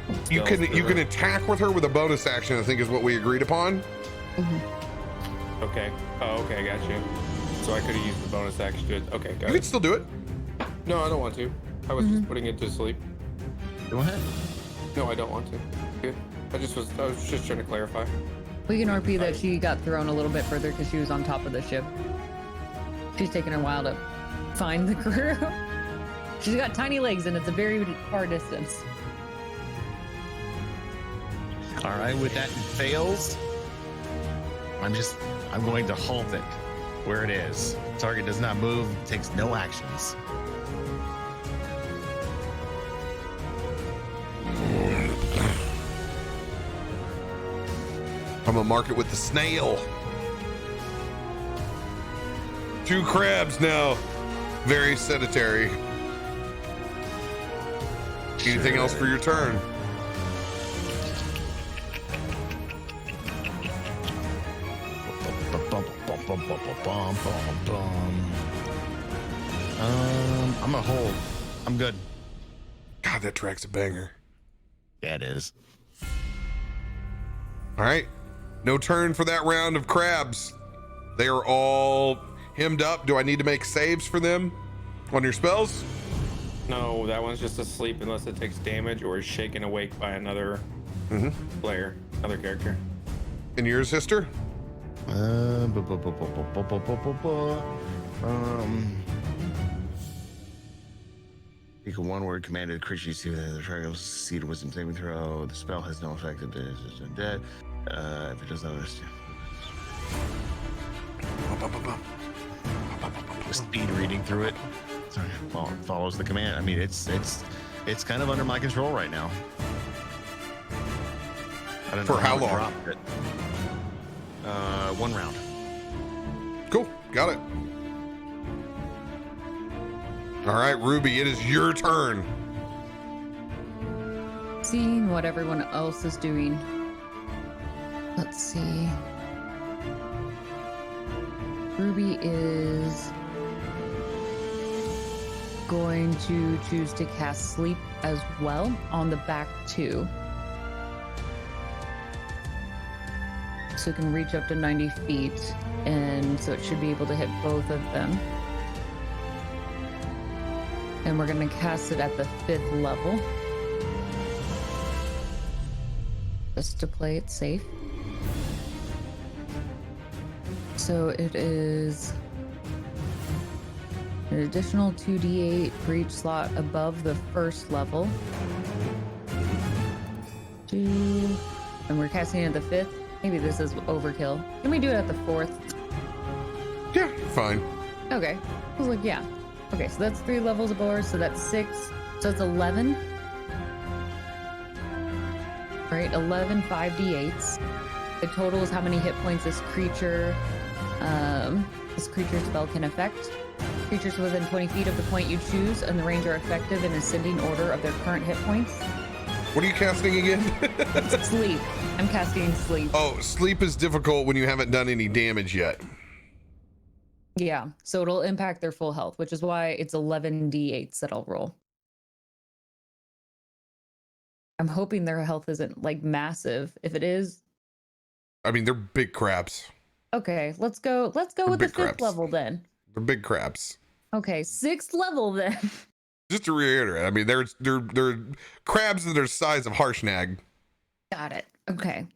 You spells can through you can her? attack with her with a bonus action, I think is what we agreed upon. Okay. Oh, okay, I got you. So I could have used the bonus action to. Okay, got You it. can still do it. No, I don't want to. I was just putting it to sleep. Go ahead. No, I don't want to. Good. I was just trying to clarify. We can RP that she got thrown a little bit further because she was on top of the ship. She's taking a while to find the crew. She's got tiny legs and it's a very far distance. All right, with that fails, I'm going to halt it where it is. Target does not move, takes no actions. I'm gonna mark it with the snail. 2 crabs now. Very sedentary. Anything else for your turn? I'm gonna hold. I'm good. God, that track's a banger. Yeah, it is. All right. No turn for that round of crabs. They are all hemmed up. Do I need to make saves for them on your spells? No, that one's just asleep unless it takes damage or is shaken awake by another player, another character. And yours, Histor? Speak a one-word commanded creature you see the triangle seed wisdom saving throw. The spell has no effect if it is undead. If it does not understand. Speed reading through it. Sorry, well, it follows the command. I mean, it's kind of under my control right now. I don't For know how it long? dropped it. 1 round. Cool. Got it. All right, Ruby, it is your turn. Seeing what everyone else is doing. Let's see. Ruby is going to choose to cast Sleep as well on the back 2. So it can reach up to 90 feet, and so it should be able to hit both of them. And we're going to cast it at the 5th level. Just to play it safe. So it is an additional 2d8 for each slot above the 1st level. 2. And we're casting it at the 5th. Maybe this is overkill. Can we do it at the 4th? Yeah, fine. Okay. I was like, yeah. Okay, so that's 3 levels above, so that's 6. So it's 11. All right, 11 5d8s. The total is how many hit points this creature spell can affect. Creatures within 20 feet of the point you choose and the range are effective in ascending order of their current hit points. What are you casting again? Sleep. I'm casting Sleep. Oh, sleep is difficult when you haven't done any damage yet. Yeah, so it'll impact their full health, which is why it's 11 d8s that I'll roll. I'm hoping their health isn't like massive. If it is, I mean, they're big crabs. okay, let's go with the big 5th crabs. level then. They're big crabs. Okay, 6th level then. Just to reiterate, I mean, they're crabs that are the size of Harshnag. Got it. Okay.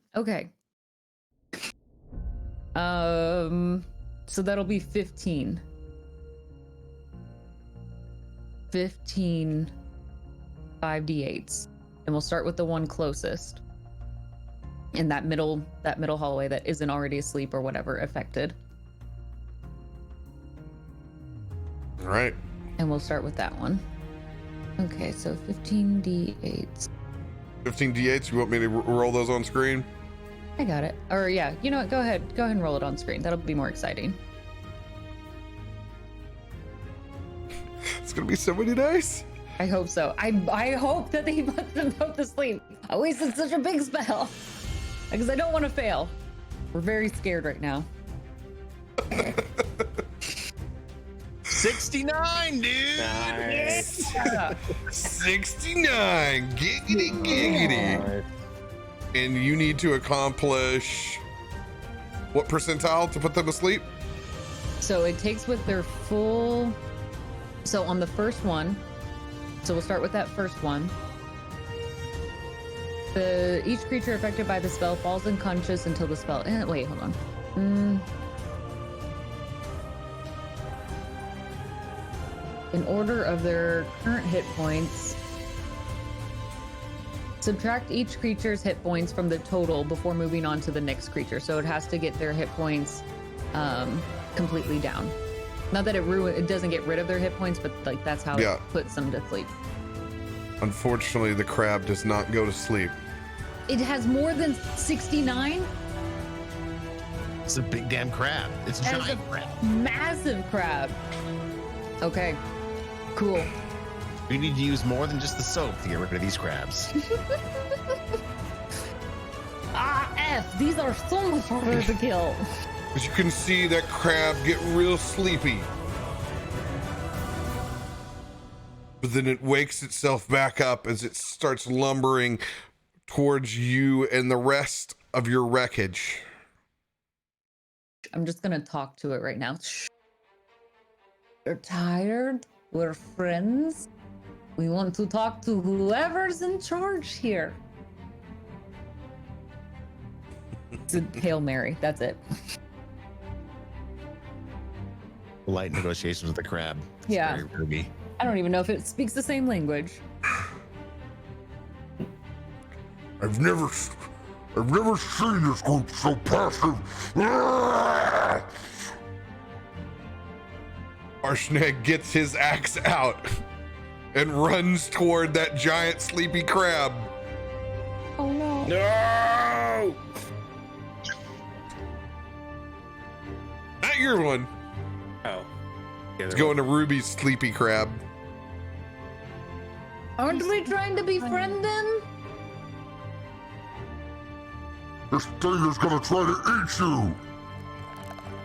So that'll be 15. 15 5d8s. And we'll start with the one closest. In that middle hallway that isn't already asleep or whatever affected. All right. And we'll start with that one. Okay, so 15 d8s. 15 d8s. You want me to roll those on screen? I got it. Or yeah, you know what? Go ahead and roll it on screen. That'll be more exciting. It's gonna be so many dice. I hope so. I hope that they put them both to sleep. I wasted such a big spell. Because I don't want to fail. We're very scared right now. 69, dude. Nice. 69. Giggity, giggity. And you need to accomplish what percentile to put them asleep? So it takes with their full. So on the first one, so we'll start with that first one. Each creature affected by the spell falls unconscious until the spell. Wait, hold on. In order of their current hit points, subtract each creature's hit points from the total before moving on to the next creature. So it has to get their hit points completely down. Not that it doesn't get rid of their hit points, but like that's how it puts them to sleep. Unfortunately, the crab does not go to sleep. It has more than 69. It's a big damn crab. It's a giant crab. Massive crab. Okay, cool. We need to use more than just the soap to get rid of these crabs. These are so much harder to kill. As you can see, that crab get real sleepy. But then it wakes itself back up as it starts lumbering towards you and the rest of your wreckage. I'm just gonna talk to it right now. We're tired. We're friends. We want to talk to whoever's in charge here. It's a Hail Mary. That's it. Light negotiations with the crab. It's Yeah. very ruby. I don't even know if it speaks the same language. I've never seen this group so passive. Arshnag gets his axe out and runs toward that giant sleepy crab. Oh no. No! Not your one. Oh. It's going to Ruby's sleepy crab. Aren't we trying to befriend them? This thing is gonna try to eat you.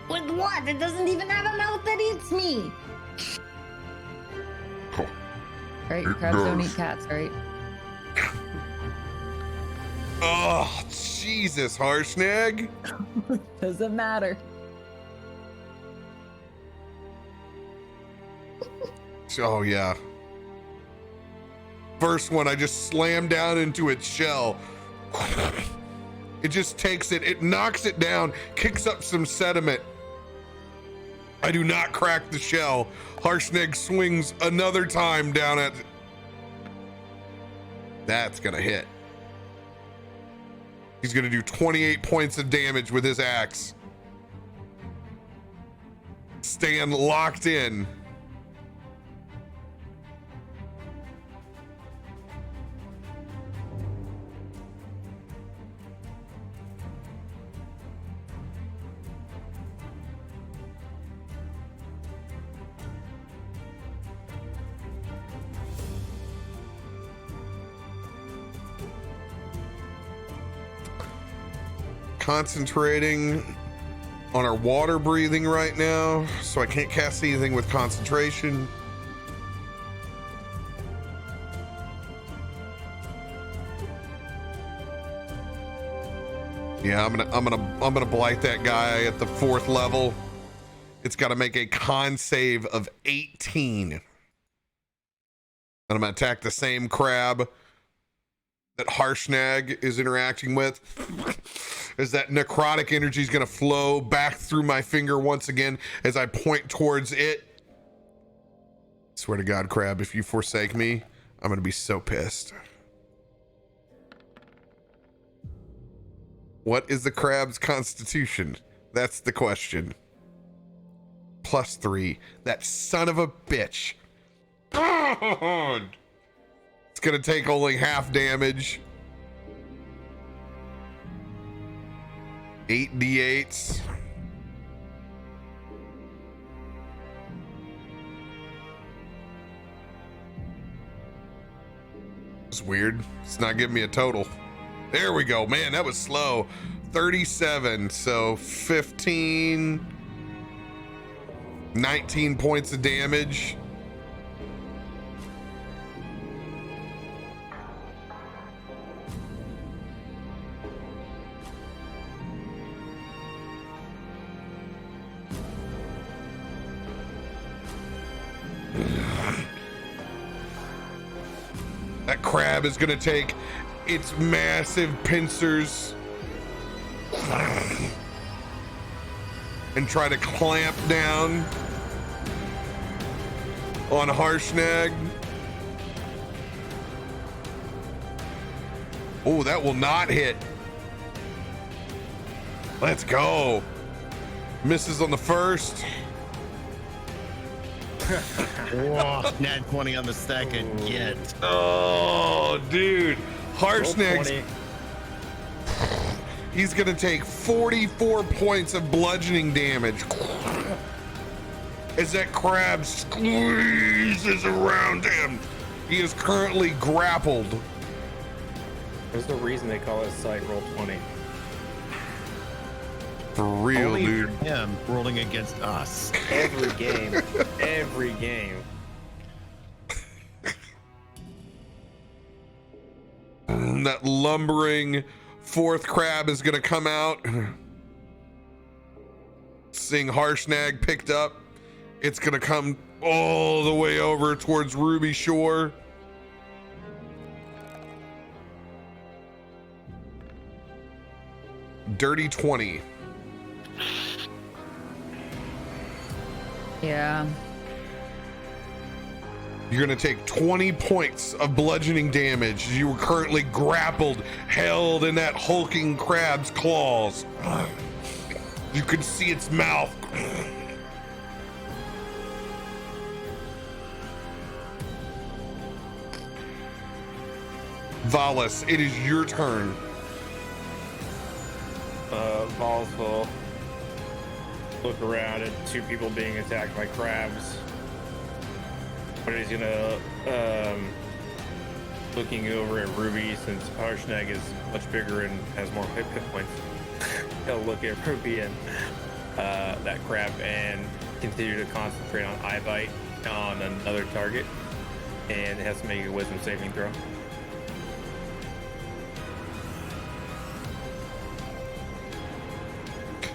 With what? It doesn't even have a mouth that eats me. Right? It Crabs don't does. eat cats, right? Oh, Jesus, Harshnag. Doesn't matter. Oh, yeah. First one, I just slammed down into its shell. It just takes it, it knocks it down, kicks up some sediment. I do not crack the shell. Harshnag swings another time down at... That's gonna hit. He's gonna do 28 points of damage with his axe. Stand locked in. Concentrating on our water breathing right now, so I can't cast anything with concentration. Yeah, I'm gonna blight that guy at the 4th level. It's got to make a con save of 18. And I'm gonna attack the same crab that Harshnag is interacting with. As that necrotic energy is going to flow back through my finger once again as I point towards it. Swear to God, crab, if you forsake me, I'm going to be so pissed. What is the crab's constitution? That's the question. +3. That son of a bitch. God. It's going to take only half damage. 8d8s. It's weird. It's not giving me a total. There we go. Man, that was slow. 37. So 15. 19 points of damage. That crab is gonna take its massive pincers and try to clamp down on Harshnag. Oh, that will not hit. Let's go. Misses on the first. Whoa, nat 20 on the second. Get. Oh, dude. Harshnag's, 20. he's gonna take 44 points of bludgeoning damage as that crab squeezes around him. He is currently grappled. There's the reason they call it sight roll 20. For real, Only dude. him rolling against us. Every game. Every game. That lumbering fourth crab is gonna come out. Seeing Harshnag picked up, it's gonna come all the way over towards Ruby Shore. Dirty 20. Yeah. You're gonna take 20 points of bludgeoning damage. You are currently grappled, held in that hulking crab's claws. You can see its mouth. Valas, it is your turn. Vols will look around at two people being attacked by crabs. But he's gonna, looking over at Ruby, since Harshnag is much bigger and has more hit points, he'll look at Ruby and that crab and continue to concentrate on eye bite on another target, and it has to make a wisdom saving throw.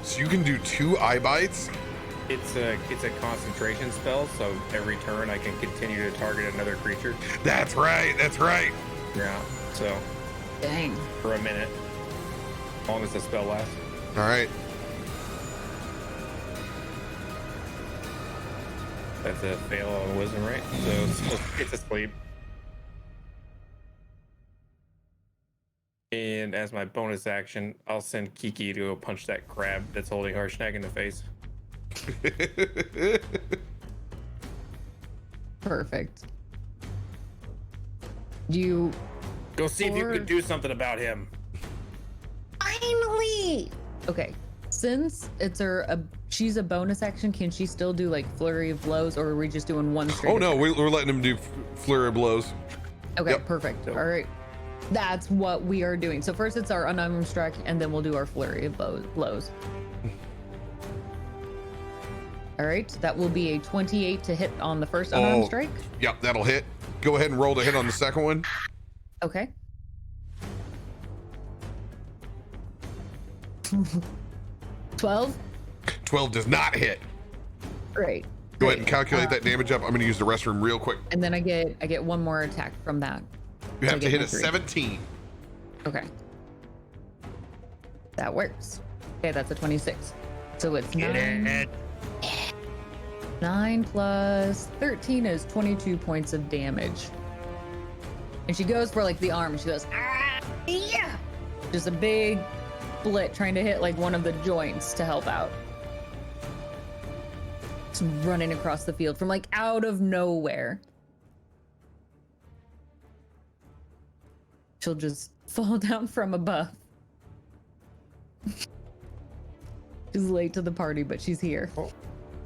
So you can do 2 eye bites? It's a concentration spell, so every turn I can continue to target another creature. That's right, that's right. Yeah. So Dang. for a minute, as long as the spell lasts. All right. That's a fail on wisdom, right? So it's asleep. And as my bonus action, I'll send Kiki to go punch that crab that's holding Harshnag in the face. Perfect. You Go see if you can do something about him. Finally! okay? Since it's she's a bonus action, can she still do like flurry of blows, or are we just doing one straight? Oh no, attack? we're letting him do flurry of blows. Okay, Yep. perfect. All right. That's what we are doing. So first it's our unarmed strike, and then we'll do our flurry of blows. All right, that will be a 28 to hit on the first unarmed strike. Yep, that'll hit. Go ahead and roll to hit on the second one. Okay. 12. 12 does not hit. Great. Go ahead and calculate that damage up. I'm going to use the restroom real quick. And then I get one more attack from that. You have I to get hit my a 3. 17. Okay. That works. Okay, that's a 26. So it's 9. 9 plus 13 is 22 points of damage. And she goes for like the arm, and she goes, ah, yeah. Just a big split trying to hit like one of the joints to help out. Just running across the field from like out of nowhere. She'll just fall down from above. She's late to the party, but she's here. Oh,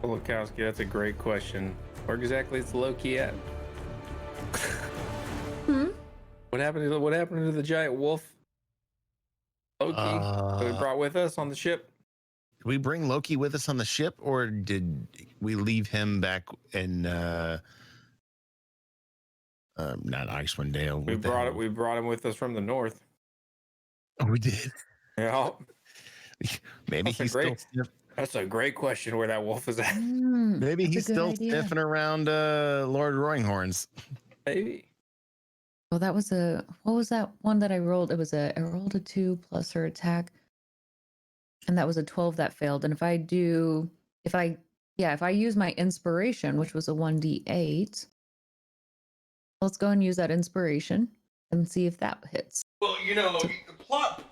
Lukowski, that's a great question. Where exactly is Loki at? What happened to the giant wolf? Loki that we brought with us on the ship? Did we bring Loki with us on the ship, or did we leave him back in not Icewind Dale? We brought him with us from the north. Oh, we did. Yeah. Maybe he's still That's a great question where that wolf is at. maybe That's a he's good still idea. sniffing around Lord Roaringhorns. Maybe. Oh, that was what was that one that I rolled? I rolled a 2 plus her attack. And that was a 12 that failed. And if I use my inspiration, which was a 1d8, let's go and use that inspiration and see if that hits. Well, plot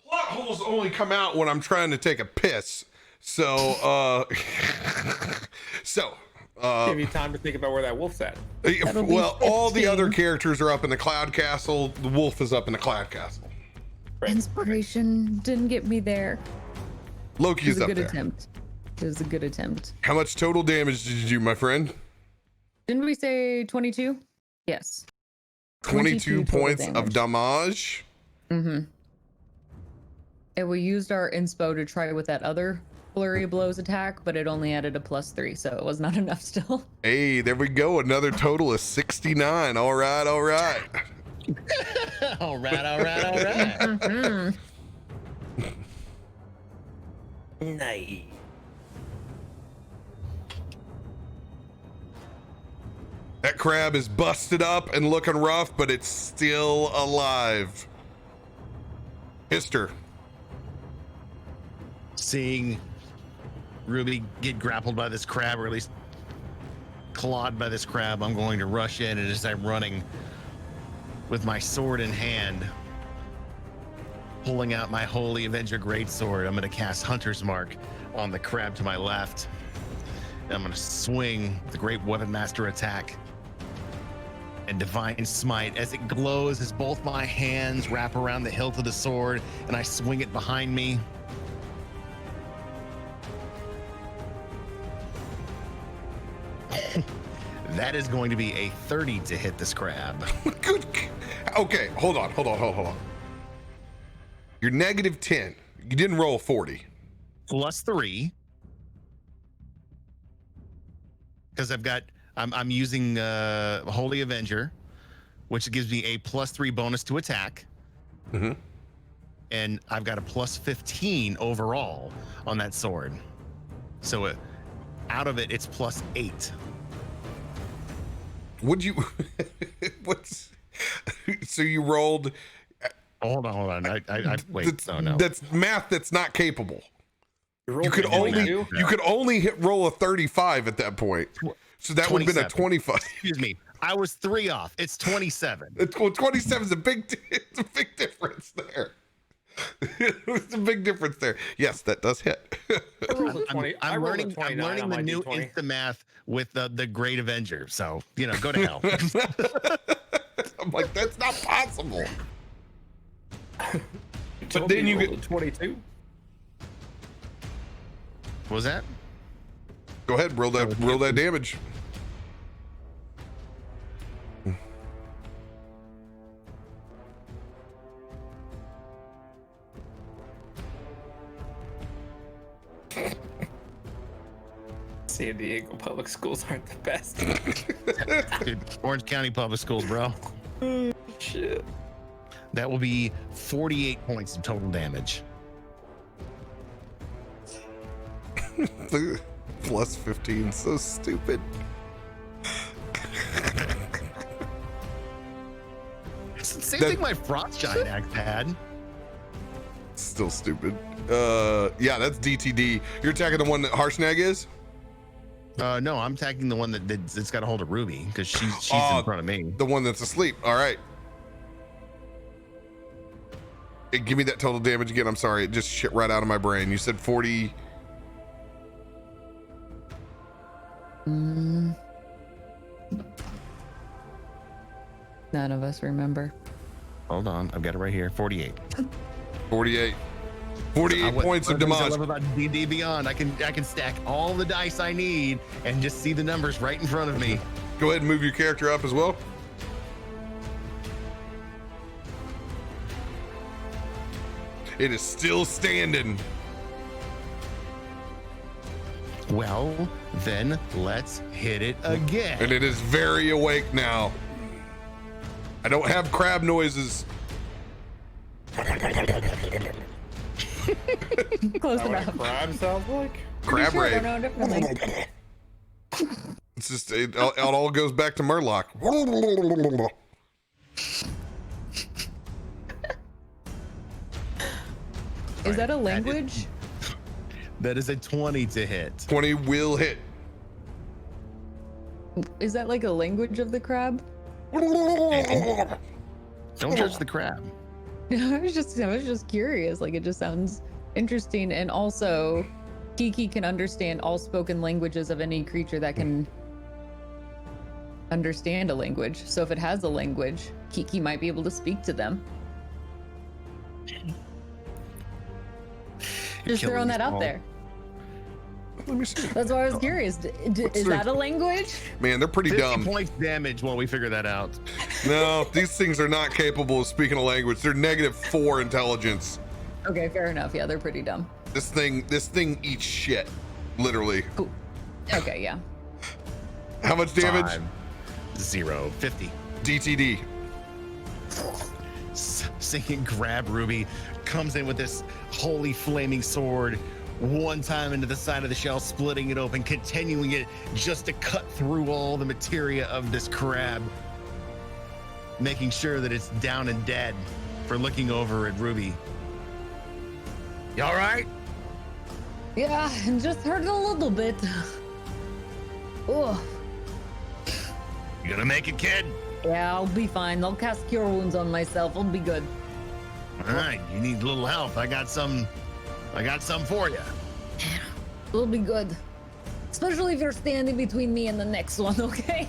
holes only come out when I'm trying to take a piss. So, give you time to think about where that wolf's at. Well, all the other characters are up in the Cloud Castle. The wolf is up in the Cloud Castle. Right. Inspiration didn't get me there. Loki's up there. It was a good attempt. How much total damage did you do, my friend? Didn't we say 22? Yes. 22 points of damage. Mm-hmm. And we used our inspo to try with that other flurry of blows attack, but it only added a +3, so it was not enough still. Hey, there we go. Another total of 69. All right. all right. Mm-hmm. Nice. That crab is busted up and looking rough, but it's still alive. Histor. Seeing Ruby get grappled by this crab, or at least clawed by this crab, I'm going to rush in, and as I'm running with my sword in hand, pulling out my Holy Avenger Greatsword, I'm going to cast Hunter's Mark on the crab to my left. And I'm going to swing the Great Weapon Master attack and Divine Smite as it glows as both my hands wrap around the hilt of the sword and I swing it behind me. That is going to be a 30 to hit this crab. Good. Okay, hold on. You're -10. You didn't roll 40. +3. Because I'm using Holy Avenger, which gives me a +3 bonus to attack. Mm-hmm. And I've got a +15 overall on that sword. So out of it, it's +8. Would you? So you rolled? Hold on. I wait. No. That's math. That's not capable. You could rolled only roll a 35 at that point. So that would have been a 25. Excuse me. I was 3 off. It's 27. 27 is a big difference there. It's a big difference there. Yes, that does hit. I'm learning the new instant math with the Great Avenger. So, go to hell. I'm like, that's not possible. But then you get 22. What was that? Go ahead, roll that damage. San Diego public schools aren't the best. Dude, Orange County Public Schools, bro. Shit. That will be 48 points of total damage. +15, so stupid. It's the same thing my Frost Giant Axe had. Still stupid. Yeah, that's DTD. You're attacking the one that Harshnag is? No, I'm attacking the one that's got a hold of Ruby because she's in front of me. The one that's asleep. All right. Hey, give me that total damage again. I'm sorry. It just shit right out of my brain. You said 40. None of us remember. Hold on. I've got it right here. 48. 48 points of damage. I love about D&D Beyond. I can stack all the dice I need and just see the numbers right in front of me. Go ahead and move your character up as well. It is still standing. Well, then let's hit it again. And it is very awake now. I don't have crab noises. Close enough. Crab sounds like Crab Sure, I rave. don't know differently. It's just it all goes back to Murloc. Is that a language? That is a 20 to hit. 20 will hit. Is that like a language of the crab? Don't judge the crab. I was just curious. Like, it just sounds interesting. And also, Kiki can understand all spoken languages of any creature that can understand a language. So if it has a language, Kiki might be able to speak to them. Just throwing that out there. Let me see. That's why I was curious. Is that a language? Man, they're pretty 50 dumb. points damage while we figure that out. No, these things are not capable of speaking a language. They're -4 intelligence. Okay, fair enough. Yeah, they're pretty dumb. This thing eats shit, literally. Cool. Okay, yeah. How much damage? 5, 0, 50. DTD. Singing grab Ruby comes in with this holy flaming sword, one time into the side of the shell, splitting it open, continuing it just to cut through all the materia of this crab, making sure that it's down and dead for looking over at Ruby. You all right? Yeah, and just hurt a little bit. Oh, You gonna make it, kid? yeah, I'll be fine. I'll cast Cure Wounds on myself. I'll be good. All right, you need a little help. I got some for you. We'll be good. Especially if you're standing between me and the next one, okay?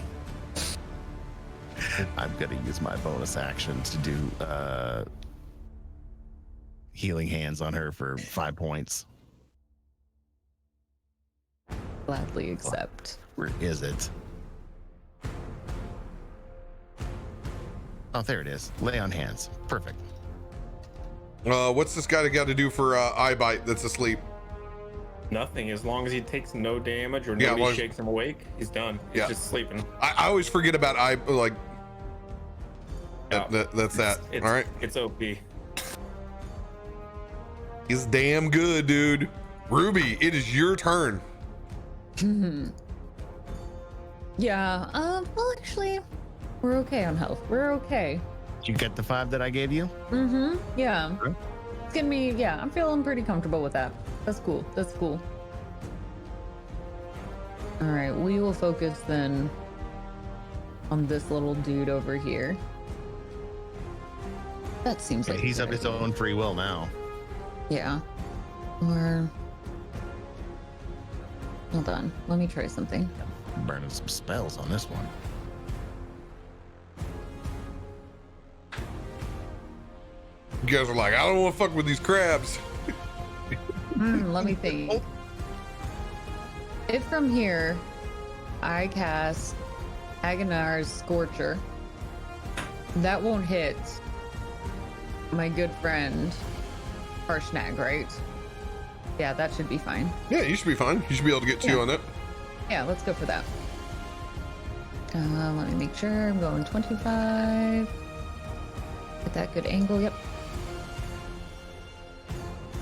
I'm gonna use my bonus action to do healing hands on her for 5 points. Gladly accept. Where is it? Oh, there it is. Lay on hands. Perfect. What's this guy got to do for eye bite that's asleep? Nothing. As long as he takes no damage or Yeah, nobody well, shakes him awake, he's done. He's Yeah. just sleeping. I always forget about eye, like, Yeah. that's that. It's, All right. It's OP. He's damn good, dude. Ruby, it is your turn. Yeah, well, actually, we're okay on health. We're okay. Did you get the 5 that I gave you? Yeah. Okay. It's gonna be, yeah, I'm feeling pretty comfortable with that. That's cool. That's cool. All right, we will focus then on this little dude over here. That seems like He's a of good his idea. own free will now. Yeah. Or hold on, let me try something. Burning some spells on this one. You guys are like, I don't want to fuck with these crabs. Let me think. If from here I cast Agonar's Scorcher, that won't hit my good friend Harshnag, right? Yeah, that should be fine. Yeah, you should be fine. You should be able to get 2 Yeah. on that. Yeah, let's go for that. Let me make sure I'm going 25. Get that good angle. Yep.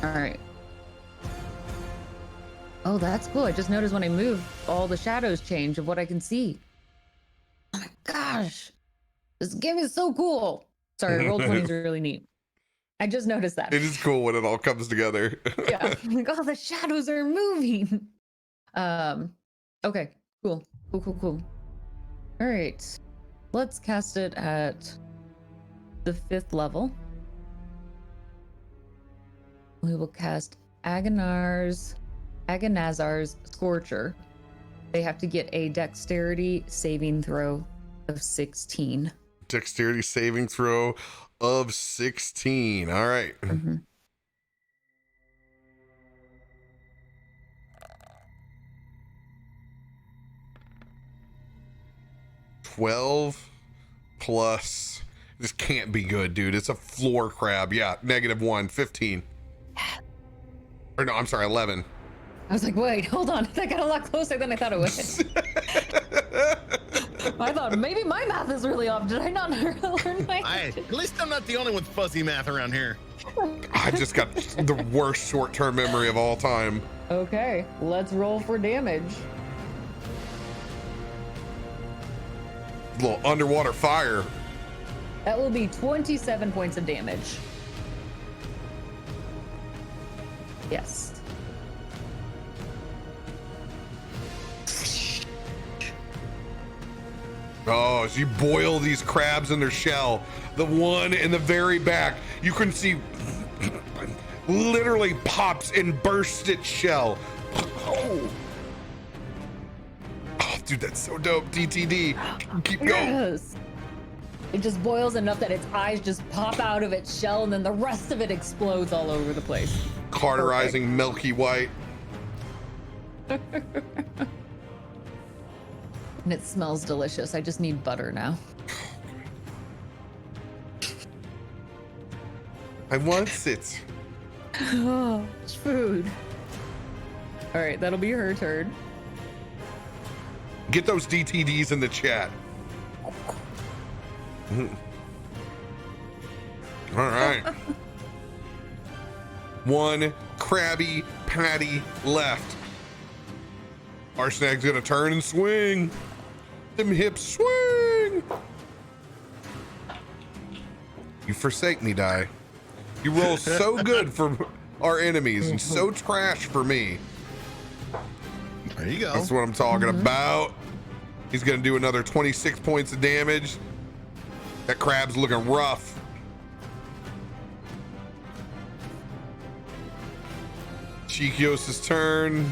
All right. Oh, that's cool. I just noticed when I move, all the shadows change of what I can see. Oh my gosh. This game is so cool. Sorry, roll 20 is really neat. I just noticed that. It is cool when it all comes together. Yeah. Like, oh, the shadows are moving. Okay, cool. Cool. All right. Let's cast it at the 5th level. We will cast Agonazar's Scorcher. They have to get a dexterity saving throw of 16. Dexterity saving throw of 16. All right. Mm-hmm. 12 plus. This can't be good, dude. It's a floor crab. Yeah, -1, 15. Or no, I'm sorry, 11. I was like, wait, hold on. That got a lot closer than I thought it would. I thought maybe my math is really off. Did I not learn my? At least I'm not the only one with fuzzy math around here. I just got the worst short-term memory of all time. Okay, let's roll for damage. Little underwater fire. That will be 27 points of damage. Yes. Oh, as you boil these crabs in their shell, the one in the very back, you can see literally pops and bursts its shell. Oh, dude, that's so dope. DTD. Keep going. Yes. It just boils enough that its eyes just pop out of its shell, and then the rest of it explodes all over the place. Cauterizing milky white. And it smells delicious. I just need butter now. I want it. Oh, it's food. All right, that'll be her turn. Get those DTDs in the chat. All right. One Krabby Patty left. Arsenag's gonna turn and swing. Them hips swing. You forsake me, die. You roll so good for our enemies and so trash for me. There you go. That's what I'm talking about. He's gonna do another 26 points of damage. That crab's looking rough. Cheekios' turn.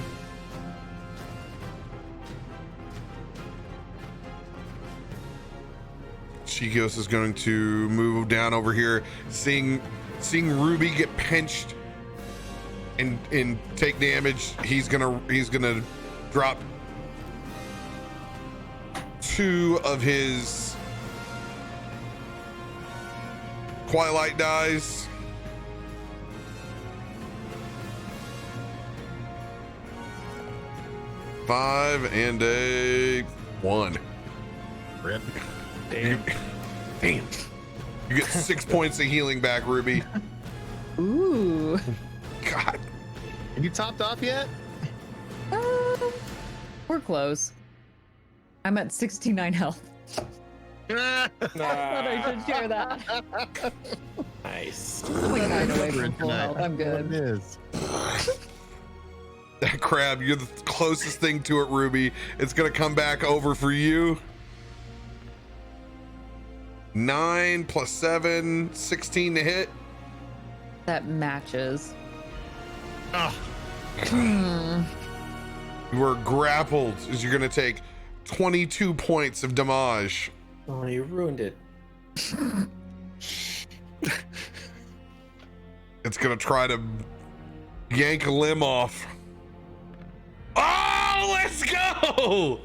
Cheekios is going to move down over here, seeing Ruby get pinched and take damage. He's gonna drop 2 of his Twilight dies. Five and a 1. Rip. Damn. Damn. You get 6 points of healing back, Ruby. Ooh. God. Have you topped off yet? We're close. I'm at 69 health. I thought I should share that. Nice. I'm like 9 away from full Tonight. health. I'm good. It is. That crab, you're the closest thing to it, Ruby. It's gonna come back over for you. 9 plus 7, 16 to hit. That matches. Oh, You are grappled as you're gonna take 22 points of damage. Oh, you ruined it. It's gonna try to yank a limb off. Oh, let's go!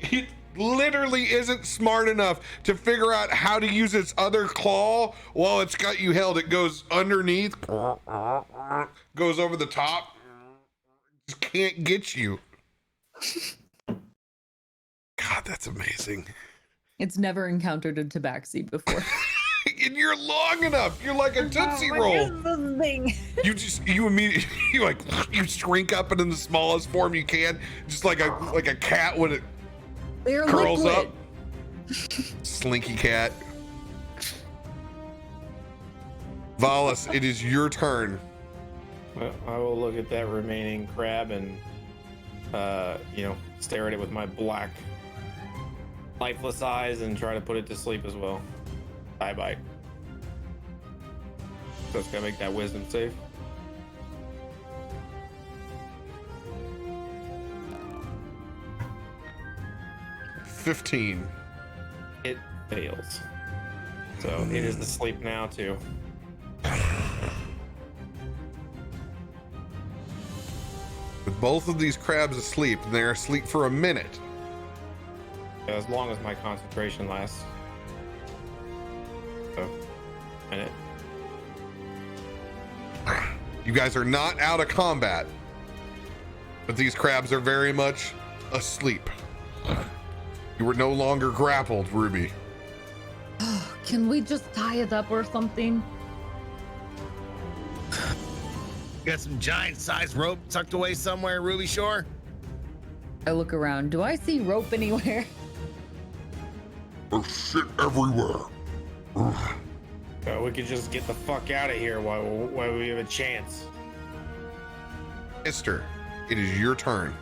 It literally isn't smart enough to figure out how to use its other claw while it's got you held. It goes underneath, goes over the top, just can't get you. God, that's amazing. It's never encountered a tabaxi before. And you're long enough. You're like a Tootsie Roll. You immediately you shrink up into the smallest form you can, just like a cat when it They're curls liquid. up. Slinky cat. Valas, it is your turn. Well, I will look at that remaining crab and, stare at it with my black, lifeless eyes and try to put it to sleep as well. Bye. So it's gonna make that wisdom save. $15. It fails. So it is asleep now too. With both of these crabs asleep, and they're asleep for a minute. As long as my concentration lasts. So, minute. You guys are not out of combat, but these crabs are very much asleep. You were no longer grappled, Ruby. Can we just tie it up or something? got some giant-sized rope tucked away somewhere, Ruby Shore? I look around. Do I see rope anywhere? There's shit everywhere. We could just get the fuck out of here while we have a chance. Histor, it is your turn.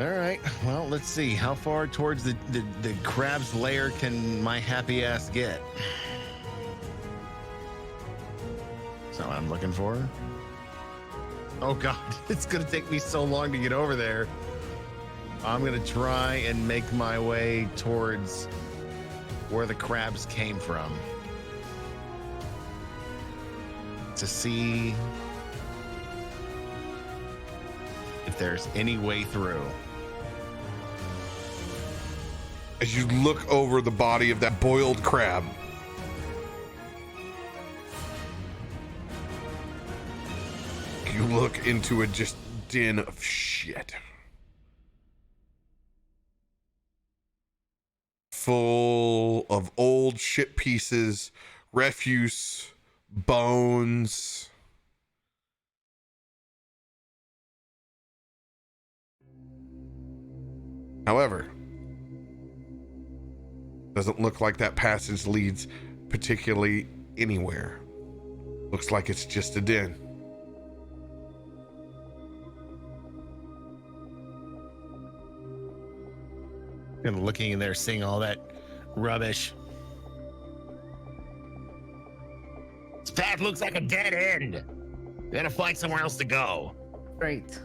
All right. Well, let's see. How far towards the crab's lair can my happy ass get? That's not what I'm looking for. Oh, God. It's going to take me so long to get over there. I'm going to try and make my way towards where the crabs came from to see if there's any way through. As you look over the body of that boiled crab, you look into a just den of shit. Full of old shit pieces, refuse, bones. However, doesn't look like that passage leads particularly anywhere. Looks like it's just a den. And looking in there, seeing all that rubbish. This path looks like a dead end. We gotta find somewhere else to go. Great.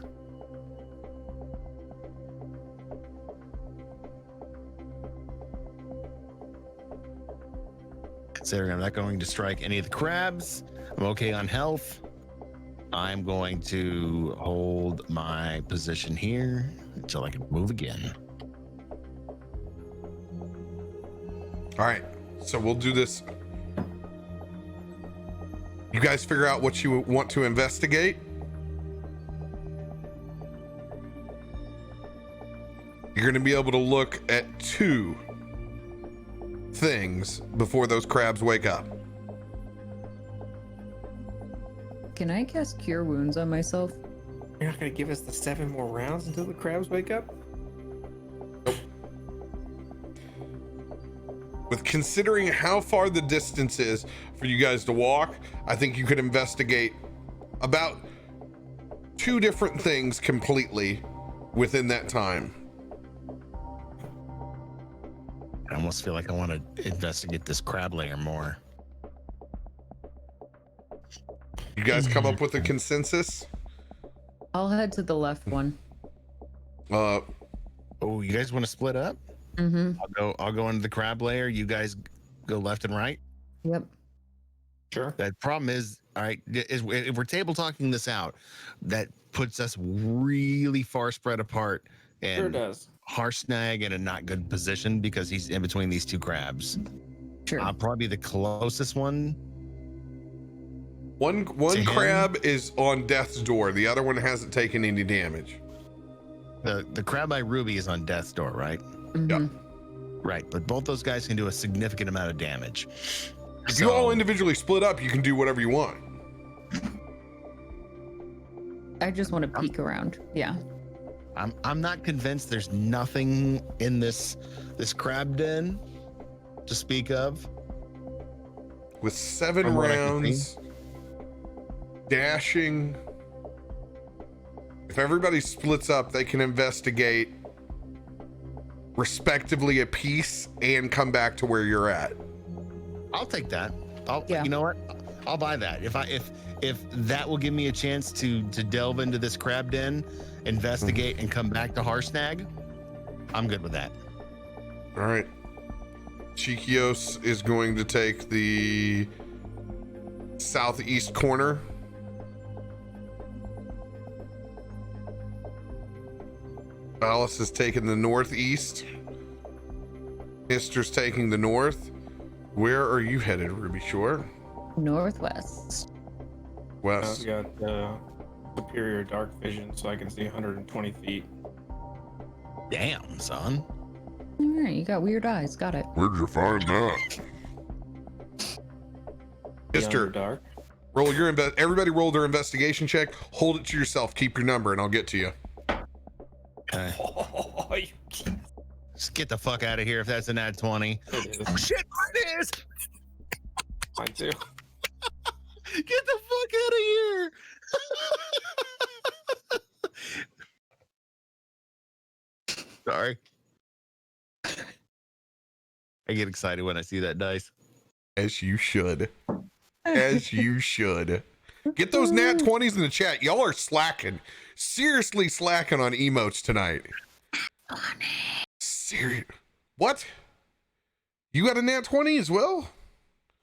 Considering I'm not going to strike any of the crabs, I'm okay on health. I'm going to hold my position here until I can move again. All right, so we'll do this. You guys figure out what you want to investigate. You're going to be able to look at 2 things before those crabs wake up. Can I cast Cure Wounds on myself? You're not gonna give us the 7 more rounds until the crabs wake up? With considering how far the distance is for you guys to walk, I think you could investigate about 2 different things completely within that time. I almost feel like I want to investigate this crab lair more. You guys come up with a consensus? I'll head to the left one. Uh, Oh, you guys want to split up? Mm-hmm. I'll go into the crab lair. You guys go left and right. Yep. Sure. That problem is, all right, is if we're table talking this out, that puts us really far spread apart, and Sure does. Harshnag in a not good position because he's in between these 2 crabs. Sure. I'll probably be the closest one. one To him? crab is on death's door. The other one hasn't taken any damage. The crab eye Ruby is on death's door, right? Mhm. Yeah. Right, but both those guys can do a significant amount of damage. If you all individually split up, you can do whatever you want. I just want to peek around. Yeah. I'm not convinced there's nothing in this crab den to speak of. With 7 From what I can rounds, dashing. If everybody splits up, they can investigate respectively a piece and come back to where you're at. I'll take that. Yeah. You know what? I'll buy that. If that will give me a chance to delve into this crab den, investigate, and come back to Harshnag, I'm good with that. All right. Cheekios is going to take the southeast corner. Valas is taking the northeast. Histor's taking the north. Where are you headed, Ruby Shore? Northwest. I've West. got superior dark vision, so I can see 120 feet. Damn, son. All right, you got weird eyes. Got it. Where'd you find that? Histor, Dark. roll your everybody roll their investigation check. Hold it to yourself. Keep your number, and I'll get to you. Okay. Oh, you can't. Just get the fuck out of here if that's an ad 20. It is. Oh shit, mine is. Mine too. Get the fuck out of here. Sorry. I get excited when I see that dice. As you should. As you should. Get those nat 20s in the chat. Y'all are slacking. Seriously slacking on emotes tonight. Serious. What? You got a nat 20 as well?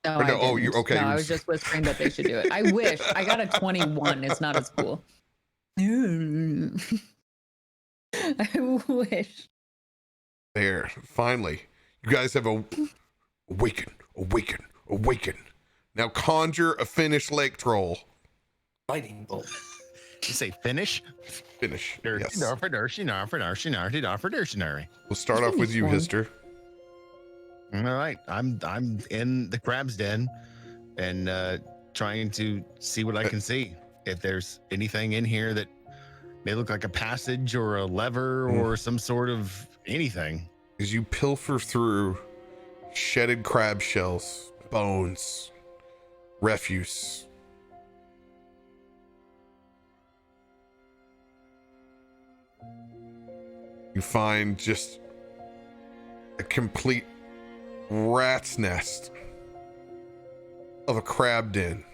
No, Or no, I oh, didn't. you're okay. No, I was just whispering that they should do it. I wish. I got a 21. It's not as cool. I wish. There. Finally. You guys have awaken. Now conjure a Finnish lake troll. Lightning bolt. You say finish? Finish. Yes. We'll start off with you, Histor. All right. I'm in the crab's den and trying to see what I can see. If there's anything in here that may look like a passage or a lever or some sort of anything. As you pilfer through shedded crab shells, bones, refuse. You find just a complete rat's nest of a crab den.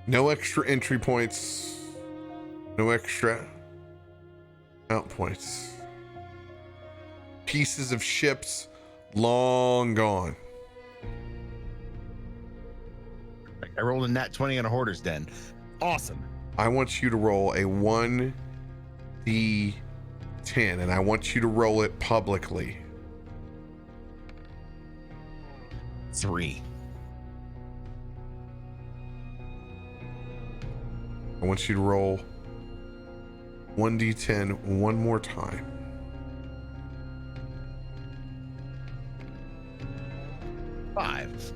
No extra entry points, no extra mount points. Pieces of ships long gone. I rolled a nat 20 on a hoarder's den. Awesome. I want you to roll a 1d10 and I want you to roll it publicly. 3. I want you to roll 1d10 one more time. 5.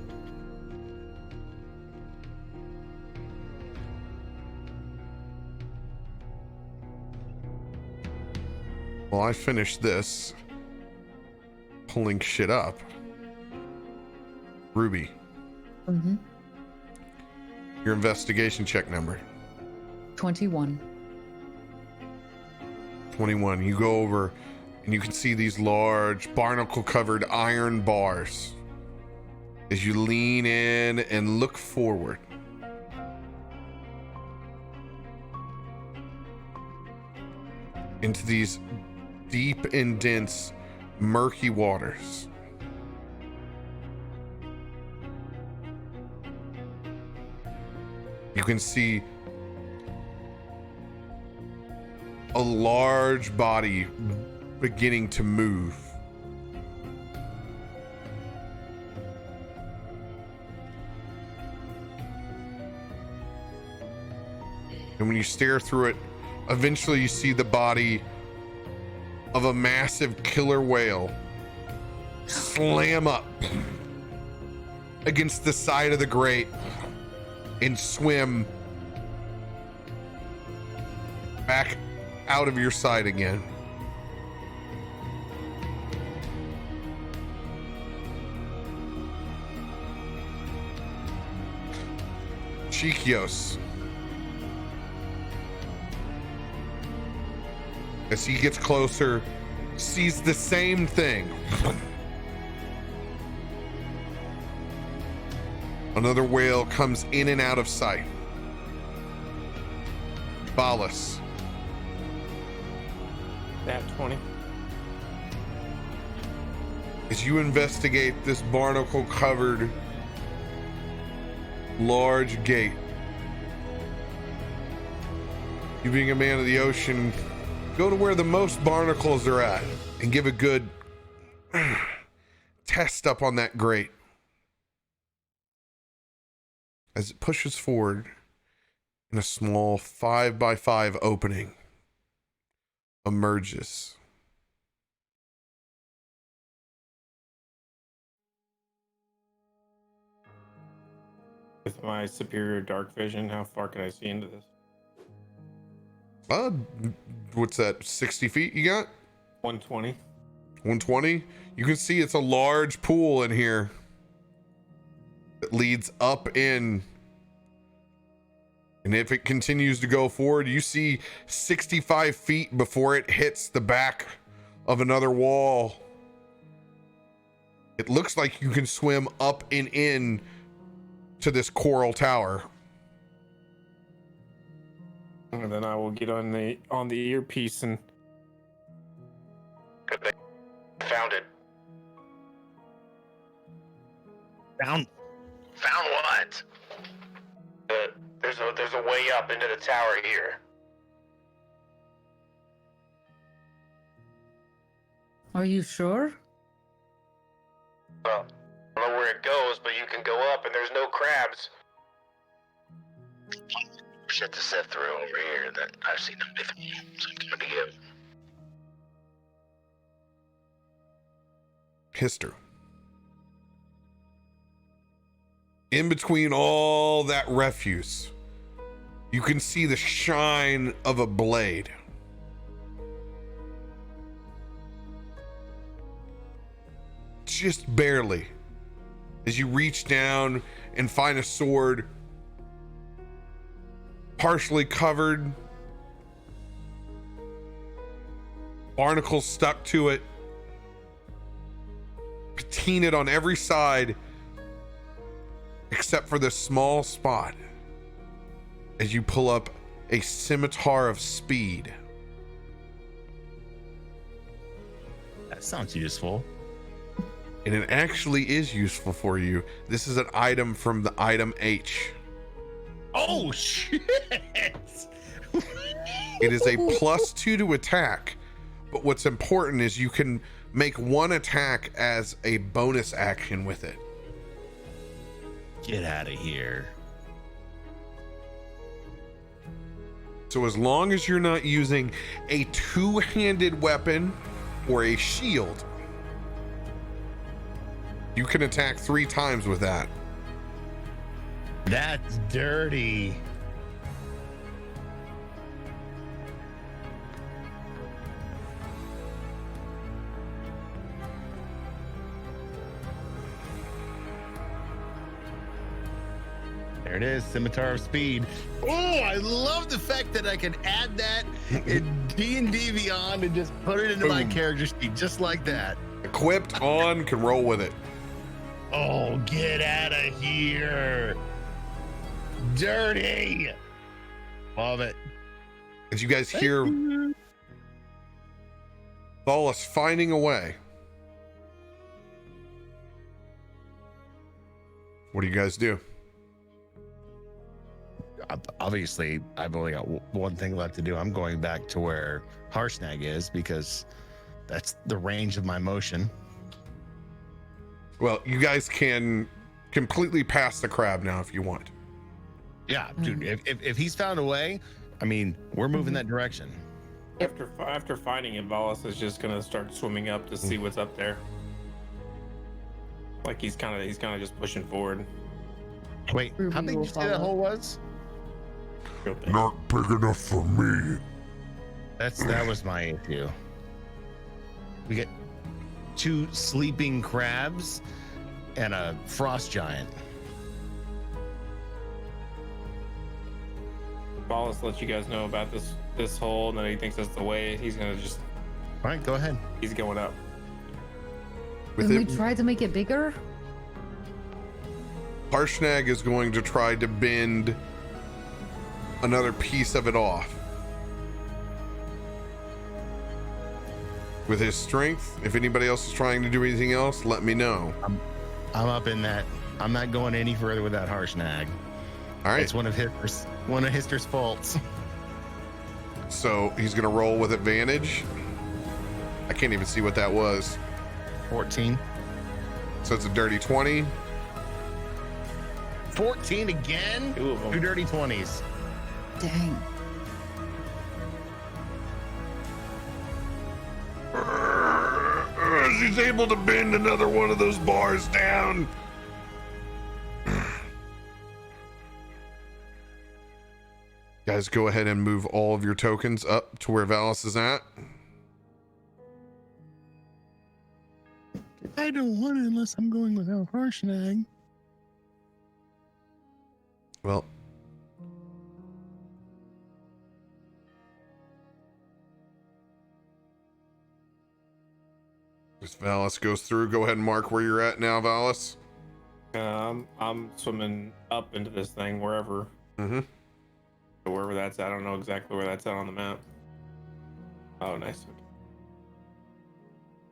Well, I finished this pulling shit up. Ruby, your investigation check number. 21. 21. You go over and you can see these large barnacle covered iron bars as you lean in and look forward. Into these deep and dense murky waters. You can see a large body beginning to move. And when you stare through it, eventually you see the body of a massive killer whale slam up against the side of the grate and swim back out of your sight again. Cheekios, as he gets closer, sees the same thing. Another whale comes in and out of sight. Valas. Nat 20. As you investigate this barnacle covered large gate, you being a man of the ocean, go to where the most barnacles are at and give a good test up on that grate. As it pushes forward in a small 5x5 opening emerges. With my superior dark vision, how far can I see into this? What's that, 60 feet you got? 120. 120? You can see it's a large pool in here that leads up in And if it continues to go forward, you see 65 feet before it hits the back of another wall. It looks like you can swim up and in to this coral tower. And then I will get on the earpiece and Found it. Found what? There's a way up into the tower here. Are you sure? Well, I don't know where it goes, but you can go up and there's no crabs. Shit to set through over here that I've seen them before, so I'm coming to you. Histor. In between all that refuse, you can see the shine of a blade. Just barely. As you reach down and find a sword partially covered, barnacles stuck to it, patinaed on every side except for this small spot. As you pull up a scimitar of speed. That sounds useful. And it actually is useful for you. This is an item from the item H. Oh shit! It is a +2 to attack, but what's important is you can make one attack as a bonus action with it. Get out of here. So as long as you're not using a two-handed weapon or a shield, you can attack 3 times with that. That's dirty. There it is, Scimitar of Speed. Oh, I love the fact that I can add that in D&D Beyond and just put it into my Boom. character sheet just like that. Equipped on, can roll with it. Oh, get out of here. Dirty. Love it. As you guys hear Valas finding a way. What do you guys do? Obviously, I've only got one thing left to do. I'm going back to where Harshnag is because that's the range of my motion. Well, you guys can completely pass the crab now if you want. Yeah, dude. If he's found a way, I mean, we're moving that direction. after finding it, Valas is just gonna start swimming up to see what's up there. Like he's kind of just pushing forward. Wait, how big did you say that hole was? Real big. Not big enough for me. That was my issue. We get 2 sleeping crabs and a frost giant. Valas lets you guys know about this hole, and then he thinks that's the way. He's gonna just All right, go ahead. he's going up. With Can it, we try to make it bigger? Harshnag is going to try to bend another piece of it off. With his strength, if anybody else is trying to do anything else, let me know. I'm up in that. I'm not going any further with that Harshnag. All right. It's one of Histor's faults. So he's going to roll with advantage. I can't even see what that was. 14. So it's a dirty 20. 14 again? 2 of them. 2 dirty 20s. Dang. He's able to bend another one of those bars down. Guys, go ahead and move all of your tokens up to where Valas is at. I don't want it unless I'm going without Harshnag. Well, As Valas goes through, go ahead and mark where you're at now, Valas. I'm swimming up into this thing wherever. Mm-hmm. Wherever that's at. I don't know exactly where that's at on the map. Oh, nice.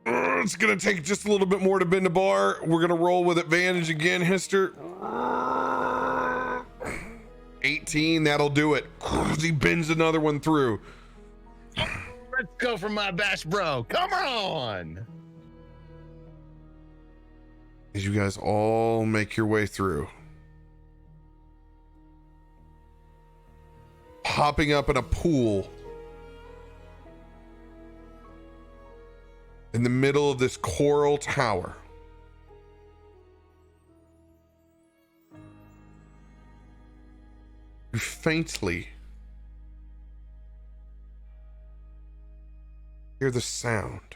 It's gonna take just a little bit more to bend the bar. We're gonna roll with advantage again, Histor. 18, that'll do it. He bends another one through. Let's go for my bash, bro. Come on. As you guys all make your way through, popping up in a pool in the middle of this coral tower. You faintly hear the sound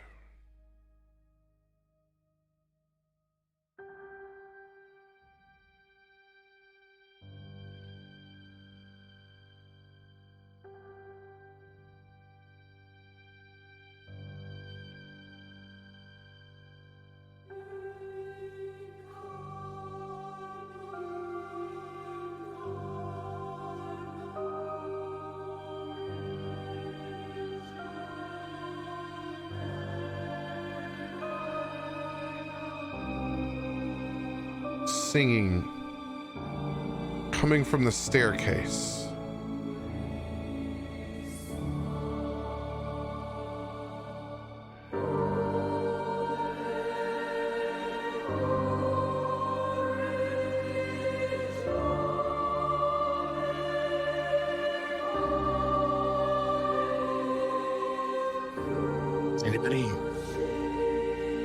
singing coming from the staircase.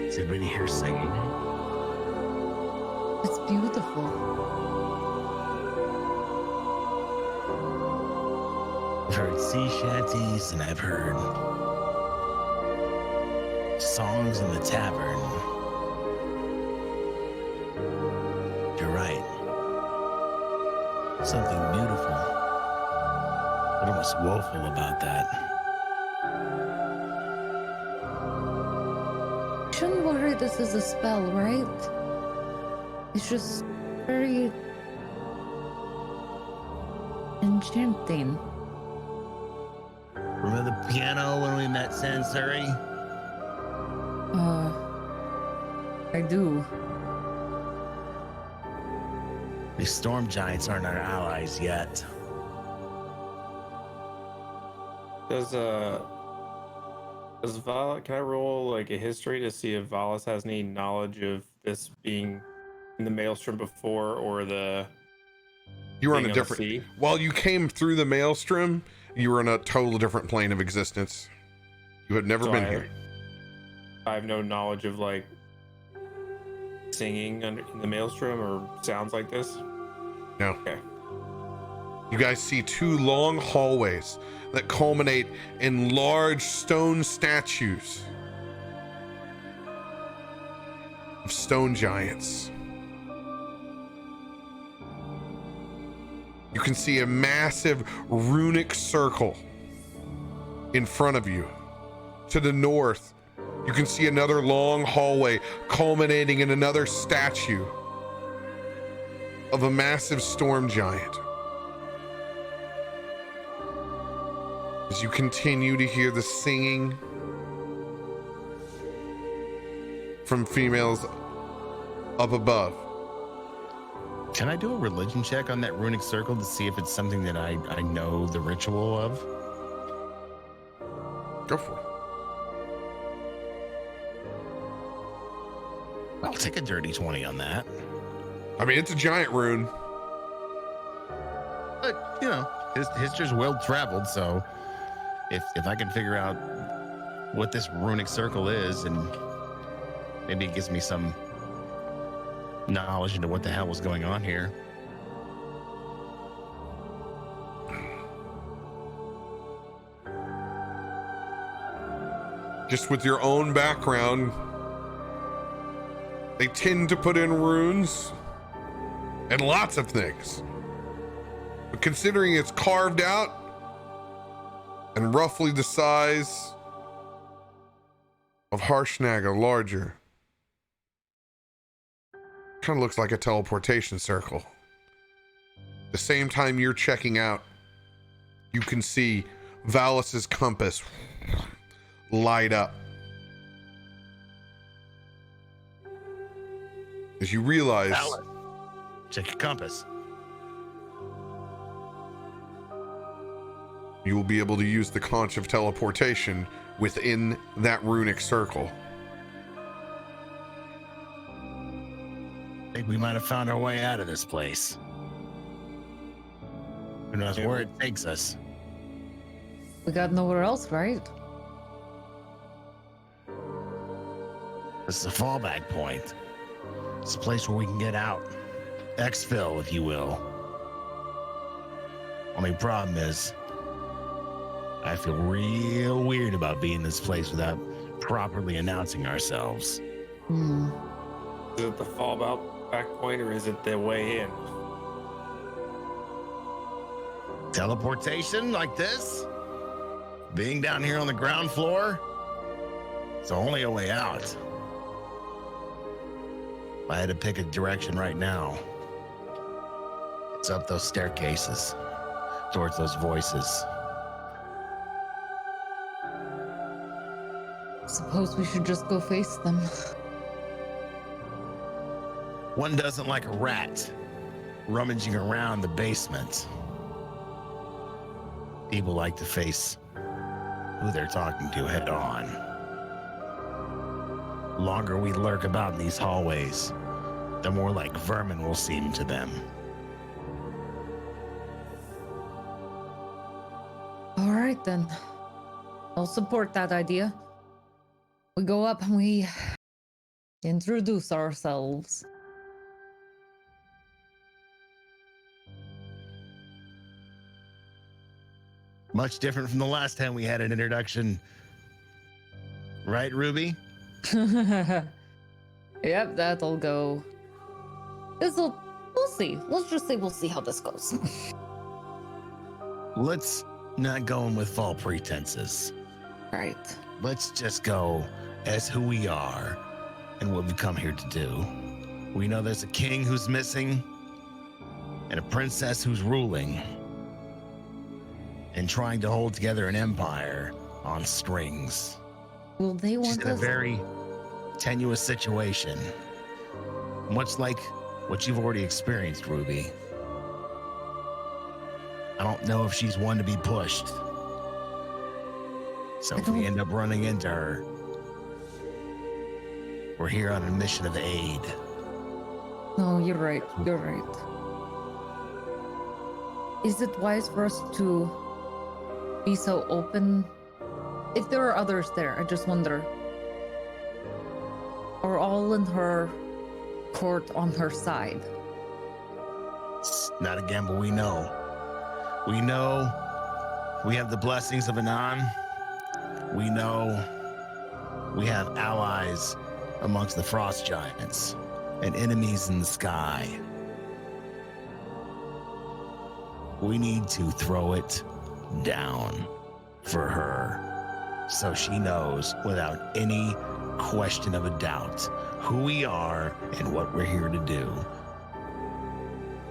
Is anybody here singing? It's beautiful. I've heard sea shanties and I've heard songs in the tavern. You're right. Something beautiful, but almost woeful about that. Shouldn't worry, this is a spell, right? It's just very enchanting. Remember the piano when we met Sansuri? I do. These storm giants aren't our allies yet. Does Valas, can I roll like a history to see if Valas has any knowledge of this being in the Maelstrom before, or You were on being a the different sea? while you came through the Maelstrom, you were in a total different plane of existence. You had never So been I- here. I have no knowledge of like singing in the Maelstrom or sounds like this. No. Okay. You guys see two long hallways that culminate in large stone statues of stone giants. You can see a massive runic circle in front of you. To the north, you can see another long hallway culminating in another statue of a massive storm giant. As you continue to hear the singing from females up above. Can I do a religion check on that runic circle to see if it's something that I know the ritual of? Go for it. I'll take a dirty 20 on that. I mean, it's a giant rune. But, you know, Histor's well traveled, so if I can figure out what this runic circle is, and maybe it gives me some knowledge into what the hell was going on here. Just with your own background, they tend to put in runes and lots of things. But considering it's carved out and roughly the size of Harshnag, larger. Kind of looks like a teleportation circle. The same time you're checking out, you can see Valas's compass light up. As you realize, Valas, check your compass. you will be able to use the conch of teleportation within that runic circle. I think we might have found our way out of this place. Who knows where it takes us? We got nowhere else, right? This is a fallback point. It's a place where we can get out. Exfil, if you will. Only problem is, I feel real weird about being in this place without properly announcing ourselves. Is it the fallback point or is it the way in? Teleportation like this? Being down here on the ground floor? It's only a way out. If I had to pick a direction right now, it's up those staircases, towards those voices. Suppose we should just go face them. One doesn't like a rat rummaging around the basement. People like to face who they're talking to head on. The longer we lurk about in these hallways, the more like vermin we'll seem to them. All right, then. I'll support that idea. We go up and we introduce ourselves. Much different from the last time we had an introduction. Right, Ruby? Yep, that'll go. We'll see. Let's just say we'll see how this goes. Let's not go in with false pretenses. Right. Let's just go as who we are and what we've come here to do. We know there's a king who's missing and a princess who's ruling and trying to hold together an empire on strings. Will they She's want in a us? very tenuous situation, much like what you've already experienced, Ruby. I don't know if she's one to be pushed. So if we end up running into her, we're here on a mission of aid. No, you're right. You're right. Is it wise for us to be so open? If there are others there, I just wonder. Are all in her court on her side? It's not a gamble we know. We know we have the blessings of Anon. We know we have allies amongst the frost giants and enemies in the sky. We need to throw it down for her so she knows without any question of a doubt who we are and what we're here to do.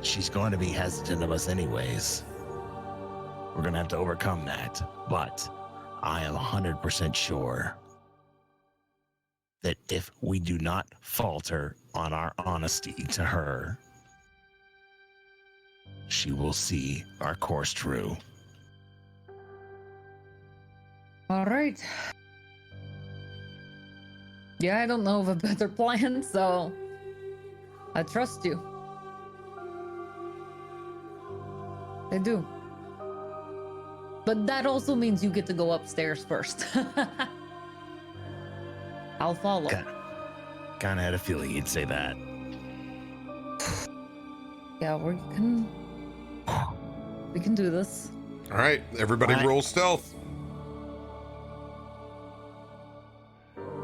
She's going to be hesitant of us anyways. We're going to have to overcome that, but I am 100% sure that if we do not falter on our honesty to her, she will see our course true. All right. Yeah, I don't know of a better plan, so I trust you. I do. But that also means you get to go upstairs first. I'll follow. Kind of had a feeling you'd say that. Yeah, we can do this. All right, everybody All right. roll stealth.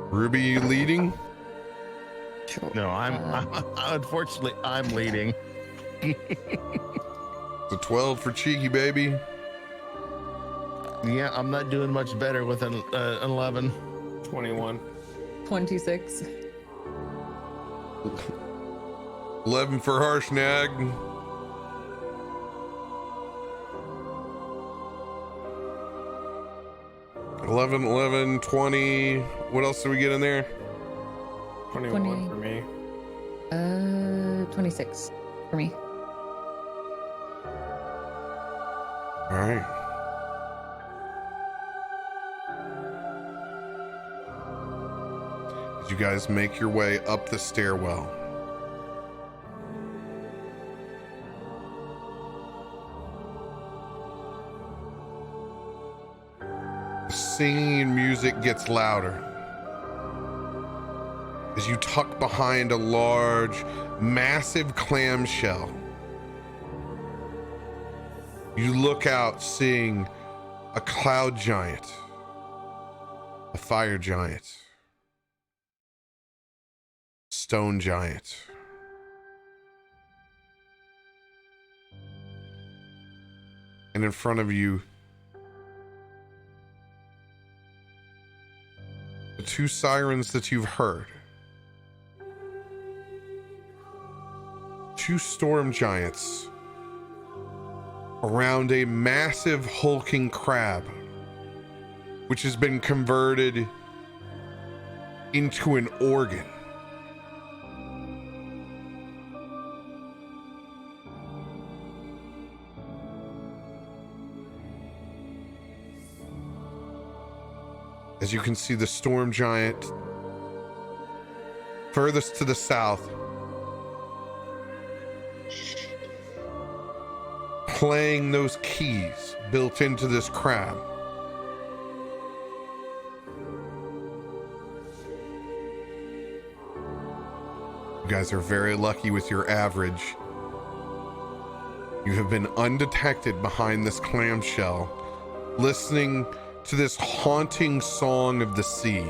Ruby, you leading? Sure. No, I'm unfortunately, I'm leading. It's a 12 for Cheeky, baby. Yeah, I'm not doing much better with an 11. 21. 26. 11 for Harshnag. 11, 11, 20. What else do we get in there? 21 for me. 26 for me. All right. As you guys make your way up the stairwell, the singing and music gets louder as you tuck behind a large, massive clamshell. You look out, seeing a cloud giant, a fire giant, stone giant, and in front of you, the two sirens that you've heard. Two storm giants around a massive hulking crab, which has been converted into an organ. As you can see, the storm giant furthest to the south, playing those keys built into this crab. You guys are very lucky with your average. You have been undetected behind this clamshell, listening to this haunting song of the sea.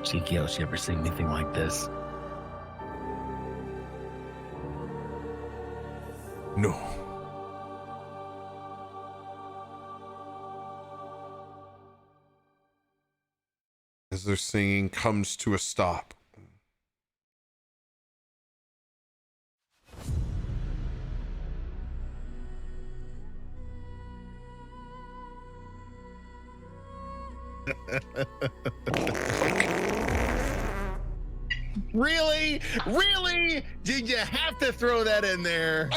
Cheekios, you ever seen anything like this? No. As their singing comes to a stop, Really? Really? Did you have to throw that in there?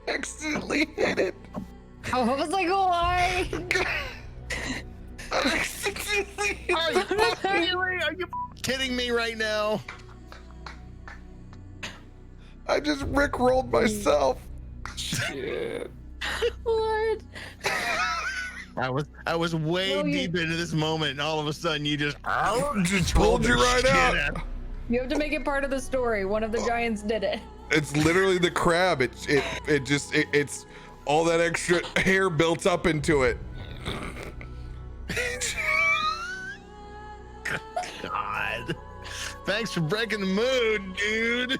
accidentally hit it. I was like, why? Accidentally hit Are you really? Are you kidding me right now? I just rickrolled myself. Shit. What? I was way No, you- deep into this moment, and all of a sudden you just Pulled you right shit out. You have to make it part of the story. One of the giants did it. It's literally the crab. It's all that extra hair built up into it. God. Thanks for breaking the mood, dude.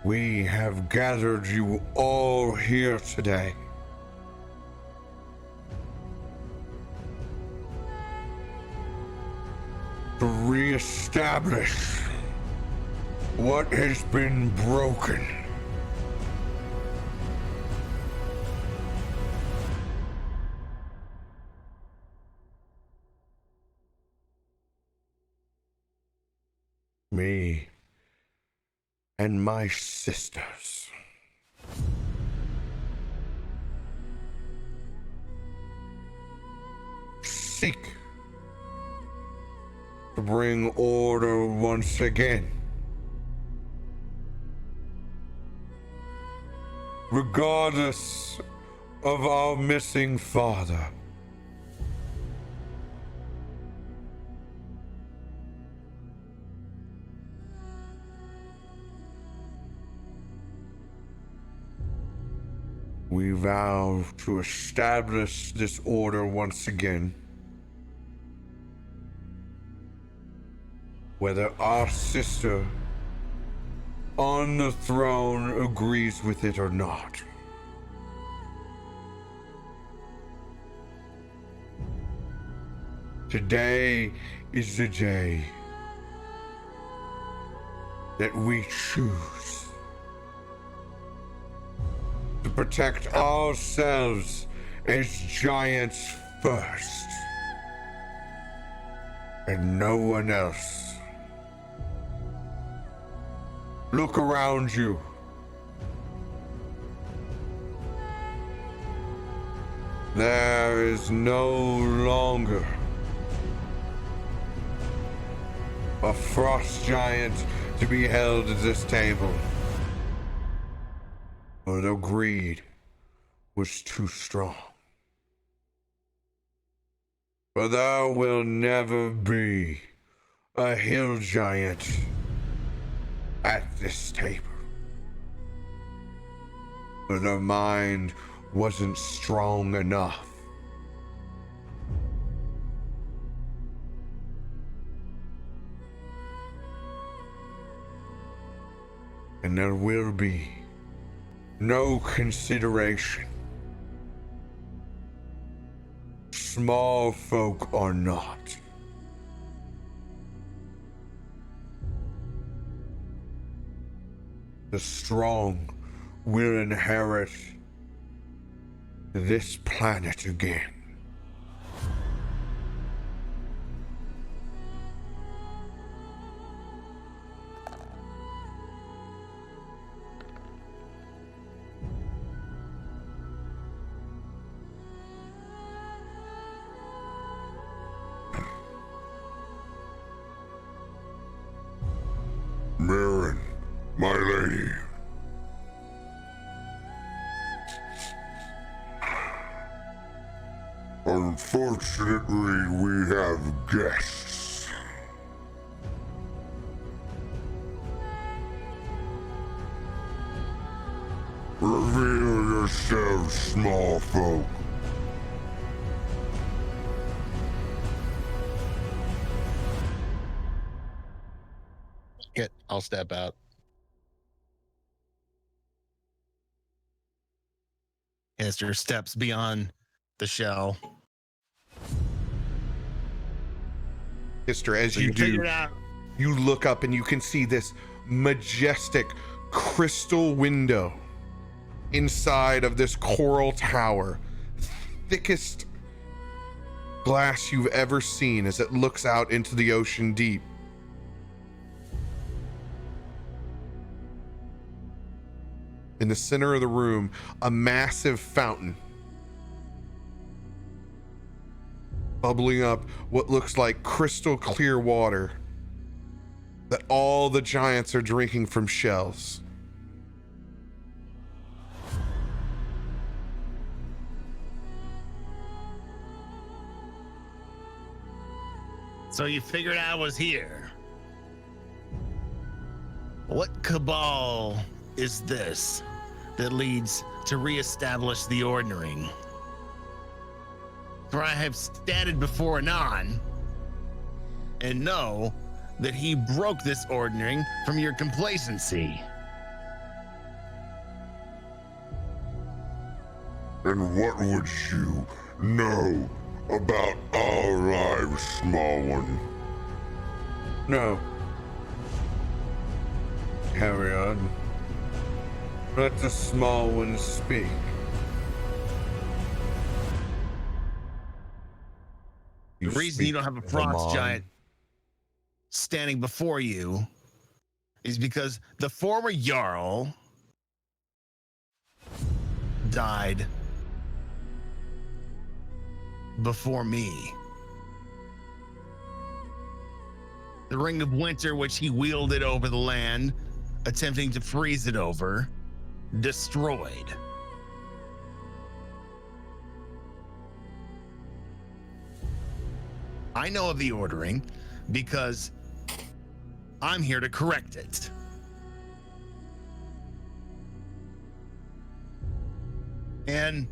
We have gathered you all here today to reestablish what has been broken. Me and my sisters. Seek to bring order once again regardless of our missing father. We vow to establish this order once again, whether our sister on the throne agrees with it or not. Today is the day that we choose to protect ourselves as giants first, and no one else. Look around you. There is no longer a frost giant to be held at this table. For the greed was too strong. For there will never be a hill giant at this table. For their mind wasn't strong enough. And there will be no consideration, small folk or not. The strong will inherit this planet again. Marin, my lady. Unfortunately, we have guests. Reveal yourselves, small folk. I'll step out. Histor steps beyond the shell. Histor, as So you figure do, it out. you look up and you can see this majestic crystal window inside of this coral tower. Thickest glass you've ever seen as it looks out into the ocean deep. In the center of the room, a massive fountain. Bubbling up what looks like crystal clear water that all the giants are drinking from shells. So you figured I was here. What cabal is this that leads to reestablish the ordering? For I have standed before Anon and know that he broke this ordering from your complacency. And what would you know about our lives, small one? No. Carry on. Let the small ones speak. The reason you don't have a frost giant standing before you is because the former Jarl died before me. The Ring of Winter, which he wielded over the land, attempting to freeze it over, destroyed. I know of the ordering because I'm here to correct it. And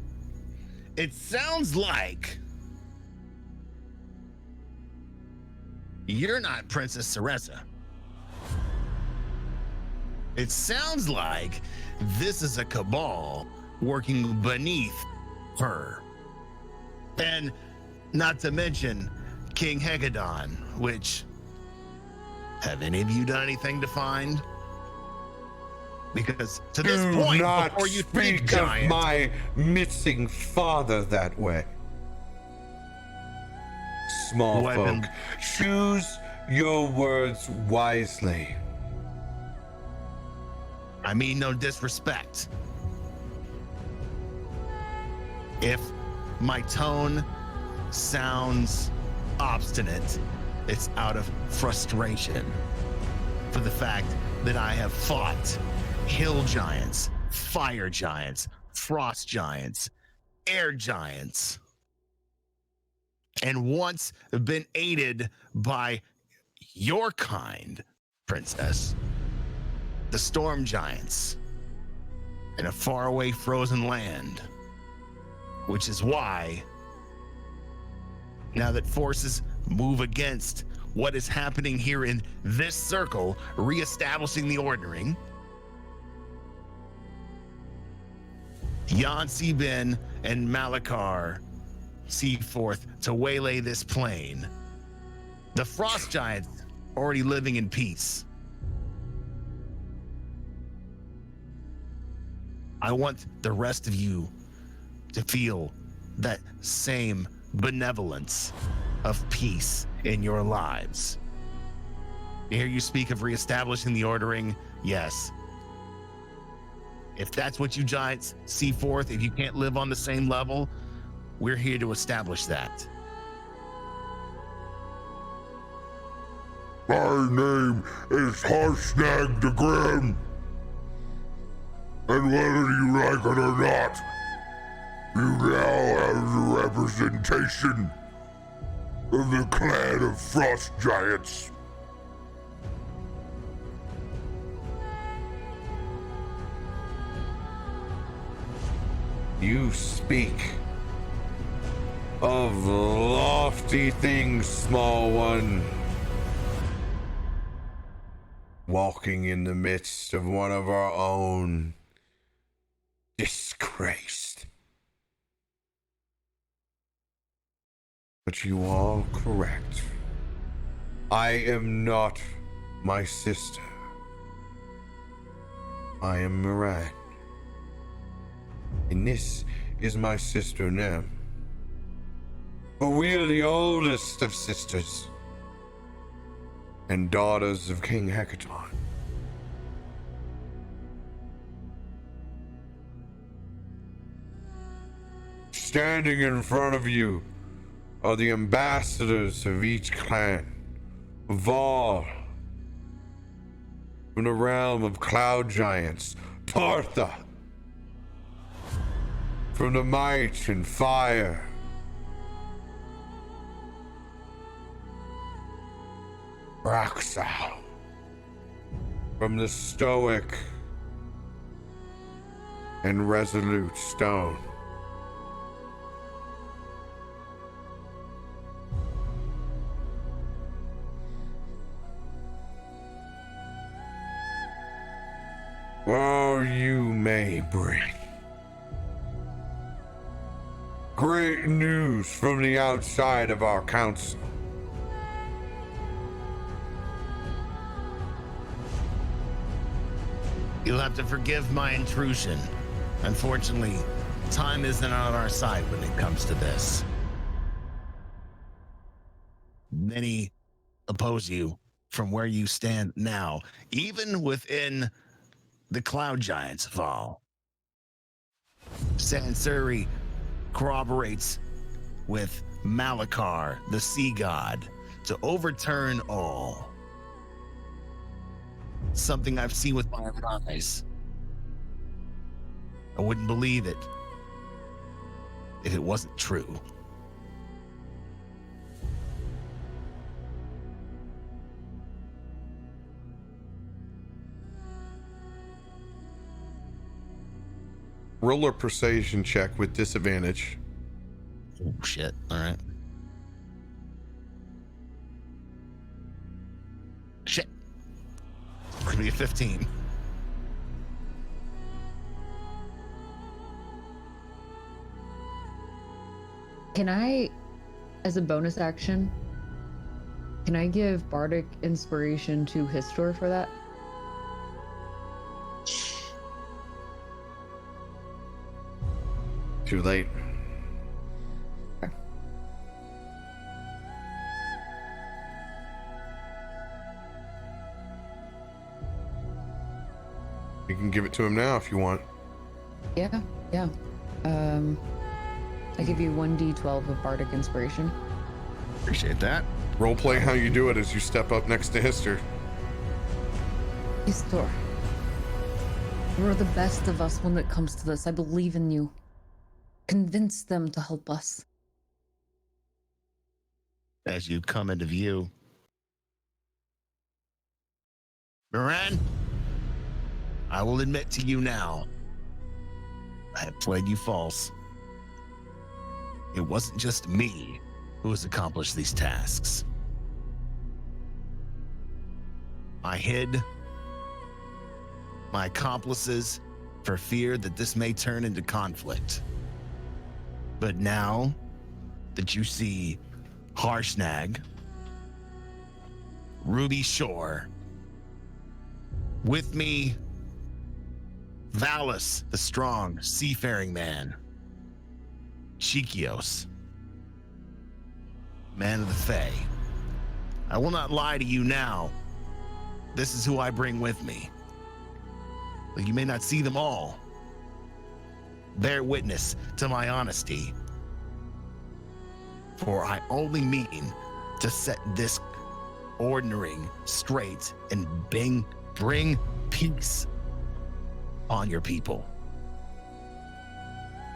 it sounds like you're not Princess Cereza. It sounds like this is a cabal working beneath her. And not to mention King Hegadon, which, have any of you done anything to find? Because to this Do point, not before you speak think, of giant, my missing father that way. Small Weapon. folk, choose your words wisely. I mean no disrespect. If my tone sounds obstinate, it's out of frustration for the fact that I have fought hill giants, fire giants, frost giants, air giants, and once been aided by your kind, princess, the storm giants, in a faraway frozen land, which is why now that forces move against what is happening here in this circle, reestablishing the ordering, Yansi Ben and Malakar see forth to waylay this plane. The frost giants already living in peace. I want the rest of you to feel that same benevolence of peace in your lives. I hear you speak of reestablishing the ordering. Yes. If that's what you giants see forth, if you can't live on the same level, we're here to establish that. My name is Harshnag the Grim. And whether you like it or not, you now have the representation of the clan of Frost Giants. You speak of lofty things, small one. Walking in the midst of one of our own, disgraced. But you are correct. I am not my sister. I am Moran. And this is my sister Nem. But we are the oldest of sisters and daughters of King Hecaton. Standing in front of you are the ambassadors of each clan. Val, from the realm of cloud giants. Partha, from the might and fire. Raxal, from the stoic and resolute stone. Or you may bring great news from the outside of our council. You'll have to forgive my intrusion. Unfortunately, time isn't on our side when it comes to this. Many oppose you from where you stand now, even within the cloud giants, Val. Sansuri corroborates with Malakar, the sea god, to overturn all. Something I've seen with my own eyes. I wouldn't believe it if it wasn't true. Roll a persuasion check with disadvantage. Oh, shit. All right. Shit. It's going to be a 15. Can I, as a bonus action, can I give Bardic Inspiration to Histor for that? Too late. You can give it to him now if you want. Yeah. I give you 1d12 of Bardic Inspiration. Appreciate that. Role play how you do it as you step up next to Histor. Histor, you're the best of us when it comes to this. I believe in you. Convince them to help us. As you come into view, Moran, I will admit to you now, I have played you false. It wasn't just me who has accomplished these tasks. I hid my accomplices for fear that this may turn into conflict. But now that you see Harshnag, Ruby Shore, with me, Valas, the strong seafaring man, Cheekios, man of the Fae, I will not lie to you now. This is who I bring with me. But you may not see them all. Bear witness to my honesty. For I only mean to set this ordering straight and bring peace on your people.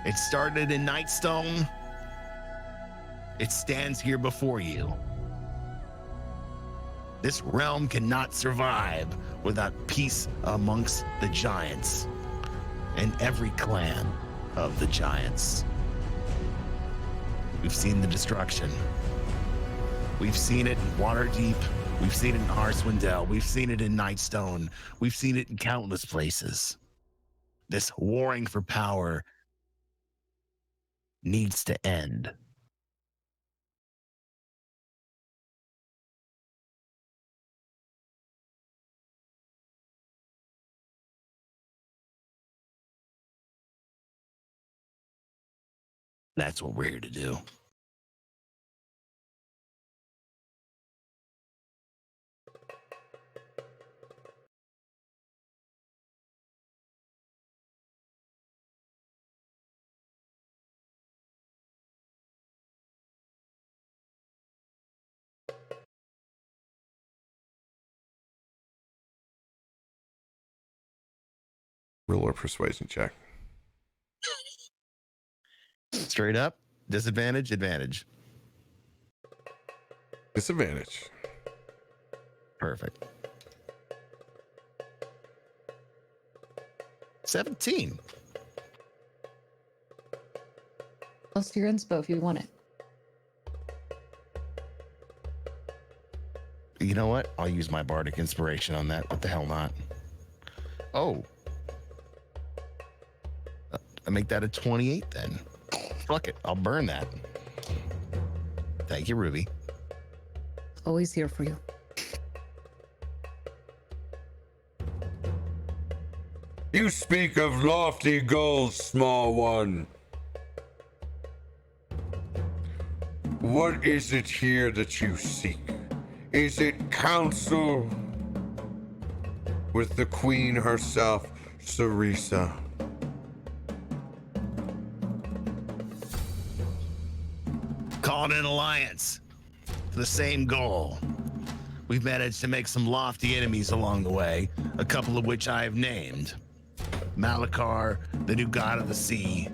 It started in Nightstone. It stands here before you. This realm cannot survive without peace amongst the giants and every clan of the giants. We've seen the destruction. We've seen it in Waterdeep. We've seen it in Arswindel. We've seen it in Nightstone. We've seen it in countless places. This warring for power needs to end. That's what we're here to do. Roll a persuasion check. Straight up, disadvantage, advantage. Disadvantage. Perfect. 17. Plus your inspo if you want it. You know what? I'll use my bardic inspiration on that. What the hell not? Oh. I make that a 28 then. Fuck it. I'll burn that. Thank you, Ruby. Always here for you. You speak of lofty goals, small one. What is it here that you seek? Is it counsel with the queen herself, Sarisa? Called an alliance for the same goal. We've managed to make some lofty enemies along the way, a couple of which I have named. Malakar, the new god of the sea,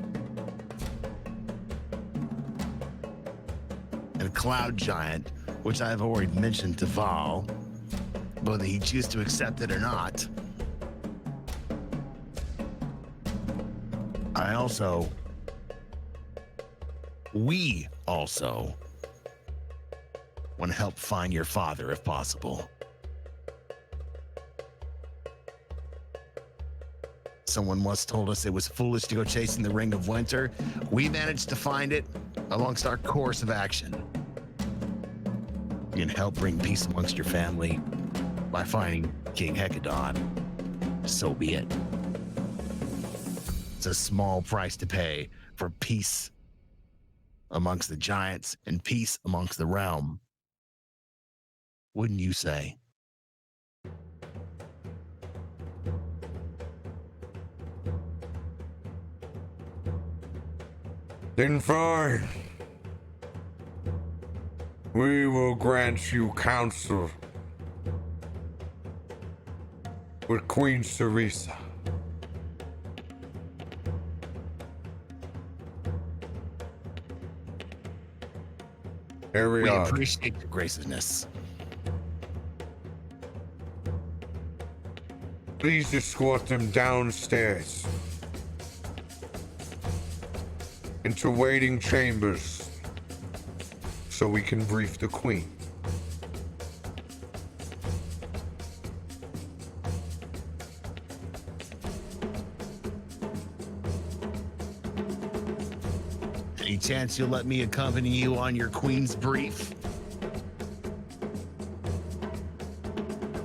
and a cloud giant, which I've already mentioned to Val, whether he chooses to accept it or not. We also want to help find your father if possible. Someone once told us it was foolish to go chasing the Ring of Winter. We managed to find it amongst our course of action. You can help bring peace amongst your family by finding King Hecadon. So be it. It's a small price to pay for peace amongst the giants and peace amongst the realm. Wouldn't you say? Then fine. We will grant you counsel with Queen Cerisa. Here we We are. appreciate your graciousness. Please escort them downstairs into waiting chambers so we can brief the queen. Any chance you'll let me accompany you on your queen's brief?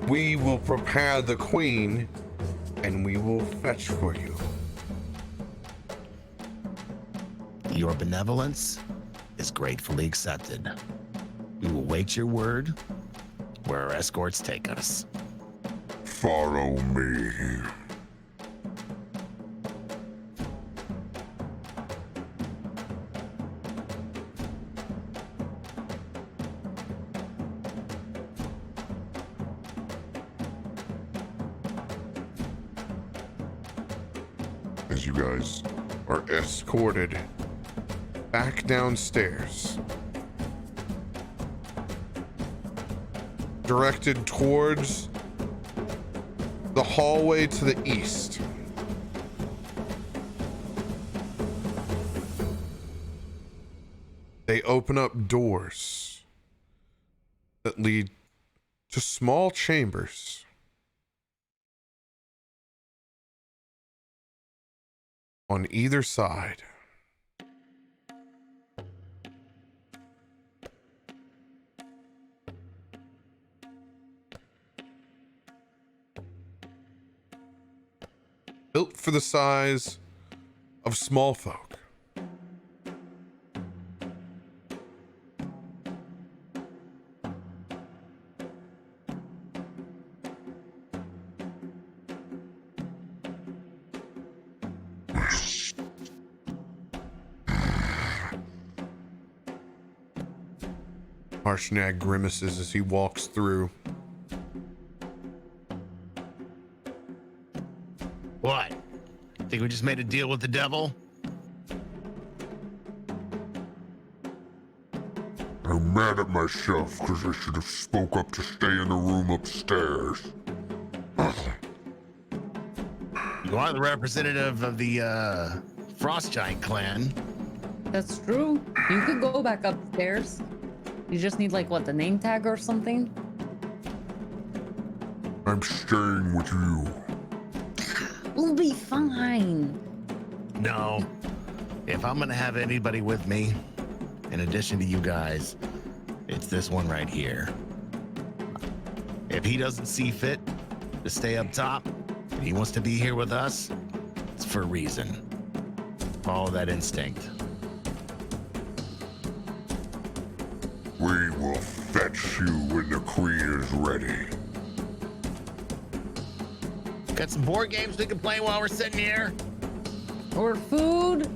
We will prepare the queen and we will fetch for you. Your benevolence is gratefully accepted. We will wait your word where our escorts take us. Follow me. As you guys are escorted back downstairs, directed towards the hallway to the east. They open up doors that lead to small chambers. On either side. Built for the size of small folk. Harshnag grimaces as he walks through. What? Think we just made a deal with the devil? I'm mad at myself because I should have spoke up to stay in the room upstairs. You are the representative of the Frost Giant clan. That's true. You could go back upstairs. You just need, like, what, the name tag or something? I'm staying with you. We'll be fine. No. If I'm gonna have anybody with me, in addition to you guys, it's this one right here. If he doesn't see fit to stay up top, and he wants to be here with us, it's for a reason. Follow that instinct. We will fetch you when the queen is ready. Got some board games we can play while we're sitting here? Or food?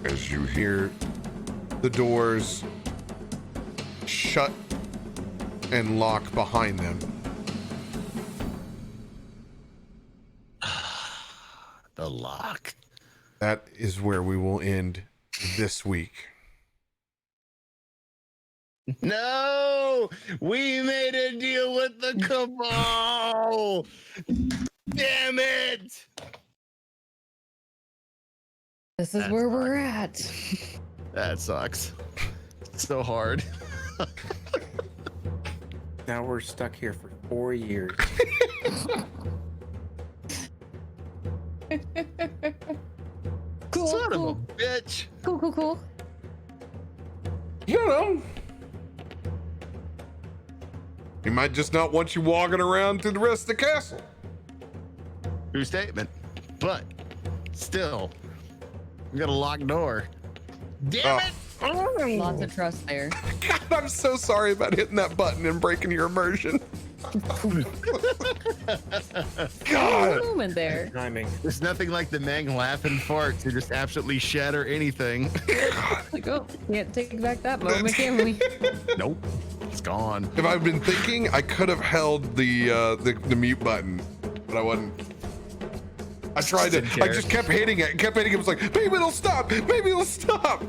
As you hear the doors shut and lock behind them. The lock. That is where we will end this week. No, we made a deal with the cabal. Damn it. This is That's where fine. we're at. That sucks. So hard. Now we're stuck here for 4 years. Cool, Son cool, of a bitch. cool. You know, he might just not want you walking around to the rest of the castle. True statement. But still, we got a locked door. Damn it. Lots of trust there. God, I'm so sorry about hitting that button and breaking your immersion. God. Moment there. Timing. There's nothing like the Mang laughing fart to just absolutely shatter anything. Like, oh, can't take back that moment, can we? Nope. It's gone. If I've been thinking, I could have held the mute button, but I wasn't. I tried to. Didn't care. I just kept hitting it. Kept hitting it. It was like, maybe it'll stop. Maybe it'll stop.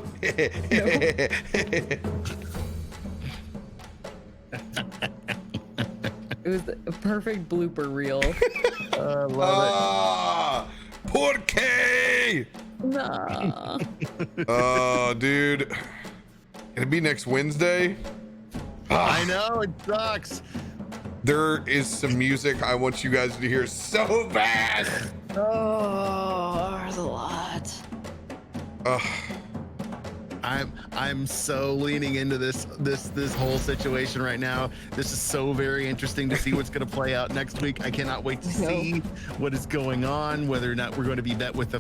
It was a perfect blooper reel. I love Ah, porque. Nah. Oh, dude. It'll be next Wednesday. it. I know, it sucks. There is some music I want you guys to hear so bad. Oh, there's a lot. Ugh. I'm so leaning into this whole situation right now. This is so very interesting to see what's going to play out next week. I cannot wait to see what is going on, whether or not we're going to be met with the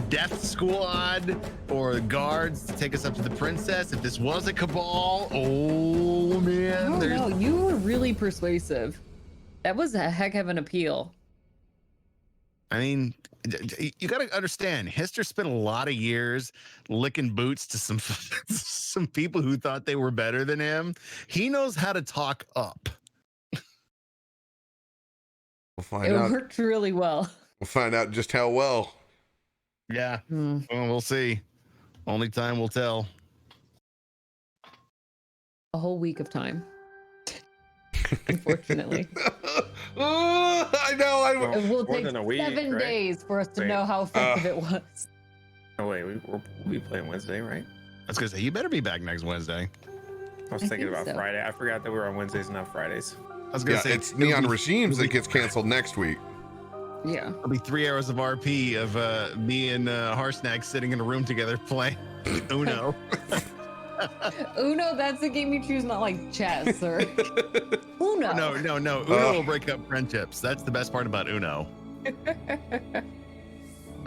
death squad or the guards to take us up to the princess. If this was a cabal, oh man, No, you were really persuasive. That was a heck of an appeal. I mean, you got to understand, Histor spent a lot of years licking boots to some people who thought they were better than him. He knows how to talk up. We'll find It out. worked really well. We'll find out just how well. Yeah, Hmm. well, we'll see. Only time will tell. A whole week of time. Unfortunately. I know. It will More take than a week, 7 right? days for us to Wait. know how effective it was. Oh wait, we'll be playing Wednesday, right? I was gonna say you better be back next Wednesday. I was I thinking think about so. Friday. I forgot that we were on Wednesdays, not Fridays. I was gonna Yeah, say it's Neon Regimes that it'll gets canceled next week. Yeah. It'll be 3 hours of RP of me and Harsnag sitting in a room together playing Uno. Uno, that's a game you choose, not like chess or Uno. No. Uno will break up friendships. That's the best part about Uno.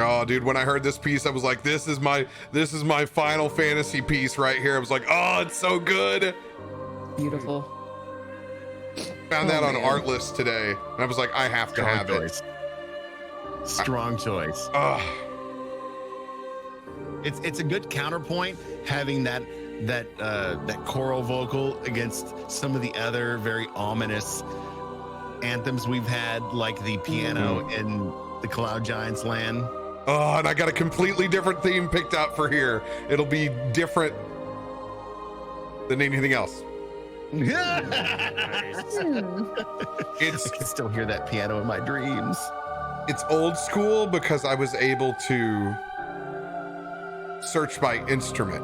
Oh, dude, when I heard this piece, I was like, this is my Final Fantasy piece right here. I was like, oh, it's so good. Beautiful. Found Oh, that on man. Artlist today. And I was like, I have to have it. Strong choice. Ugh. It's a good counterpoint having that choral vocal against some of the other very ominous anthems we've had, like the piano in the Cloud Giants land. Oh, and I got a completely different theme picked out for here. It'll be different than anything else. I It's can still hear that piano in my dreams. it's old school because I was able to search by instrument.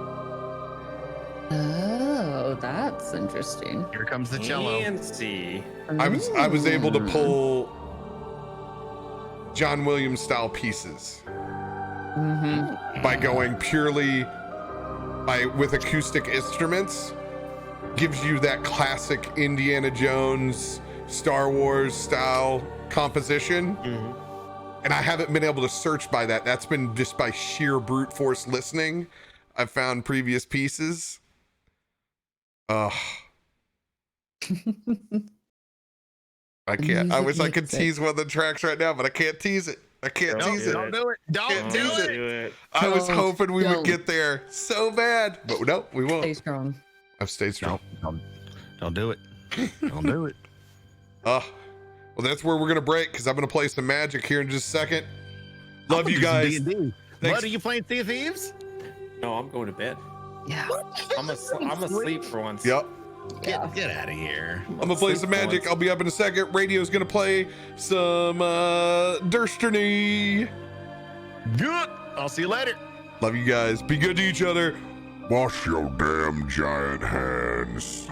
Oh, that's interesting. Here comes the cello. Fancy. I was able to Ooh. pull John Williams style pieces Mhm. by going purely with acoustic instruments. Gives you that classic Indiana Jones, Star Wars style composition. And I haven't been able to search by that. That's been just by sheer brute force listening. I've found previous pieces. Ugh. I can't. I Music wish I could makes it. tease one of the tracks right now, but I can't tease it. I can't Don't tease do it. Don't do it. Don't Can't do tease it. it. I was Don't, hoping we would don't. get there so bad, but no, we Stay won't. strong. I've stayed strong. Don't do it. I'll do it. Well, that's where we're gonna break because I'm gonna play some Magic here in just a second. Love you guys. D&D. Thanks. Bud, are you playing Sea of Thieves? No, I'm going to bed. Yeah. I'm asleep for once. Yep. Get out of here. I'm gonna play some Magic. I'll be up in a second. Radio's gonna play some Destiny. Good. I'll see you later. Love you guys. Be good to each other. Wash your damn giant hands.